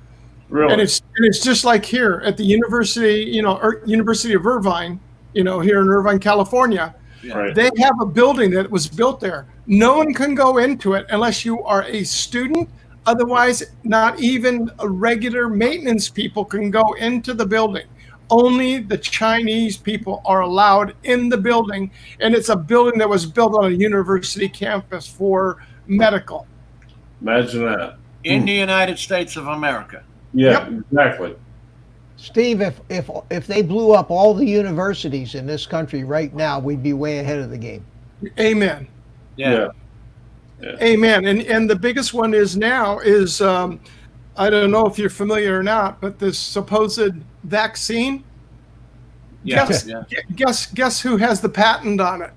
Really? And it's just like here at the University, University of Irvine, here in Irvine, California. Right. They have a building that was built there. No one can go into it unless you are a student. Otherwise, not even a regular maintenance people can go into the building. Only the Chinese people are allowed in the building, and it's a building that was built on a university campus for medical. Imagine that. In the United States of America. Yeah, exactly. Steve, if they blew up all the universities in this country right now, we'd be way ahead of the game. Amen. Yeah. Amen. And the biggest one is now is I don't know if you're familiar or not, but this supposed vaccine. Yeah. Guess who has the patent on it?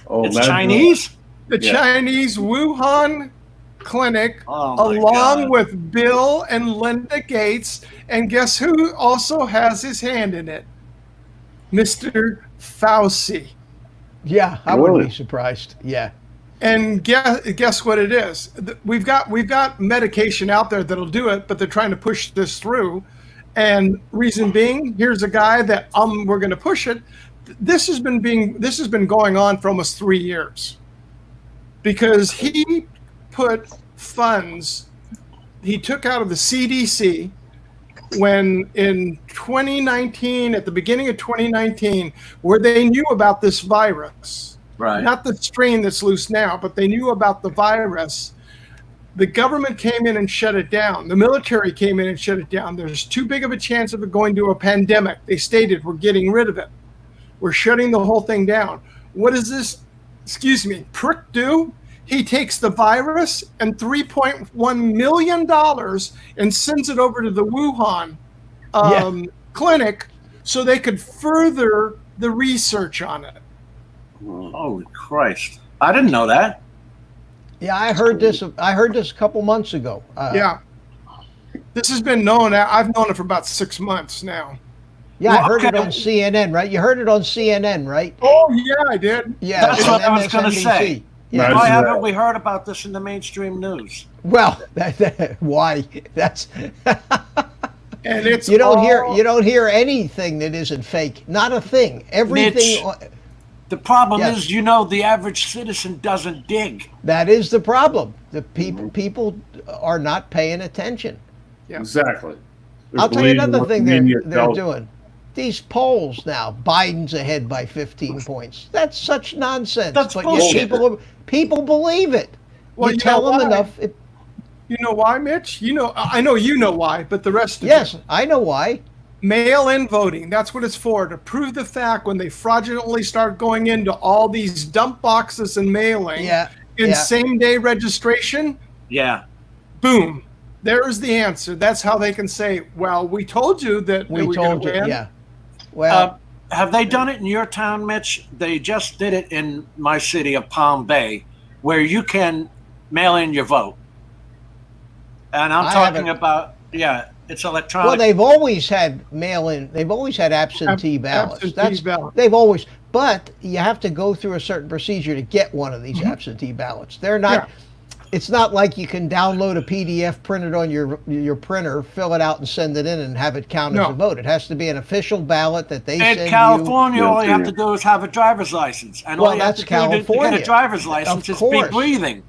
Oh, It's imagine Chinese? The Yeah. Chinese Wuhan clinic, Oh, my along God. with Bill and Linda Gates. And guess who also has his hand in it? Mr. Fauci. Yeah, I wouldn't be surprised. Yeah. And guess what it is? We've got medication out there that'll do it, but they're trying to push this through. And reason being, here's a guy that we're going to push it. This has been going on for almost 3 years, because he put funds he took out of the CDC when in 2019, at the beginning of 2019, where they knew about this virus. Right. Not the strain that's loose now, but they knew about the virus. The government came in and shut it down. The military came in and shut it down. There's too big of a chance of it going to a pandemic. They stated, we're getting rid of it. We're shutting the whole thing down. What does this, prick do? He takes the virus and $3.1 million and sends it over to the Wuhan clinic so they could further the research on it. Holy Christ. I didn't know that. Yeah, I heard this a couple months ago. Yeah. This has been known. I've known it for about 6 months now. Yeah, I heard it on CNN, right? You heard it on CNN, right? Oh, yeah, I did. Yeah, That's what I was going to say. Yeah. Why haven't we heard about this in the mainstream news? Well, why? That's and it's you don't hear anything that isn't fake. Not a thing. Everything. The problem is, the average citizen doesn't dig. That is the problem. The people are not paying attention. Yeah. Exactly. I'll tell you another thing they're tells- doing. These polls now, Biden's ahead by 15 points. That's such nonsense. That's but bullshit. yet people believe it. Well, you you tell know them why? enough. You know why, Mitch? I know you know why, but the rest of Yes, you. I know why. Mail-in voting, that's what it's for, to prove the fact when they fraudulently start going into all these dump boxes and mailing in same-day registration, boom, there's the answer. That's how they can say, well, we told you that We were told gonna you, win. yeah. Well, have they done it in your town, Mitch? They just did it in my city of Palm Bay, where you can mail in your vote. And I'm talking about, it's electronic. well, they've always had mail-in. They've always had absentee ballots. Absentee ballot. They've always, but you have to go through a certain procedure to get one of these absentee ballots. They're not. It's not like you can download a PDF, print it on your printer, fill it out, and send it in and have it count as a vote. It has to be an official ballot that they send in California, you. all you have to do is have a driver's license, and Well, all you have that's to do to California. get a driver's license is be breathing.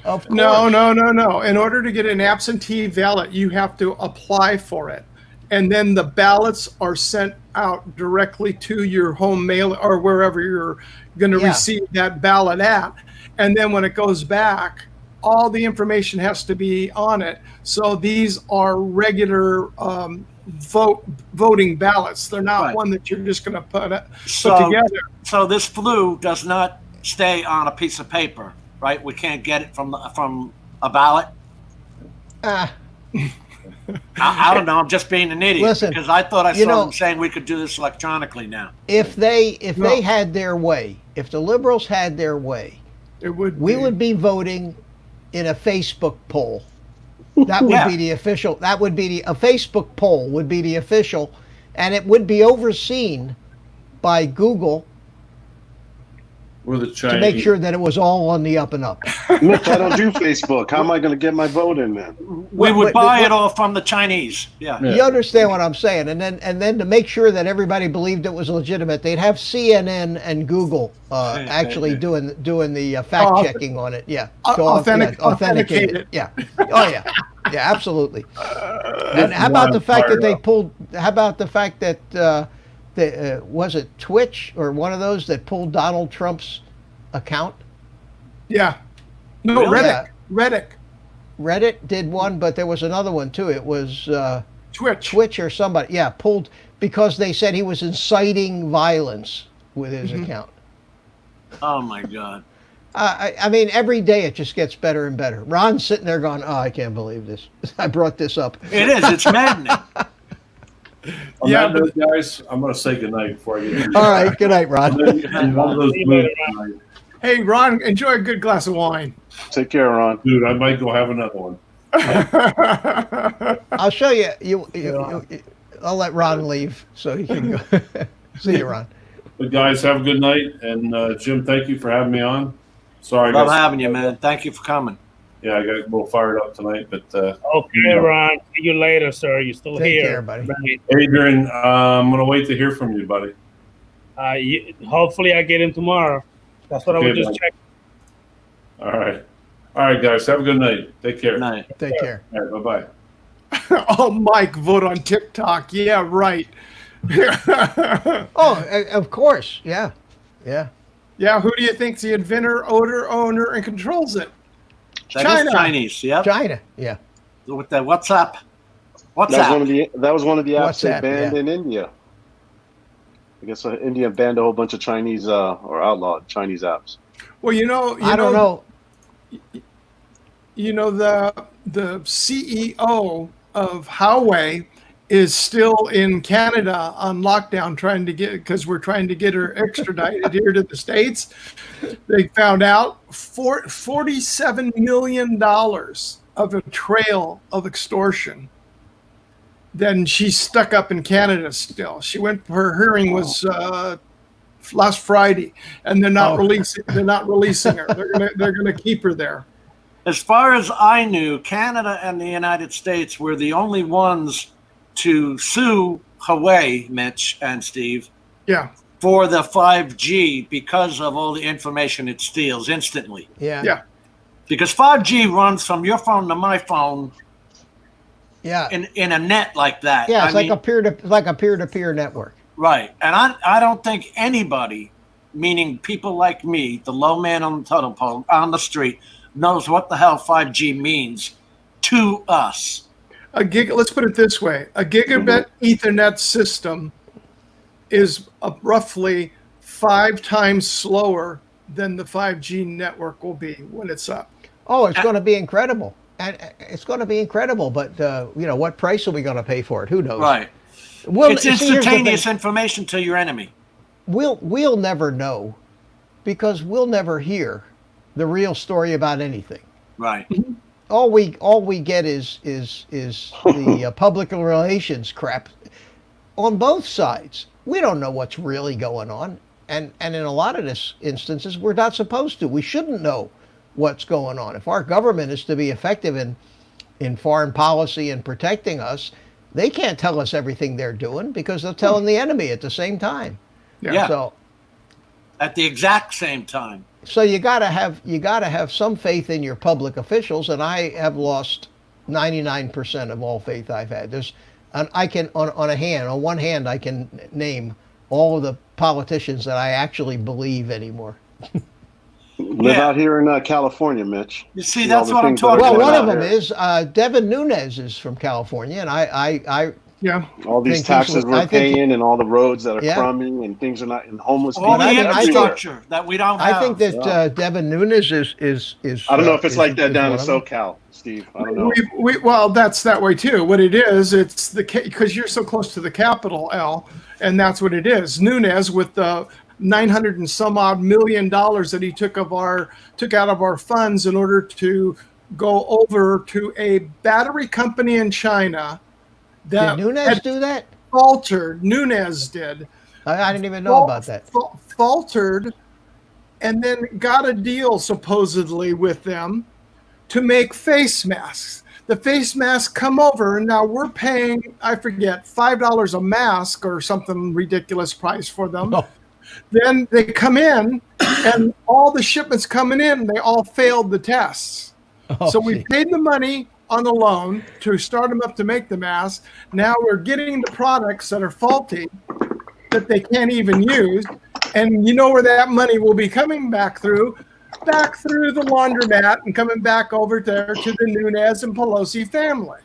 Of course. No. In order to get an absentee ballot, you have to apply for it. And then the ballots are sent out directly to your home mail or wherever you're going to receive that ballot at. And then when it goes back, all the information has to be on it. So these are regular voting ballots. They're not one that you're just going to put together. So this flu does not stay on a piece of paper, right? We can't get it from a ballot. I don't know. I'm just being an idiot because I thought I saw them saying we could do this electronically now. If they had their way, if the liberals had their way, we would be voting in a Facebook poll. That would be the official. That would be a Facebook poll would be the official, and it would be overseen by Google to make sure that it was all on the up and up. Mitch, I don't do Facebook. How am I going to get my vote in then? We would buy it all from the Chinese. Yeah. You understand what I'm saying? And then to make sure that everybody believed it was legitimate, they'd have CNN and Google actually doing the fact checking on it. Yeah. Authenticate it. Yeah. Oh yeah. Yeah. Absolutely. And how about the fact that they pulled? How about the fact that? Was it Twitch or one of those that pulled Donald Trump's account? Yeah. No, really? Reddit did one, but there was another one too. It was Twitch or somebody. Yeah, pulled because they said he was inciting violence with his account. Oh my God. I mean, every day it just gets better and better. Ron's sitting there going, "Oh, I can't believe this. I brought this up." It is. It's maddening. On that note, guys, I'm going to say goodnight before I get. All right, good night, Ron. Hey, Ron, enjoy a good glass of wine. Take care, Ron. Dude, I might go have another one. I'll show you. I'll let Ron leave so he can go. See you, Ron. But guys, have a good night, and Jim, thank you for having me on. Sorry, love having you, man. Thank you for coming. Yeah, I got a little fired up tonight, but okay, Ron. See you later, sir. You're still Take here, care, buddy. Adrian, I'm gonna wait to hear from you, buddy. Hopefully, I get in tomorrow. That's what I was just checking. All right, guys. Have a good night. Take care. Night. Take care. All right, bye-bye. Oh, Mike, vote on TikTok. Yeah, right. Oh, of course. Yeah. Yeah, who do you think's the inventor, owner, and controls it? China. Chinese, yeah. China, yeah. With the WhatsApp. That was one of the apps they WhatsApp, banned in India. I guess India banned a whole bunch of Chinese or outlawed Chinese apps. Well, I don't know. You know, the CEO of Huawei is still in Canada on lockdown because we're trying to get her extradited here to the States. They found out $47 million of a trail of extortion. Then she's stuck up in Canada still. Her hearing was last Friday, and they're not releasing her. They're gonna keep her there. As far as I knew, Canada and the United States were the only ones to sue Huawei, Mitch and Steve, for the 5G because of all the information it steals instantly. Yeah. Because 5G runs from your phone to my phone. Yeah. In a net like that. Yeah, it's like a peer-to-peer network. Right. And I don't think anybody, meaning people like me, the low man on the totem pole on the street, knows what the hell 5G means to us. Let's put it this way. A gigabit Ethernet system is roughly 5 times slower than the 5G network will be when it's up. Oh, it's going to be incredible. And it's going to be incredible, but what price are we going to pay for it? Who knows? Right. It's instantaneous information to your enemy. We'll never know, because we'll never hear the real story about anything. Right. All we get is the public relations crap on both sides. We don't know what's really going on, and in a lot of this instances, we're not supposed to. We shouldn't know what's going on. If our government is to be effective in foreign policy and protecting us, they can't tell us everything they're doing, because they're telling the enemy at the same time. Yeah. So at the exact same time. So you gotta have some faith in your public officials, and I have lost 99% of all faith I've had. On one hand I can name all of the politicians that I actually believe anymore. Live out here in California, Mitch. You see, that's what I'm talking about. Well, one of them here is Devin Nunes is from California, and I all these taxes we're paying and all the roads that are crumbing and things are not, and homeless people. All the infrastructure that we don't have. I think that Devin Nunes is. I don't know if it's like that down in SoCal, Steve. I don't know. Well, that's that way too. What it is, it's because you're so close to the capital, Al, and that's what it is. Nunes with the $900 and some odd million that he took out of our funds in order to go over to a battery company in China. Did Nunes do that? Faltered. Nunes did. I didn't even know about that. Faltered, and then got a deal supposedly with them to make face masks. The face masks come over, and now we're paying, I forget, $5 a mask or something ridiculous price for them. Oh. Then they come in, and all the shipments coming in, they all failed the tests. Oh, so we paid the money on the loan to start them up to make the mask. Now we're getting the products that are faulty that they can't even use. And you know where that money will be coming back through the laundromat and coming back over there to the Nunes and Pelosi family.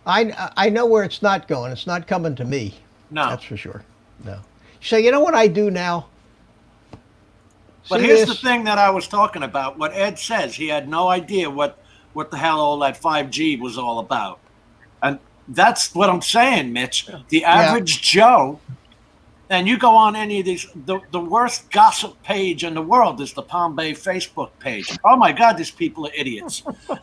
I know where it's not going. It's not coming to me. No. That's for sure. No. So you know what I do now? But here's the thing that I was talking about. What Ed says, he had no idea what the hell all that 5G was all about. And that's what I'm saying, Mitch. The average Joe, and you go on any of these, the worst gossip page in the world is the Palm Bay Facebook page. Oh my God, these people are idiots.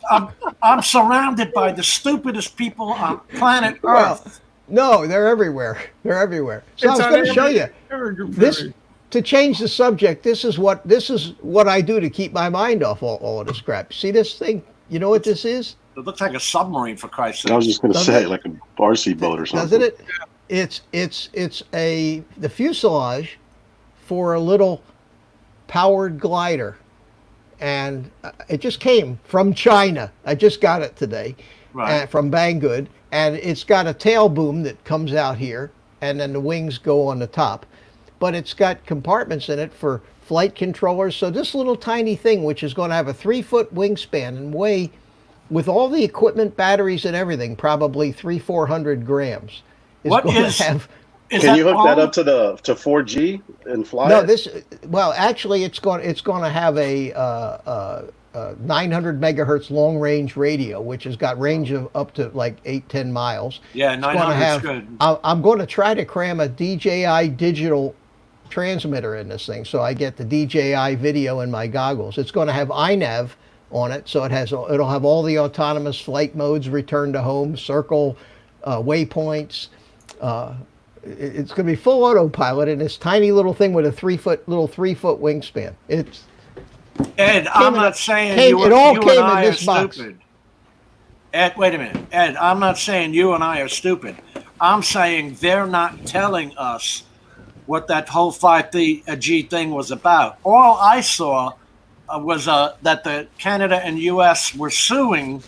I'm surrounded by the stupidest people on planet Earth. No, they're everywhere. They're everywhere. So I was going to show you this. To change the subject, this is what I do to keep my mind off all of this crap. See this thing? You know what this is? It looks like a submarine, for Christ's sake. I was just going to say, like a RC boat or something. Doesn't it? It's the fuselage for a little powered glider, and it just came from China. I just got it today, from Banggood, and it's got a tail boom that comes out here, and then the wings go on the top. But it's got compartments in it for flight controllers. So this little tiny thing, which is going to have a 3-foot wingspan and weigh, with all the equipment, batteries, and everything, probably 300-400 grams. Can you hook that up to 4G and fly? No, actually, it's going to have a 900 megahertz long range radio, which has got range of up to like 8-10 miles. Yeah, 900 is good. I'm going to try to cram a DJI digital transmitter in this thing, so I get the DJI video in my goggles. It's going to have iNAV on it, so it'll have all the autonomous flight modes, return to home, circle, waypoints. It's going to be full autopilot in this tiny little thing with a 3-foot wingspan. Ed, I'm not saying you and I are stupid. Ed, wait a minute. Ed, I'm not saying you and I are stupid. I'm saying they're not telling us what that whole 5G thing was about. All I saw was that the Canada and U.S. were suing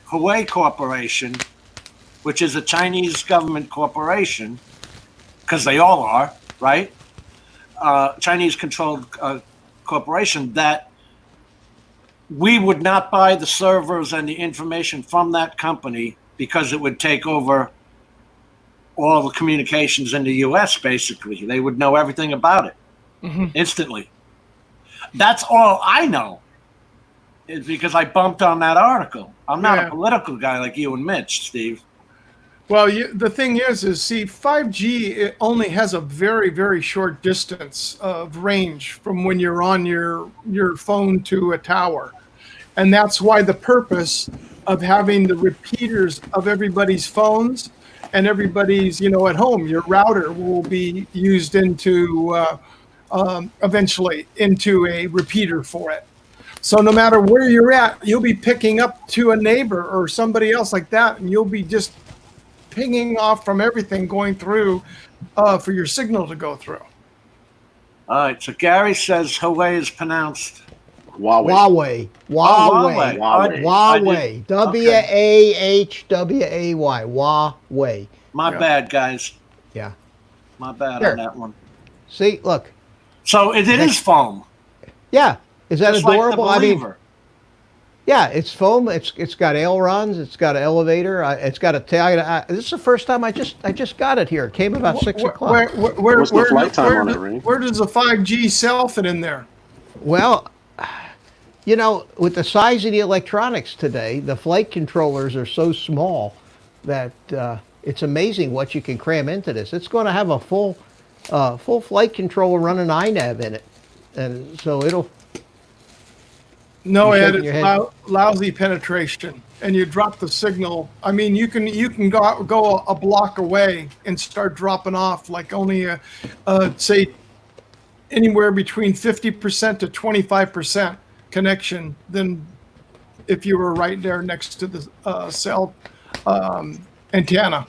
Huawei Corporation, which is a Chinese government corporation, because they all are, right? Chinese-controlled corporation, that we would not buy the servers and the information from that company because it would take over all the communications in the U.S., basically. They would know everything about it instantly. That's all I know, is because I bumped on that article. I'm not a political guy like you and Mitch, Steve. Well, the thing is, see, 5G, it only has a very, very short distance of range from when you're on your phone to a tower. And that's why the purpose of having the repeaters of everybody's phones and everybody's, at home, your router will be used into, eventually, into a repeater for it. So no matter where you're at, you'll be picking up to a neighbor or somebody else like that, and you'll be just pinging off from everything going through for your signal to go through. All right, so Gary says Huawei is pronounced Huawei. Huawei. W-A-H-W-A-Y. Huawei. My bad, guys. Yeah. My bad on that one. See, look. So it is foam. Yeah. Is that Just adorable? Like the Believer. Yeah, it's foam. It's got ailerons. It's got an elevator. It's got a tail. This is the first time I just got it here. It came about 6 o'clock. What's the flight time on it, Ray? Where does the 5G cell fit in there? Well, with the size of the electronics today, the flight controllers are so small that it's amazing what you can cram into this. It's going to have a full flight controller running iNAV in it, and so it'll. No, Ed, it's lousy penetration, and you drop the signal. I mean, you can go a block away and start dropping off like only say anywhere between 50% to 25% connection than if you were right there next to the cell antenna.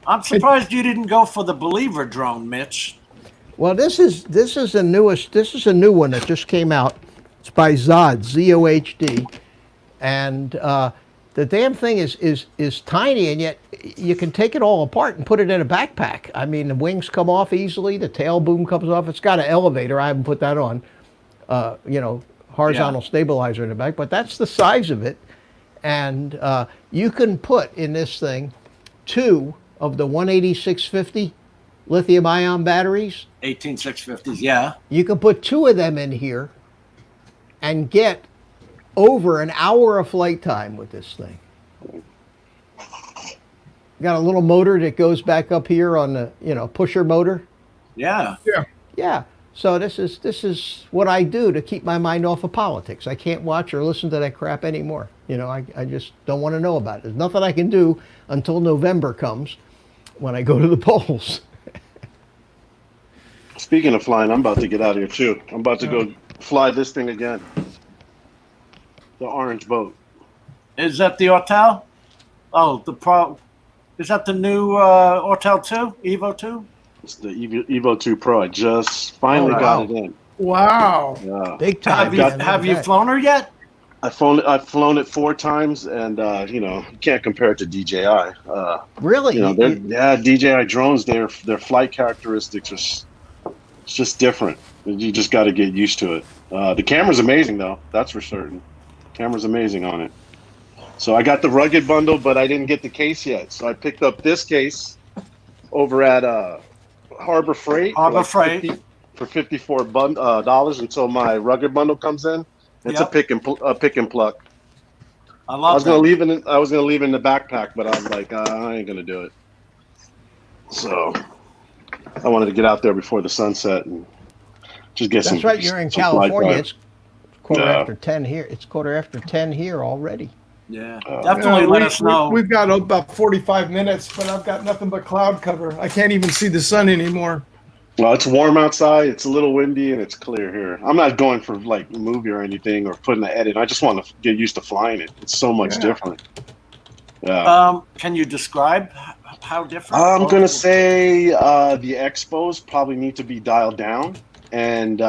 I'm surprised you didn't go for the Believer drone, Mitch. Well, this is the newest. This is a new one that just came out. It's by Zohd, Z-O-H-D, and the damn thing is tiny, and yet you can take it all apart and put it in a backpack. I mean, the wings come off easily, the tail boom comes off. It's got an elevator. I haven't put that on, horizontal stabilizer in the back, but that's the size of it, and you can put in this thing 2 of the 18650 lithium-ion batteries. 18650s, yeah. You can put 2 of them in here and get over an hour of flight time with this thing. Got a little motor that goes back up here on the, pusher motor. Yeah. Yeah. So this is what I do to keep my mind off of politics. I can't watch or listen to that crap anymore. I just don't want to know about it. There's nothing I can do until November comes when I go to the polls. Speaking of flying, I'm about to get out of here too. I'm about to go fly this thing again. The orange boat. Is that the Autel? Oh, is that the new Autel 2? Evo 2? It's the Evo 2 Pro. I just finally got it in. Wow. Yeah. Big time. Have you flown her yet? I've flown it 4 times, and you can't compare it to DJI. Really? DJI drones. Their flight characteristics are just different. You just got to get used to it. The camera's amazing, though. That's for certain. Camera's amazing on it. So I got the rugged bundle, but I didn't get the case yet. So I picked up this case over at Harbor Freight. For $54 until my rugged bundle comes in. It's a pick and pluck. I was gonna leave it in the backpack, but I was like, I ain't gonna do it. So I wanted to get out there before the sunset and just get some. That's right. You're in California. It's quarter after 10 here. It's quarter after 10 here already. Yeah, definitely let us know. We've got about 45 minutes, but I've got nothing but cloud cover. I can't even see the sun anymore. Well, it's warm outside. It's a little windy, and it's clear here. I'm not going for like a movie or anything or putting an edit. I just want to get used to flying it. It's so much different. Yeah. Can you describe how different? I'm gonna say the expos probably need to be dialed down, and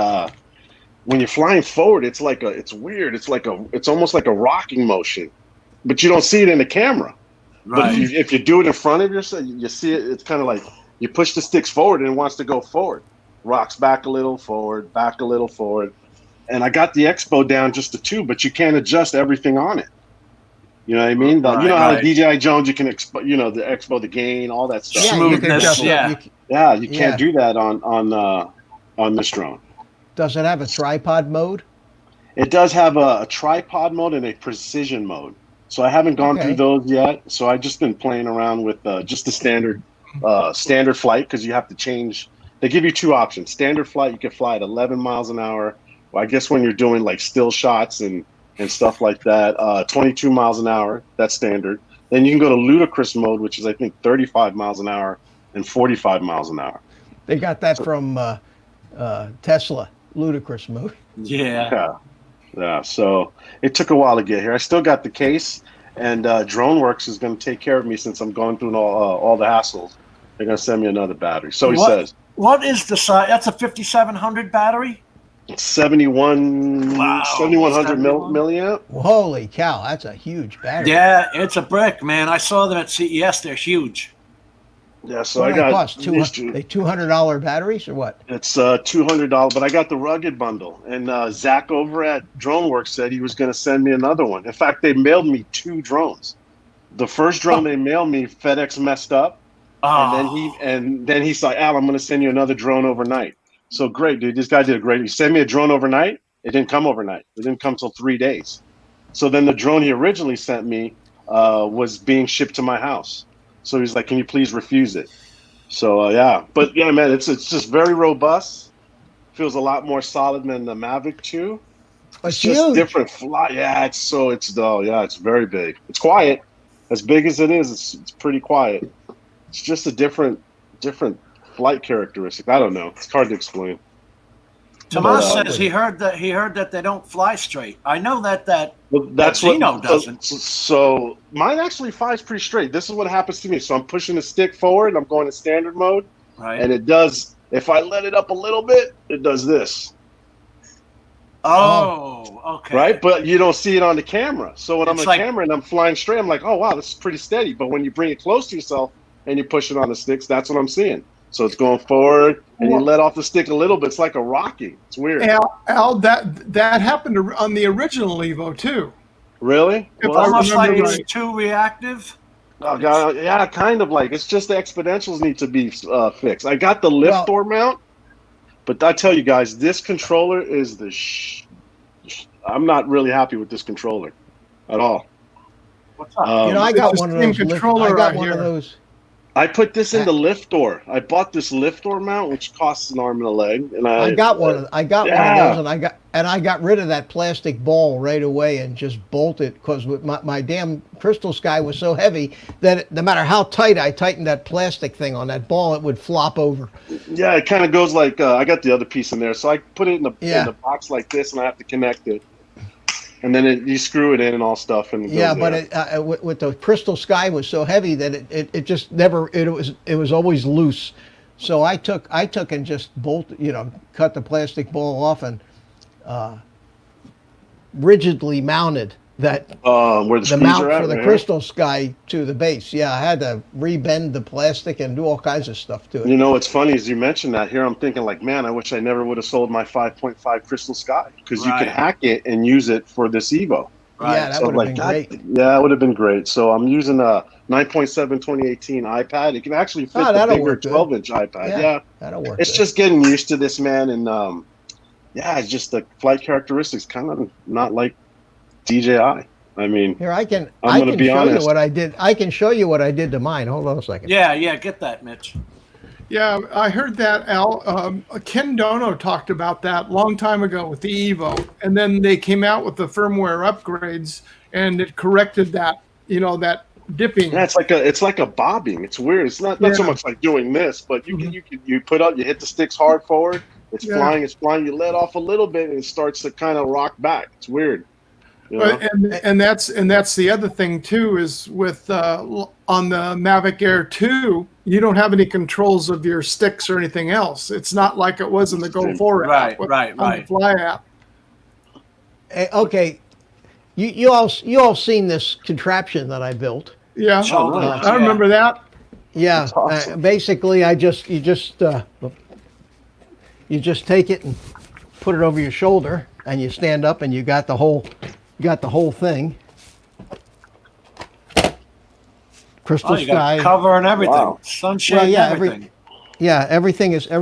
when you're flying forward, it's weird. It's almost like a rocking motion, but you don't see it in the camera. Right. But if you do it in front of yourself, you see it. It's kind of like you push the sticks forward and it wants to go forward, rocks back a little forward, back a little forward. And I got the expo down just to 2, but you can't adjust everything on it. You know what I mean? You know how the DJI Jones, you can the expo, the gain, all that stuff. Yeah, you can adjust, you can't do that on this drone. Does it have a tripod mode? It does have a tripod mode and a precision mode. So I haven't gone through those yet. So I've just been playing around with just the standard flight, because you have to change. They give you 2 options. Standard flight, you can fly at 11 miles an hour. Well, I guess when you're doing like still shots and stuff like that, 22 miles an hour, that's standard. Then you can go to ludicrous mode, which is I think 35 miles an hour and 45 miles an hour. They got that from Tesla, ludicrous mode. Yeah. So it took a while to get here. I still got the case, and DroneWorks is going to take care of me since I'm going through all the hassles. They're going to send me another battery. So he says. What is the size? That's a 5700 battery? 7100 milliamp. Well, holy cow, that's a huge battery. Yeah, it's a brick, man. I saw them at CES. They're huge. Yeah, so what I got cost? $200 batteries or what? It's $200, but I got the rugged bundle. And Zach over at DroneWorks said he was going to send me another one. In fact, they mailed me 2 drones. The first drone they mailed me, FedEx messed up, and then he's like, "Al, I'm going to send you another drone overnight." So great, dude. This guy did a great. He sent me a drone overnight. It didn't come overnight. It didn't come till 3 days. So then the drone he originally sent me was being shipped to my house. So he's like, "Can you please refuse it?" So but yeah, man, it's just very robust. Feels a lot more solid than the Mavic 2. It's just huge. Different fly. Yeah, it's very big. It's quiet. As big as it is, it's pretty quiet. It's just a different flight characteristic. I don't know. It's hard to explain. Tomas says he heard that they don't fly straight. I know that's what doesn't. So mine actually flies pretty straight. This is what happens to me. So I'm pushing the stick forward. I'm going to standard mode, right? And it does. If I let it up a little bit, it does this. Oh, okay. Right, but you don't see it on the camera. So when I'm on camera and I'm flying straight, I'm like, "Oh wow, this is pretty steady." But when you bring it close to yourself and you push it on the sticks, that's what I'm seeing. So it's going forward, and you let off the stick a little bit. It's like a rocking. It's weird. Al, that happened on the original Evo too. Really? Almost like it's too reactive. Oh God, yeah, kind of like. It's just the exponentials need to be fixed. I got the lift door mount, but I tell you guys, this controller is I'm not really happy with this controller at all. What's up? I got one of those. Controller I got one of those. I put this in the lift door. I bought this lift door mount, which costs an arm and a leg, and I got one of those, and I got rid of that plastic ball right away and just bolted, because my damn Crystal Sky was so heavy that no matter how tight I tightened that plastic thing on that ball, it would flop over. Yeah, it kind of goes like I got the other piece in there, so I put it in the box like this, and I have to connect it. And then you screw it in and all stuff, and but with the Crystal Sky was so heavy that it just never it was always loose. So I took and just cut the plastic ball off and rigidly mounted that where the mount for the Crystal Sky to the base. Yeah, I had to rebend the plastic and do all kinds of stuff to it. You know what's funny is you mentioned that here. I'm thinking like, man, I wish I never would have sold my 5.5 Crystal Sky, because you can hack it and use it for this Evo. Right. Yeah, that would have been great. Yeah, it would have been great. So I'm using a 9.7 2018 iPad. It can actually fit the bigger 12-inch iPad. Yeah, that'll work. It's just getting used to this, man, and it's just the flight characteristics kind of not like DJI. I mean, here I can show you what I did. I can show you what I did to mine. Hold on a second. Yeah, get that, Mitch. Yeah, I heard that, Al. Ken Dono talked about that a long time ago with the Evo, and then they came out with the firmware upgrades, and it corrected that, that dipping. Yeah, it's like a bobbing. It's weird. It's not so much like doing this, but you hit the sticks hard forward. It's flying. You let off a little bit, and it starts to kind of rock back. It's weird. And that's the other thing too, is with on the Mavic Air 2, you don't have any controls of your sticks or anything else. It's not like it was in the Go 4 app. Right. On the Fly app. Okay, you all seen this contraption that I built? Yeah, I remember that. Yeah, awesome. basically, you just take it and put it over your shoulder, and you stand up, and you got the whole thing. Crystal you sky, got cover and everything, Wow. sunshade, Well, yeah, and everything. everything is That's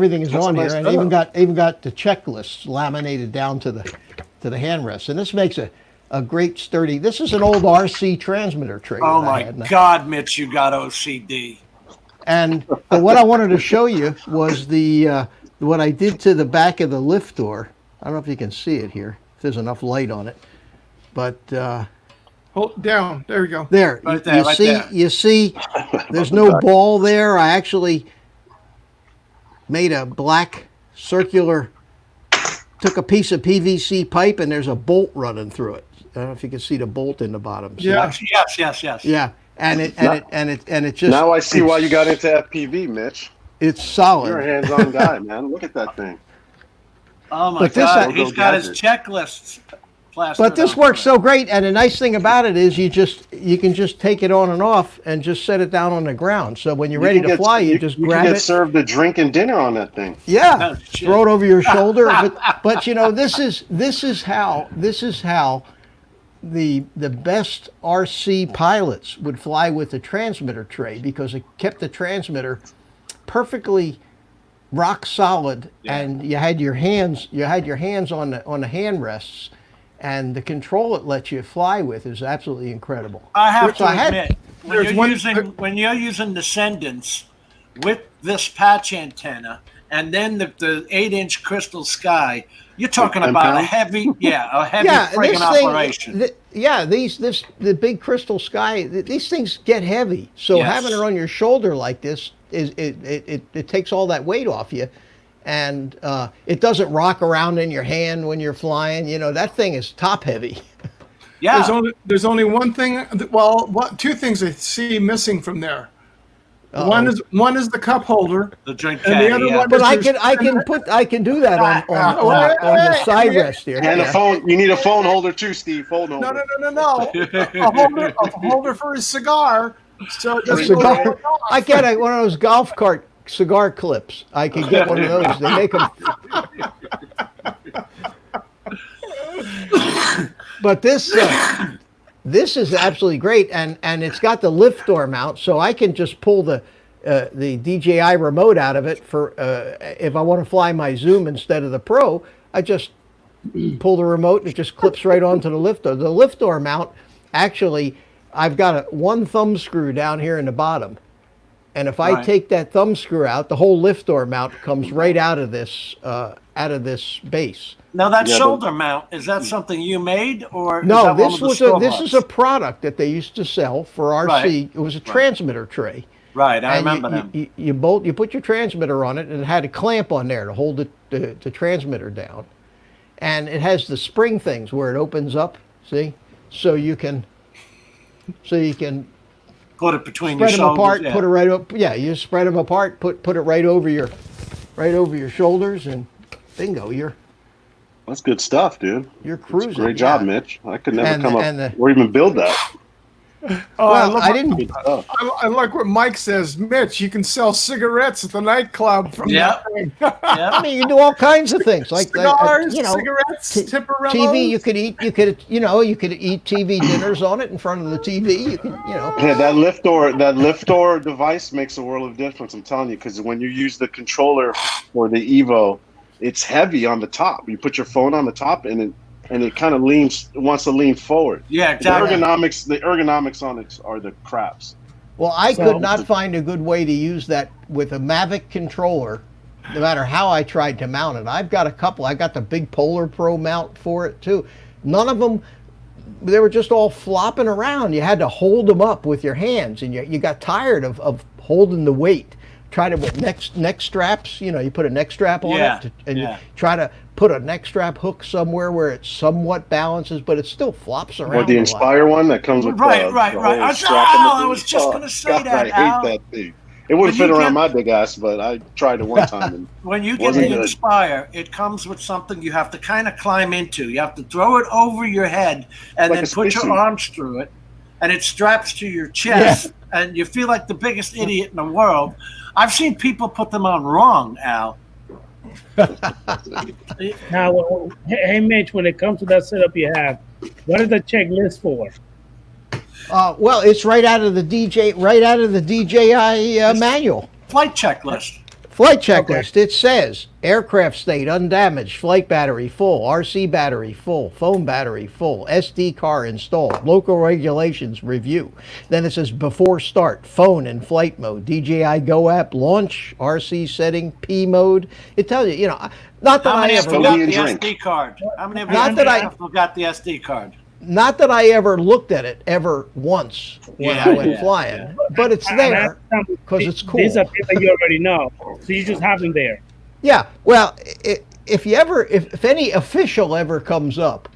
on a here, nice and setup. even got the checklists laminated down to the handrest, and this makes a great sturdy. This is an old RC transmitter tray. Oh that I my had. God, Mitch, you got OCD. And but what I wanted to show you was what I did to the back of the lift door. I don't know if you can see it here, if there's enough light on it, but Hold down. There we go. there, Right there, right there. you see, there's no ball there. I actually made a black circular, took a piece of PVC pipe, and there's a bolt running through it. I don't know if you can see the bolt in the bottom. See? Yeah. Yes. Yeah, and it just Now I see why you got into FPV, Mitch. it's solid. You're a hands-on guy, man. Look at that thing. Oh my But this- God, he's got his Gadget. checklists. plastered But this onto works it. so great, and the nice thing about it is you can just take it on and off and just set it down on the ground. So when you're ready to fly, you just grab can get it. served a drink and dinner on that thing. Yeah, Oh, shit. throw it over your shoulder. But you know, this is how the best RC pilots would fly with the transmitter tray, because it kept the transmitter perfectly rock solid, and you had your hands on the hand rests, and the control it lets you fly with is absolutely incredible. I have So to I had- admit, when you're using Descendants with this patch antenna and then the 8-inch crystal sky, you're talking 10 about a pounds? heavy Yeah, friggin' this thing, operation. the big crystal sky, these things get heavy. So Yes. having it on your shoulder like this it takes all that weight off you, and it doesn't rock around in your hand when you're flying. You know, that thing is top heavy. Yeah. There's only one thing. Two things I see missing from there. Uh-oh. One is the cup holder, The drink and caddy, the other yeah. one. But is I can do that on the side rest here. And Yeah. a phone. You need a phone holder too, Steve. Phone holder. No. a holder for his cigar. So it A doesn't cigar. go off. I get one of those golf cart cigar clips. I can get one of those. They make them. But this is absolutely great, and it's got the lift door mount, so I can just pull the DJI remote out of it for if I want to fly my Zoom instead of the Pro. I just pull the remote and it just clips right onto the lift door. The lift door mount, actually, I've got one thumb screw down here in the bottom, and if I take that thumb screw out, the whole lift door mount comes right out of this base. Now that Yeah, shoulder mount, is that something you made, or is No, that one this of the was store this is a product that they used to sell for RC. Right. It was a transmitter tray. Right, I And remember them. you put your transmitter on it, and it had a clamp on there to hold the transmitter down, and it has the spring things where it opens up. See, so you can Put it between your spread them shoulders. apart, yeah. put it right up. Yeah, you spread them apart, put it right over your shoulders, and bingo, you're That's good stuff, dude. cruising. Great job, yeah. Mitch. I could never And- come and up or even build that. Well, I didn't. Good stuff. I like what Mike says. Mitch, you can sell cigarettes at the nightclub from Yeah. that thing. I mean, you can do all kinds of things, like Cigars, you know, cigarettes, Tipperellos. TV. You could eat TV dinners on it in front of the TV. You can, Yeah, that lift door device makes a world of difference. I'm telling you, because when you use the controller for the Evo, it's heavy on the top. You put your phone on the top, and it kind of wants to lean forward. Yeah, exactly. The ergonomics on it are the craps. Well, I could not find a good way to use that with a Mavic controller, no matter how I tried to mount it. I've got a couple. I got the big Polar Pro mount for it too. None of them, they were just all flopping around. You had to hold them up with your hands, and you got tired of holding the weight. Try to with neck straps, you put a neck strap on it, and you try to put a neck strap hook somewhere where it somewhat balances, but it still flops around. Or the a lot. Inspire one that comes with Right. the whole strap in the I was boot. just gonna say God, that, I Al. hate that thing. It wouldn't When fit you around get- my big ass, but I tried it one time. And When you get Wasn't the good. Inspire, it comes with something you have to kind of climb into. You have to throw it over your head and Like then a put your spacesuit. arms through it, and it straps to your chest, and you feel like the biggest idiot in the world. I've seen people put them on wrong, Al. Now, hey, Mitch, when it comes to that setup you have, what is the checklist for? Well, it's right out of the DJI manual. Flight checklist. Flight checklist. It says aircraft state undamaged, flight battery full, RC battery full, phone battery full, SD card installed, local regulations review. Then it says before start, phone and flight mode, DJI Go app launch, RC setting, P mode. It tells you, not that How I many ever forgot the drink. SD card? How many Not that I- forgot the SD card? Not that I ever looked at it ever once when I went Yeah, flying, but it's there because it's cool. These are things that you already know, so you just have them there. Yeah, well, if any official ever comes up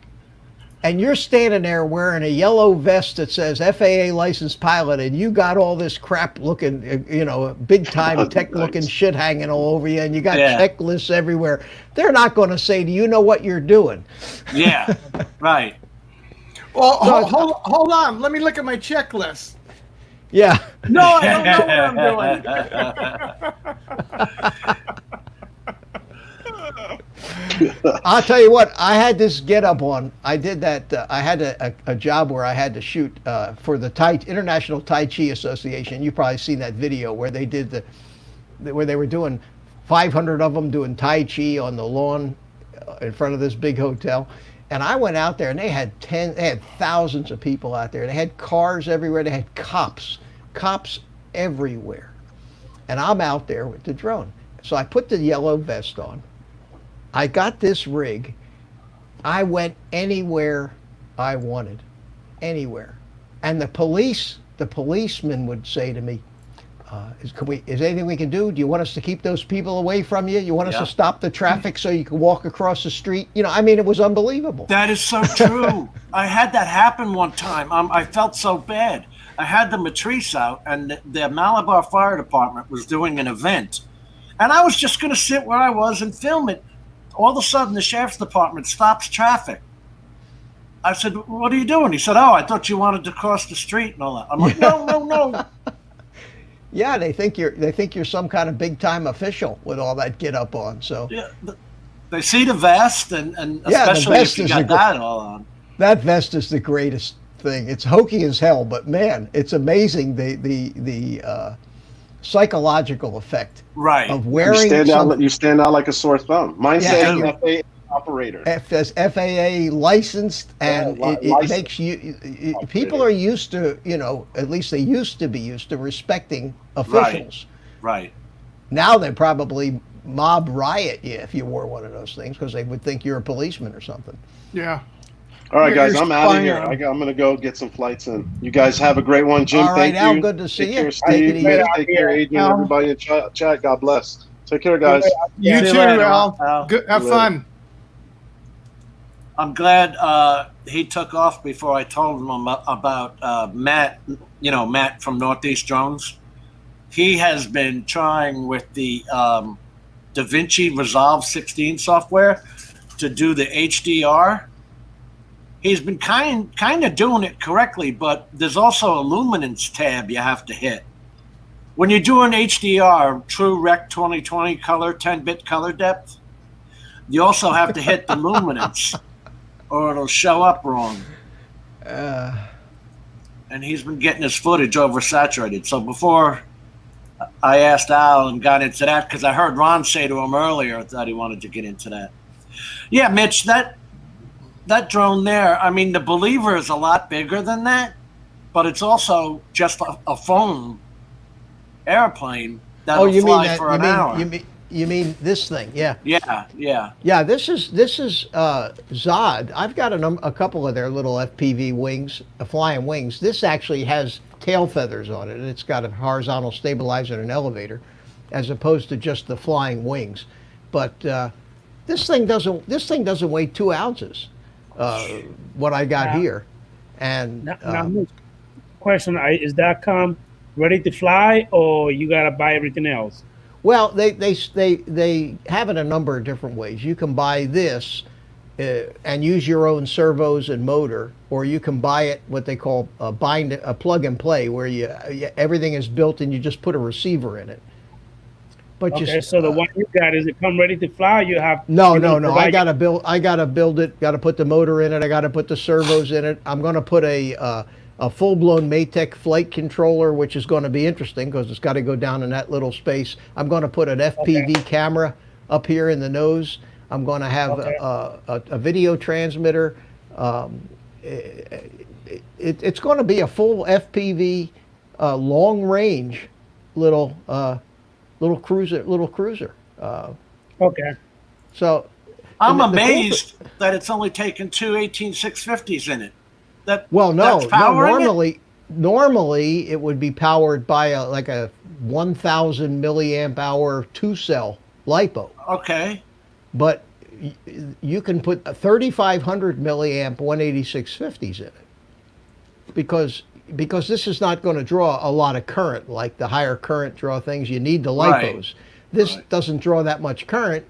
and you're standing there wearing a yellow vest that says FAA licensed pilot and you got all this crap looking, big time tech looking shit hanging all over you and you got checklists everywhere, they're not going to say, do you know what you're doing? Yeah, right. Well, hold on. Let me look at my checklist. Yeah. No, I don't know what I'm doing. I'll tell you what, I had this get up on. I did that. I had a job where I had to shoot for the International Tai Chi Association. You've probably seen that video where they did where they were doing 500 of them doing Tai Chi on the lawn in front of this big hotel. And I went out there and they had thousands of people out there. They had cars everywhere. They had cops everywhere. And I'm out there with the drone. So I put the yellow vest on. I got this rig. I went anywhere I wanted, anywhere. And the policeman would say to me, is there anything we can do? Do you want us to keep those people away from you? You want us to stop the traffic so you can walk across the street? It was unbelievable. That is so true. I had that happen one time. I felt so bad. I had the matrice out, and the Malabar Fire Department was doing an event. And I was just going to sit where I was and film it. All of a sudden, the sheriff's department stops traffic. I said, what are you doing? He said, oh, I thought you wanted to cross the street and all that. I'm like, no. Yeah, they think you're some kind of big time official with all that get up on. So yeah, they see the vest, and especially if you got that all on. That vest is the greatest thing. It's hokey as hell, but man, it's amazing the psychological effect of wearing. You stand out like a sore thumb. Mine says FAA operator. FAA licensed, and it makes you. People are used to, at least they used to be used to respecting officials. Right. Now they probably mob riot you if you wore one of those things because they would think you're a policeman or something. Yeah. All right, guys, I'm out of here. I'm going to go get some flights in. You guys have a great one, Jim. All right, thank Al, you. good to see Take you. care, Steve. Take care, Adrian, everybody in chat. God bless. Take care, guys. You too, Al. Good, have fun. I'm glad he took off before I told him about Matt, Matt from Northeast Drones. He has been trying with the DaVinci Resolve 16 software to do the HDR. He's been kind of doing it correctly, but there's also a luminance tab you have to hit. When you're doing HDR, True Rec 2020 color, 10-bit color depth, you also have to hit the luminance or it'll show up wrong. And he's been getting his footage oversaturated. So before I asked Al and got into that, because I heard Ron say to him earlier that he wanted to get into that. Yeah, Mitch, that drone there, the Believer is a lot bigger than that, but it's also just a foam airplane that'll fly for an hour. You mean this thing? Yeah. Yeah. Yeah, this is Zohd. I've got a couple of their little FPV wings, flying wings. This actually has tail feathers on it, and it's got a horizontal stabilizer and an elevator, as opposed to just the flying wings. But this thing doesn't weigh 2 ounces. What I got here, and now, question: is that come ready to fly, or you gotta buy everything else? Well, they have it a number of different ways. You can buy this and use your own servos and motor, or you can buy it what they call a plug and play, where everything is built and you just put a receiver in it. But Okay, so the one you got, is it come ready to fly? You have no. I gotta build it. Got to put the motor in it. I got to put the servos in it. I'm going to put a full-blown Matec flight controller, which is going to be interesting because it's got to go down in that little space. I'm going to put an FPV camera up here in the nose. I'm going to have a video transmitter. It's going to be a full FPV, long-range little cruiser. Okay. So I'm amazed that it's only taken two 18650s in it. Normally it would be powered by a 1,000 milliamp hour 2-cell LiPo. Okay. But you can put 3,500 milliamp 18650s in it because this is not going to draw a lot of current like the higher current draw things. You need the LiPos. Right. This doesn't draw that much current.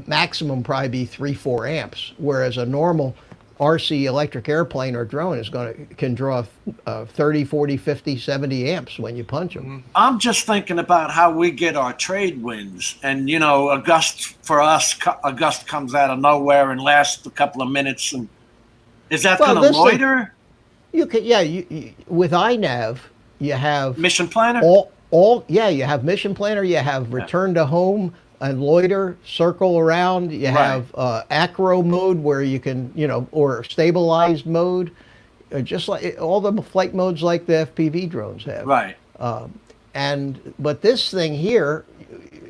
Maximum probably be 3-4 amps, whereas a normal RC electric airplane or drone can draw 30, 40, 50, 70 amps when you punch them. I'm just thinking about how we get our trade wins, and a gust comes out of nowhere and lasts a couple of minutes, and is that going to loiter? You can, with iNAV you have mission planner. You have mission planner. You have return to home and loiter, circle around. You have acro mode where you can, or stabilized mode, just like all the flight modes like the FPV drones have. Right. But this thing here,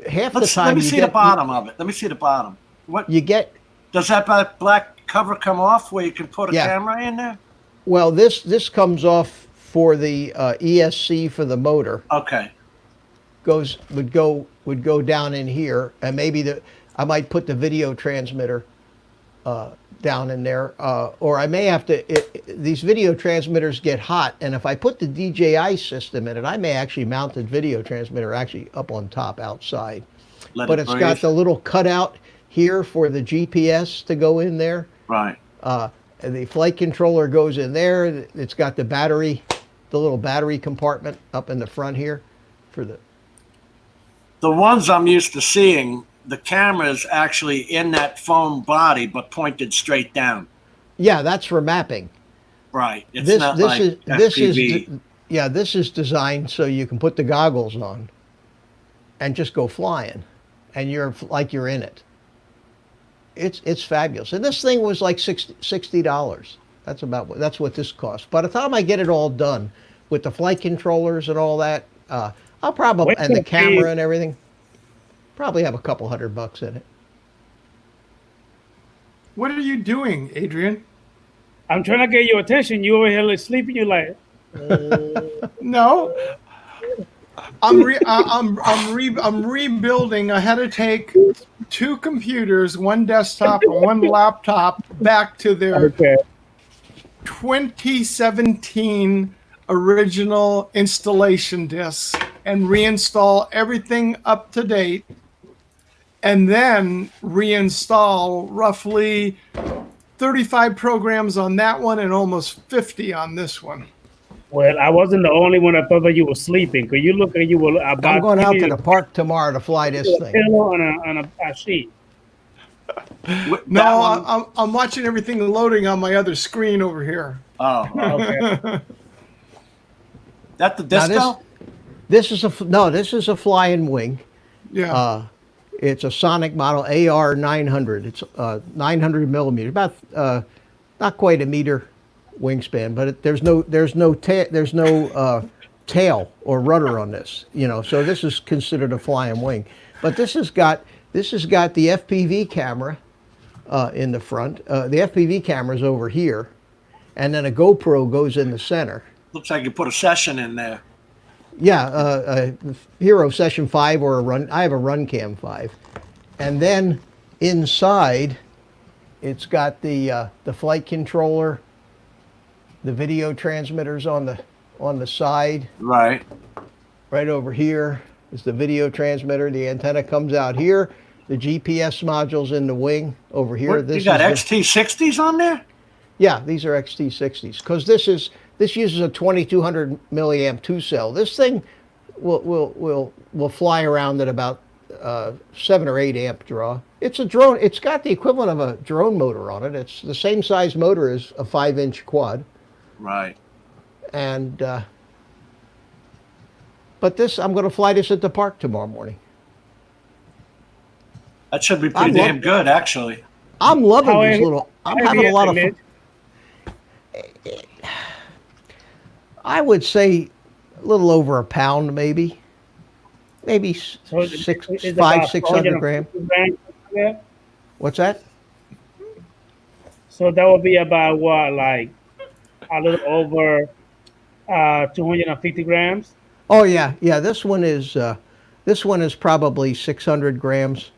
half the time let me see the bottom of it. Let me see the bottom. What you get? Does that black cover come off where you can put a camera in there? Well, this comes off for the ESC for the motor. Okay. Would go down in here, and maybe I might put the video transmitter down in there, or I may have to. These video transmitters get hot, and if I put the DJI system in it, I may actually mount the video transmitter actually up on top outside. But it's got the little cutout here for the GPS to go in there. Right. The flight controller goes in there. It's got the little battery compartment up in the front here for the ones I'm used to seeing, the camera's actually in that foam body but pointed straight down. Yeah, that's for mapping. Right. It's not like FPV. This is designed so you can put the goggles on and just go flying, and you're in it. It's fabulous, and this thing was like $60. That's what this costs. By the time I get it all done with the flight controllers and all that, I'll probably and the camera and everything, probably have a couple $100 in it. What are you doing, Adrian? I'm trying to get your attention. You over here like sleeping. You're like, no. I'm rebuilding. I had to take 2 computers, 1 desktop and 1 laptop, back to their 2017 original installation disks and reinstall everything up to date, and then reinstall roughly 35 programs on that one and almost 50 on this one. well, I wasn't the only one that thought that you were sleeping. Because you look like you were about I'm going out to the park tomorrow to fly this thing. Pillow on a sheet. No, I'm watching everything loading on my other screen over here. Oh, Okay. that the disco? This is a flying wing. Yeah. It's a Sonic model AR 900. It's 900 millimeter, about not quite a meter wingspan, but there's no tail or rudder on this. So this is considered a flying wing. But this has got the FPV camera in the front. The FPV camera's over here, and then a GoPro goes in the center. Looks like you put a session in there. Yeah, Hero Session 5 or a run. I have a RunCam 5, and then inside, it's got the flight controller, the video transmitters on on the side. Right. Right over here is the video transmitter. The antenna comes out here. The GPS module's in the wing over here. What, you got XT60s on there? Yeah, these are XT60s because this uses a 2200 milliamp 2-cell. This thing will fly around at about 7 or 8 amp draw. It's a drone. It's got the equivalent of a drone motor on it. It's the same size motor as a 5-inch quad. Right. And but this, I'm going to fly this at the park tomorrow morning. That should be pretty damn good, actually. I'm loving these little. I'm having a lot of fun. I would say a little over a pound, maybe So 600 grams. What's that? So that would be about what, like a little over 250 grams. Oh yeah. This one is probably 600 grams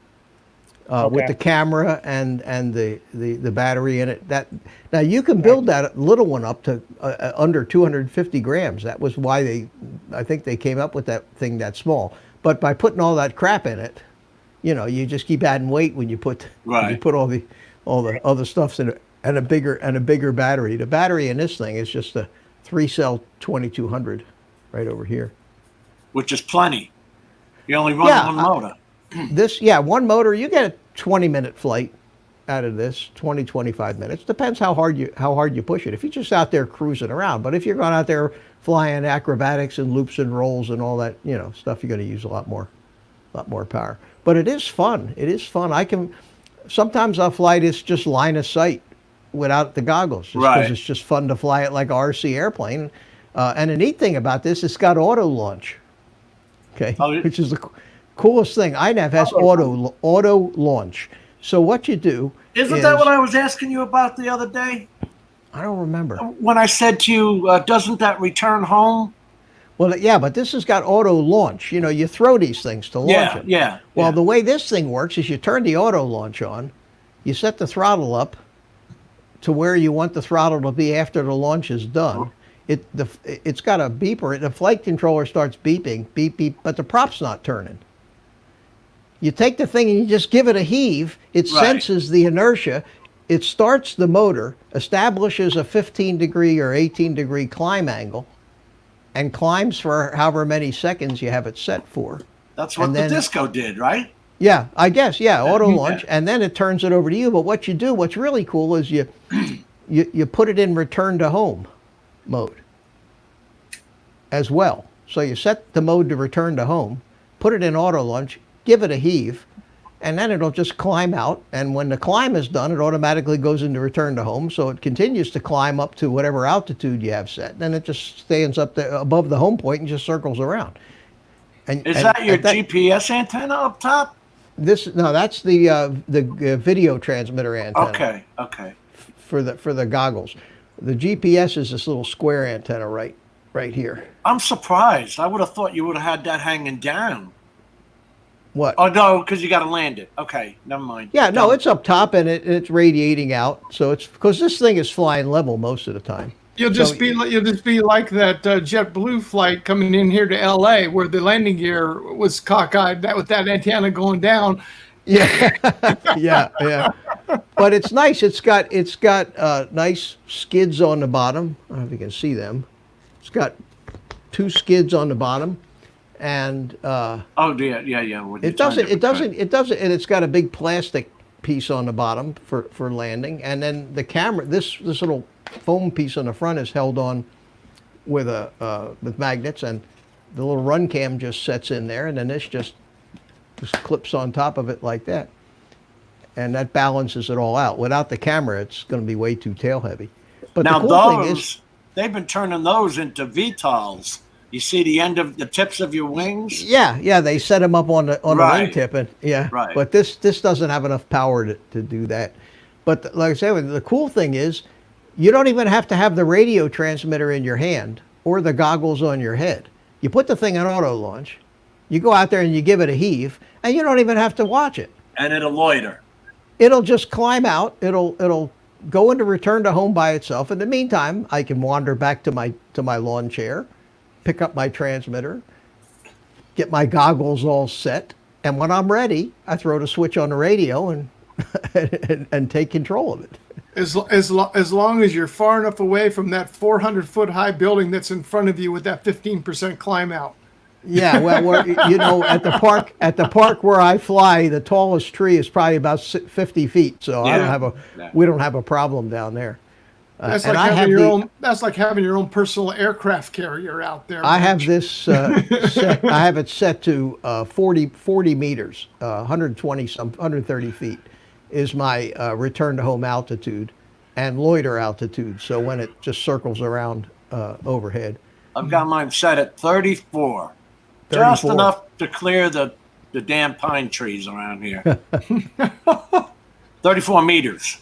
with the camera and the battery in it. That now you can build that little one up to under 250 grams. That was why I think they came up with that thing that small. But by putting all that crap in it, you just keep adding weight when you put all the other stuffs in it, and a bigger battery. The battery in this thing is just a 3-cell 2200 right over here, which is plenty. You only run one motor. One motor. You get a 20-minute flight out of this, 25 minutes. Depends how hard you push it. If you're just out there cruising around, but if you're going out there flying acrobatics and loops and rolls and all that, stuff, you're going to use a lot more power. But it is fun. Sometimes I'll fly this just line of sight without the goggles, just because it's just fun to fly it like a RC airplane. And the neat thing about this, it's got auto launch. Okay, which is the coolest thing. iNAV has auto launch. So what you do Isn't that what I was asking you about the other day? I don't remember. When I said to you, doesn't that return home? Well, yeah, but this has got auto launch. You throw these things to launch it. Yeah. Well, the way this thing works is you turn the auto launch on, you set the throttle up to where you want the throttle to be after the launch is done. It's got a beeper. The flight controller starts beeping, beep, beep, but the prop's not turning. You take the thing and you just give it a heave. It senses the inertia. It starts the motor, establishes a 15-degree or 18-degree climb angle, and climbs for however many seconds you have it set for. That's what the Disco did, right? Yeah, I guess. Yeah, auto launch, and then it turns it over to you. But what you do, what's really cool is you put it in return to home mode as well. So you set the mode to return to home, put it in auto launch, give it a heave, and then it'll just climb out. And when the climb is done, it automatically goes into return to home. So it continues to climb up to whatever altitude you have set. Then it just stands up there above the home point and just circles around. Is that your GPS antenna up top? That's the video transmitter antenna. Okay. For the goggles. The GPS is this little square antenna right here. I'm surprised. I would have thought you would have had that hanging down. What? Oh no, because you got to land it. Okay, never mind. Yeah, no, it's up top and it's radiating out. So it's because this thing is flying level most of the time. You'll just be like that JetBlue flight coming in here to LA, where the landing gear was cockeyed with that antenna going down. Yeah, yeah. But it's nice. It's got nice skids on the bottom. I don't know if you can see them. It's got 2 skids on the bottom, and yeah. It doesn't, and it's got a big plastic piece on the bottom for landing, and then the camera. This little foam piece on the front is held on with magnets, and the little run cam just sets in there, and then this just clips on top of it like that, and that balances it all out. Without the camera, it's going to be way too tail heavy. But now the cool thing is, they've been turning those into VTOLs. You see the end of the tips of your wings? Yeah, they set them up on the wingtip, and right. But this doesn't have enough power to do that. But like I said, the cool thing is, you don't even have to have the radio transmitter in your hand or the goggles on your head. You put the thing in auto launch, you go out there and you give it a heave, and you don't even have to watch it. And it'll loiter. It'll just climb out. It'll go into return to home by itself. In the meantime, I can wander back to my lawn chair, pick up my transmitter, get my goggles all set, and when I'm ready, I throw the switch on the radio and and take control of it. As long as you're far enough away from that 400-foot high building that's in front of you with that 15% climb out. Yeah, well, you know, at the park where I fly, the tallest tree is probably about 50 feet. So we don't have a problem down there. That's like having your own. That's like having your own personal aircraft carrier out there. I have this set. I have it set to 40 meters, 130 feet is my return to home altitude and loiter altitude. So when it just circles around overhead. I've got mine set at 34. Just enough to clear the damn pine trees around here. 34 meters.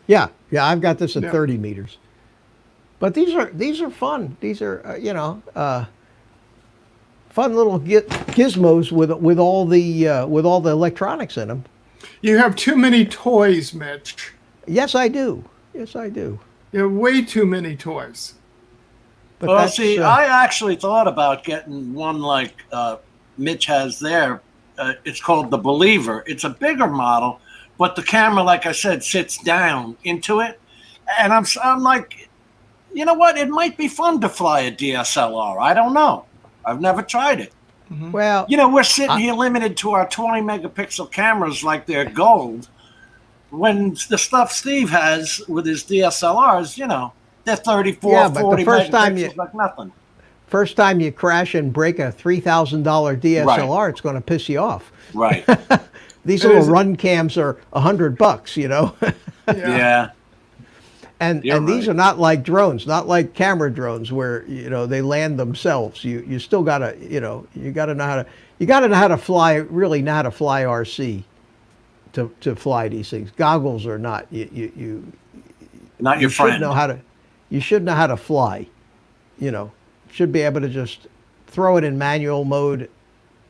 Yeah, I've got this at 30 meters. But these are fun. These are fun little gizmos with all the electronics in them. You have too many toys, Mitch. Yes, I do. Yes, I do. You have way too many toys. But well, see, I actually thought about getting one like Mitch has there. It's called the Believer. It's a bigger model, but the camera, like I said, sits down into it. And I'm like, you know what? It might be fun to fly a DSLR. I don't know. I've never tried it. Mm-hmm. Well, you know, we're sitting here limited to our 20 megapixel cameras like they're gold. When the stuff Steve has with his DSLRs, you know, they're 34, 40 megapixels like nothing. First time you crash and break a $3,000 DSLR, It's going to piss you off. Right. These little run cams are $100, you know. Yeah. And these are not like drones, not like camera drones where, you know, they land themselves. You still gotta, you know, you gotta know how to fly, really know how to fly RC to fly these things. Goggles are not not your friend. You should know how to fly. You know, should be able to just throw it in manual mode,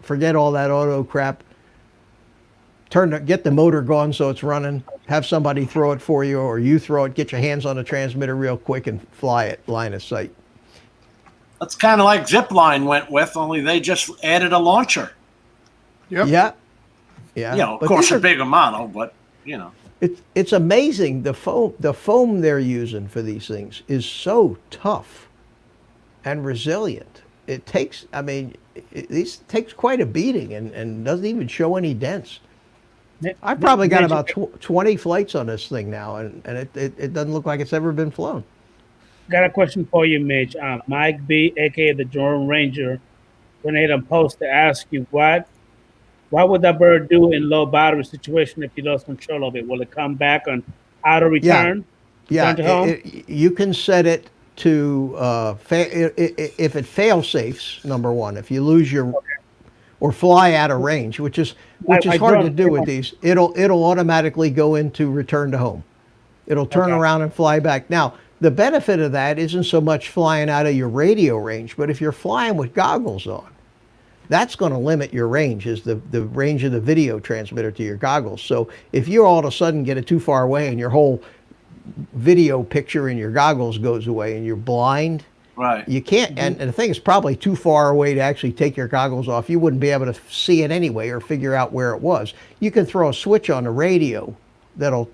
forget all that auto crap. Get the motor going so it's running. Have somebody throw it for you, or you throw it. Get your hands on the transmitter real quick and fly it line of sight. That's kind of like Zipline went with, only they just added a launcher. Yep. Yeah. Yeah. You know, of course, a bigger model, but you know, it's amazing the foam they're using for these things is so tough and resilient. It takes, I mean, it takes quite a beating and doesn't even show any dents. I've probably got about 20 flights on this thing now, and it doesn't look like it's ever been flown. Got a question for you, Mitch. Mike B, aka the Drone Ranger, donated a post to ask you what would that bird do in low battery situation if you lost control of it? Will it come back on auto return? Yeah. You can set it to if it fail safes. Number one, if you lose your or fly out of range, which is hard to do with these. It'll automatically go into return to home. It'll turn around and fly back. Now, the benefit of that isn't so much flying out of your radio range, but if you're flying with goggles on, that's going to limit your range, is the range of the video transmitter to your goggles. So if you all of a sudden get it too far away and your whole video picture in your goggles goes away and you're blind, right, you can't, and the thing is probably too far away to actually take your goggles off. You wouldn't be able to see it anyway or figure out where it was. You can throw a switch on the radio that'll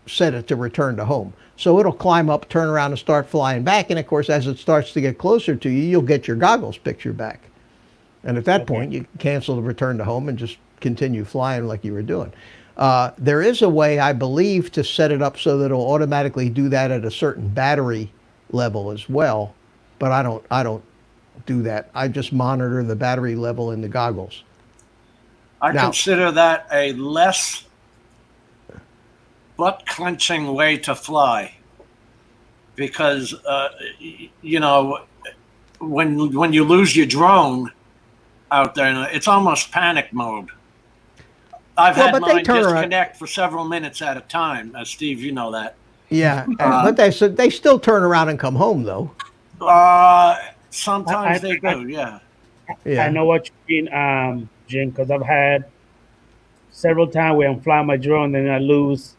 set it to return to home. So it'll climb up, turn around, and start flying back. And of course, as it starts to get closer to you, you'll get your goggles picture back. And at that point, you can cancel the return to home and just continue flying like you were doing. There is a way, I believe, to set it up so that it'll automatically do that at a certain battery level as well, but I don't do that. I just monitor the battery level in the goggles. I consider that a less butt-clenching way to fly, because you know, when you lose your drone out there, it's almost panic mode. I've had mine disconnect for several minutes at a time. Steve, you know that. Yeah, but they still turn around and come home, though. Sometimes they do, yeah. I know what you mean, Jim, because I've had several times where I'm flying my drone and I lose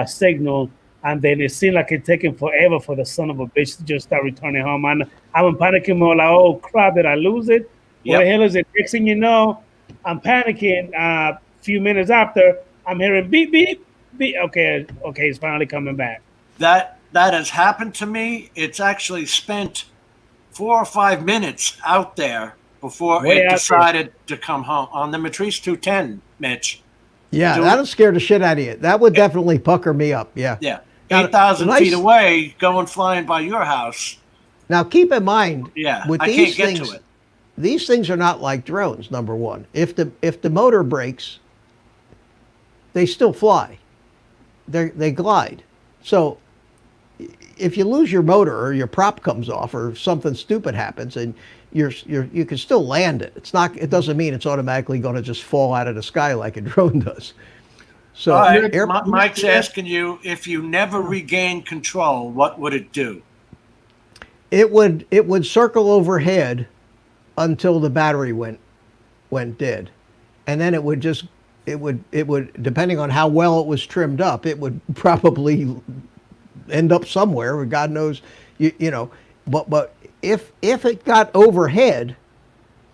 signal, and then it seemed like it's taking forever for the son of a bitch to just start returning home. And I'm panicking more like, oh crap, did I lose it? What the hell is it? Next thing you know, I'm panicking. A few minutes after, I'm hearing beep, beep, beep. Okay, it's finally coming back. That has happened to me. It's actually spent 4 or 5 minutes out there before it decided to come home on the Matrice 210, Mitch. Yeah, that'll scare the shit out of you. That would definitely pucker me up. Yeah. Yeah. 8,000 feet away, flying by your house. Now, keep in mind, with I these can't get things, to it. These things are not like drones. Number one, if the motor breaks, they still fly. They glide. So if you lose your motor or your prop comes off or something stupid happens, and you can still land it. It doesn't mean it's automatically going to just fall out of the sky like a drone does. So Mike's asking you, if you never regain control, what would it do? It would circle overhead until the battery went dead, and then it would depending on how well it was trimmed up, it would probably end up somewhere. God knows, you know. But if it got overhead,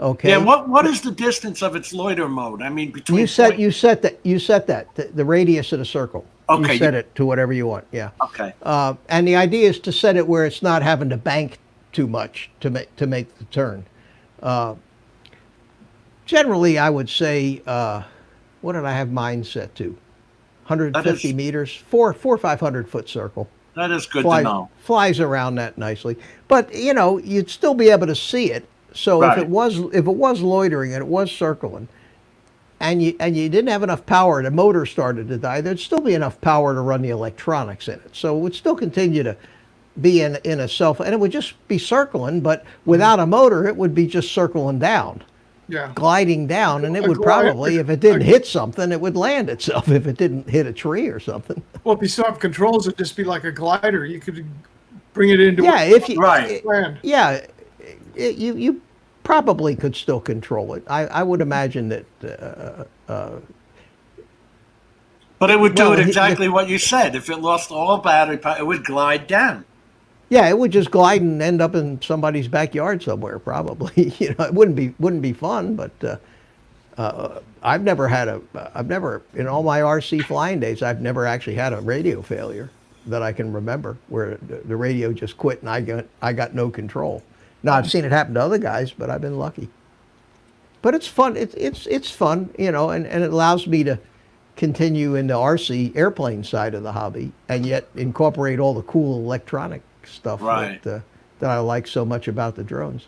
okay. Yeah. What is the distance of its loiter mode? I mean, between you set the radius of the circle. Okay. You set it to whatever you want. Yeah. Okay. And the idea is to set it where it's not having to bank too much to make the turn. Generally, I would say, what did I have mine set to? 150 meters, 500 foot circle. That is good to know. Flies around that nicely, but you know, you'd still be able to see it. So if it was loitering and it was circling, and you didn't have enough power, the motor started to die, there'd still be enough power to run the electronics in it. So it would still continue to be in a self, and it would just be circling, but without a motor, it would be just circling down. Yeah. Gliding down, and it would probably, if it didn't hit something, it would land itself if it didn't hit a tree or something. Well, if you still have controls, it'd just be like a glider. You could bring it into land. You probably could still control it. I would imagine that. But it would do exactly what you said. If it lost all battery power, it would glide down. Yeah, it would just glide and end up in somebody's backyard somewhere, probably. You know, it wouldn't be fun, but I've never in all my RC flying days, I've never actually had a radio failure that I can remember where the radio just quit and I got no control. Now I've seen it happen to other guys, but I've been lucky. But it's fun. It's fun, you know, and it allows me to continue in the RC airplane side of the hobby and yet incorporate all the cool electronic stuff that I like so much about the drones.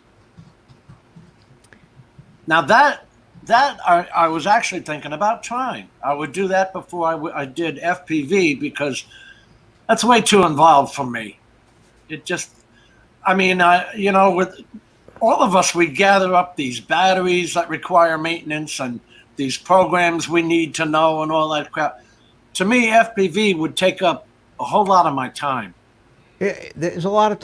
Now that I was actually thinking about trying. I would do that before I did FPV because that's way too involved for me. It just, I mean, you know, with all of us, we gather up these batteries that require maintenance and these programs we need to know and all that crap. To me, FPV would take up a whole lot of my time. There's a lot of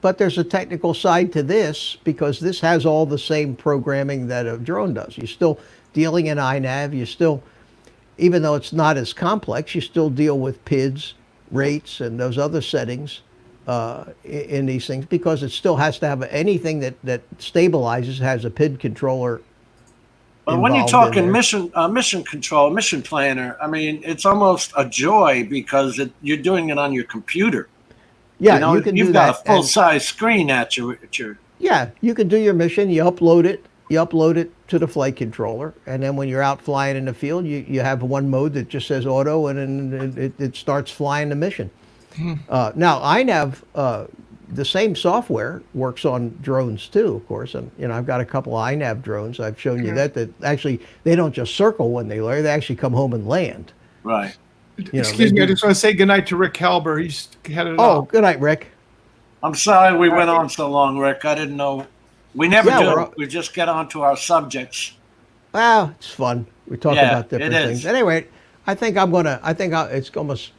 but there's a technical side to this because this has all the same programming that a drone does. You're still dealing in iNAV. You still, even though it's not as complex, you still deal with PIDs, rates, and those other settings in these things because it still has to have anything that stabilizes has a PID controller. But when you're talking mission control, mission planner, I mean, it's almost a joy because you're doing it on your computer. Yeah, you know, you can you've do got that. a full-size screen at your. Yeah, you can do your mission. You upload it to the flight controller, and then when you're out flying in the field, you have one mode that just says auto, and then it starts flying the mission. Now, iNAV, the same software works on drones too, of course. And you know, I've got a couple of iNAV drones. I've shown you that actually they don't just circle when they land; they actually come home and land. Right. Excuse me, I just want to say goodnight to Rick Halber. He's headed off. Oh, good night, Rick. I'm sorry we went on so long, Rick. I didn't know. We never do. We just get on to our subjects. Well, it's fun. We talk about different things. Anyway, it's almost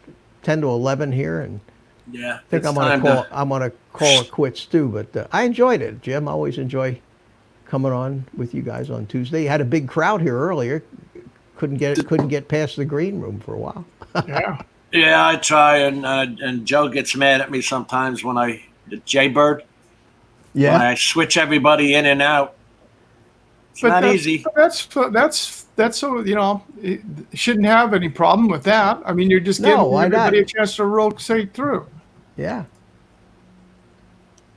10 to 11 here, and I think I'm gonna call it quits too. But I enjoyed it, Jim. I always enjoy coming on with you guys on Tuesday. You had a big crowd here earlier. couldn't get past the green room for a while. Yeah. Yeah, I try, and Joe gets mad at me sometimes when the Jaybird. Yeah. When I switch everybody in and out. It's not easy. That's so, you know, it shouldn't have any problem with that. I mean, you're just giving everybody a chance to rotate through. Yeah.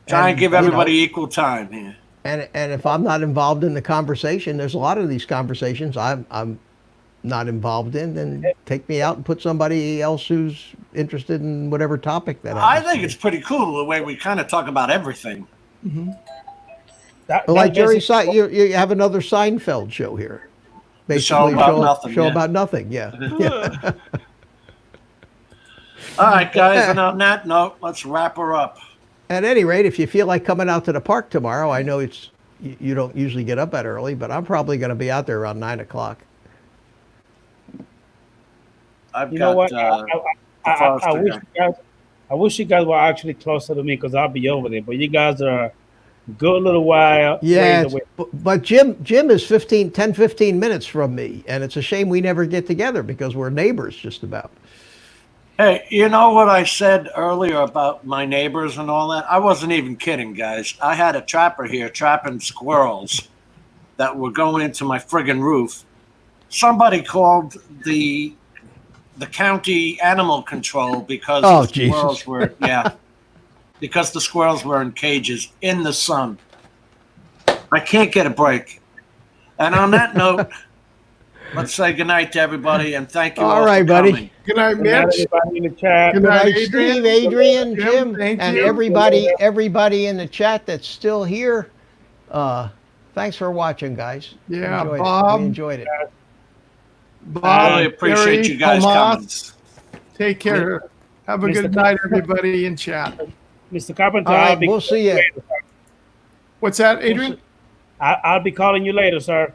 Try and give everybody equal time here. And if I'm not involved in the conversation, there's a lot of these conversations I'm not involved in, then take me out and put somebody else who's interested in whatever topic that I think it's pretty cool the way we kind of talk about everything. Mm-hmm. Like Jerry, you have another Seinfeld show here. Basically, show about nothing. Yeah. All right, guys. And on that note, let's wrap her up. At any rate, if you feel like coming out to the park tomorrow, I know you don't usually get up that early, but I'm probably going to be out there around 9 o'clock. I wish you guys were actually closer to me because I'll be over there. But you guys are a good little while. Yeah, but Jim is 10-15 minutes from me, and it's a shame we never get together because we're neighbors just about. Hey, you know what I said earlier about my neighbors and all that? I wasn't even kidding, guys. I had a trapper here trapping squirrels that were going into my friggin' roof. Somebody called the county animal control because the squirrels were because the squirrels were in cages in the sun. I can't get a break. And on that note, let's say goodnight to everybody and thank you all for coming. Buddy. Good night, Mitch. Everybody in the chat. Good night, Steve, Adrian, Jim, thank and you. everybody in the chat that's still here. Thanks for watching, guys. Yeah, Bob. We enjoyed it. Bob, I really appreciate you guys coming. Take care. Have a good night, everybody in chat. Mr. Carpenter, we'll see you. What's that, Adrian? I'll be calling you later, sir.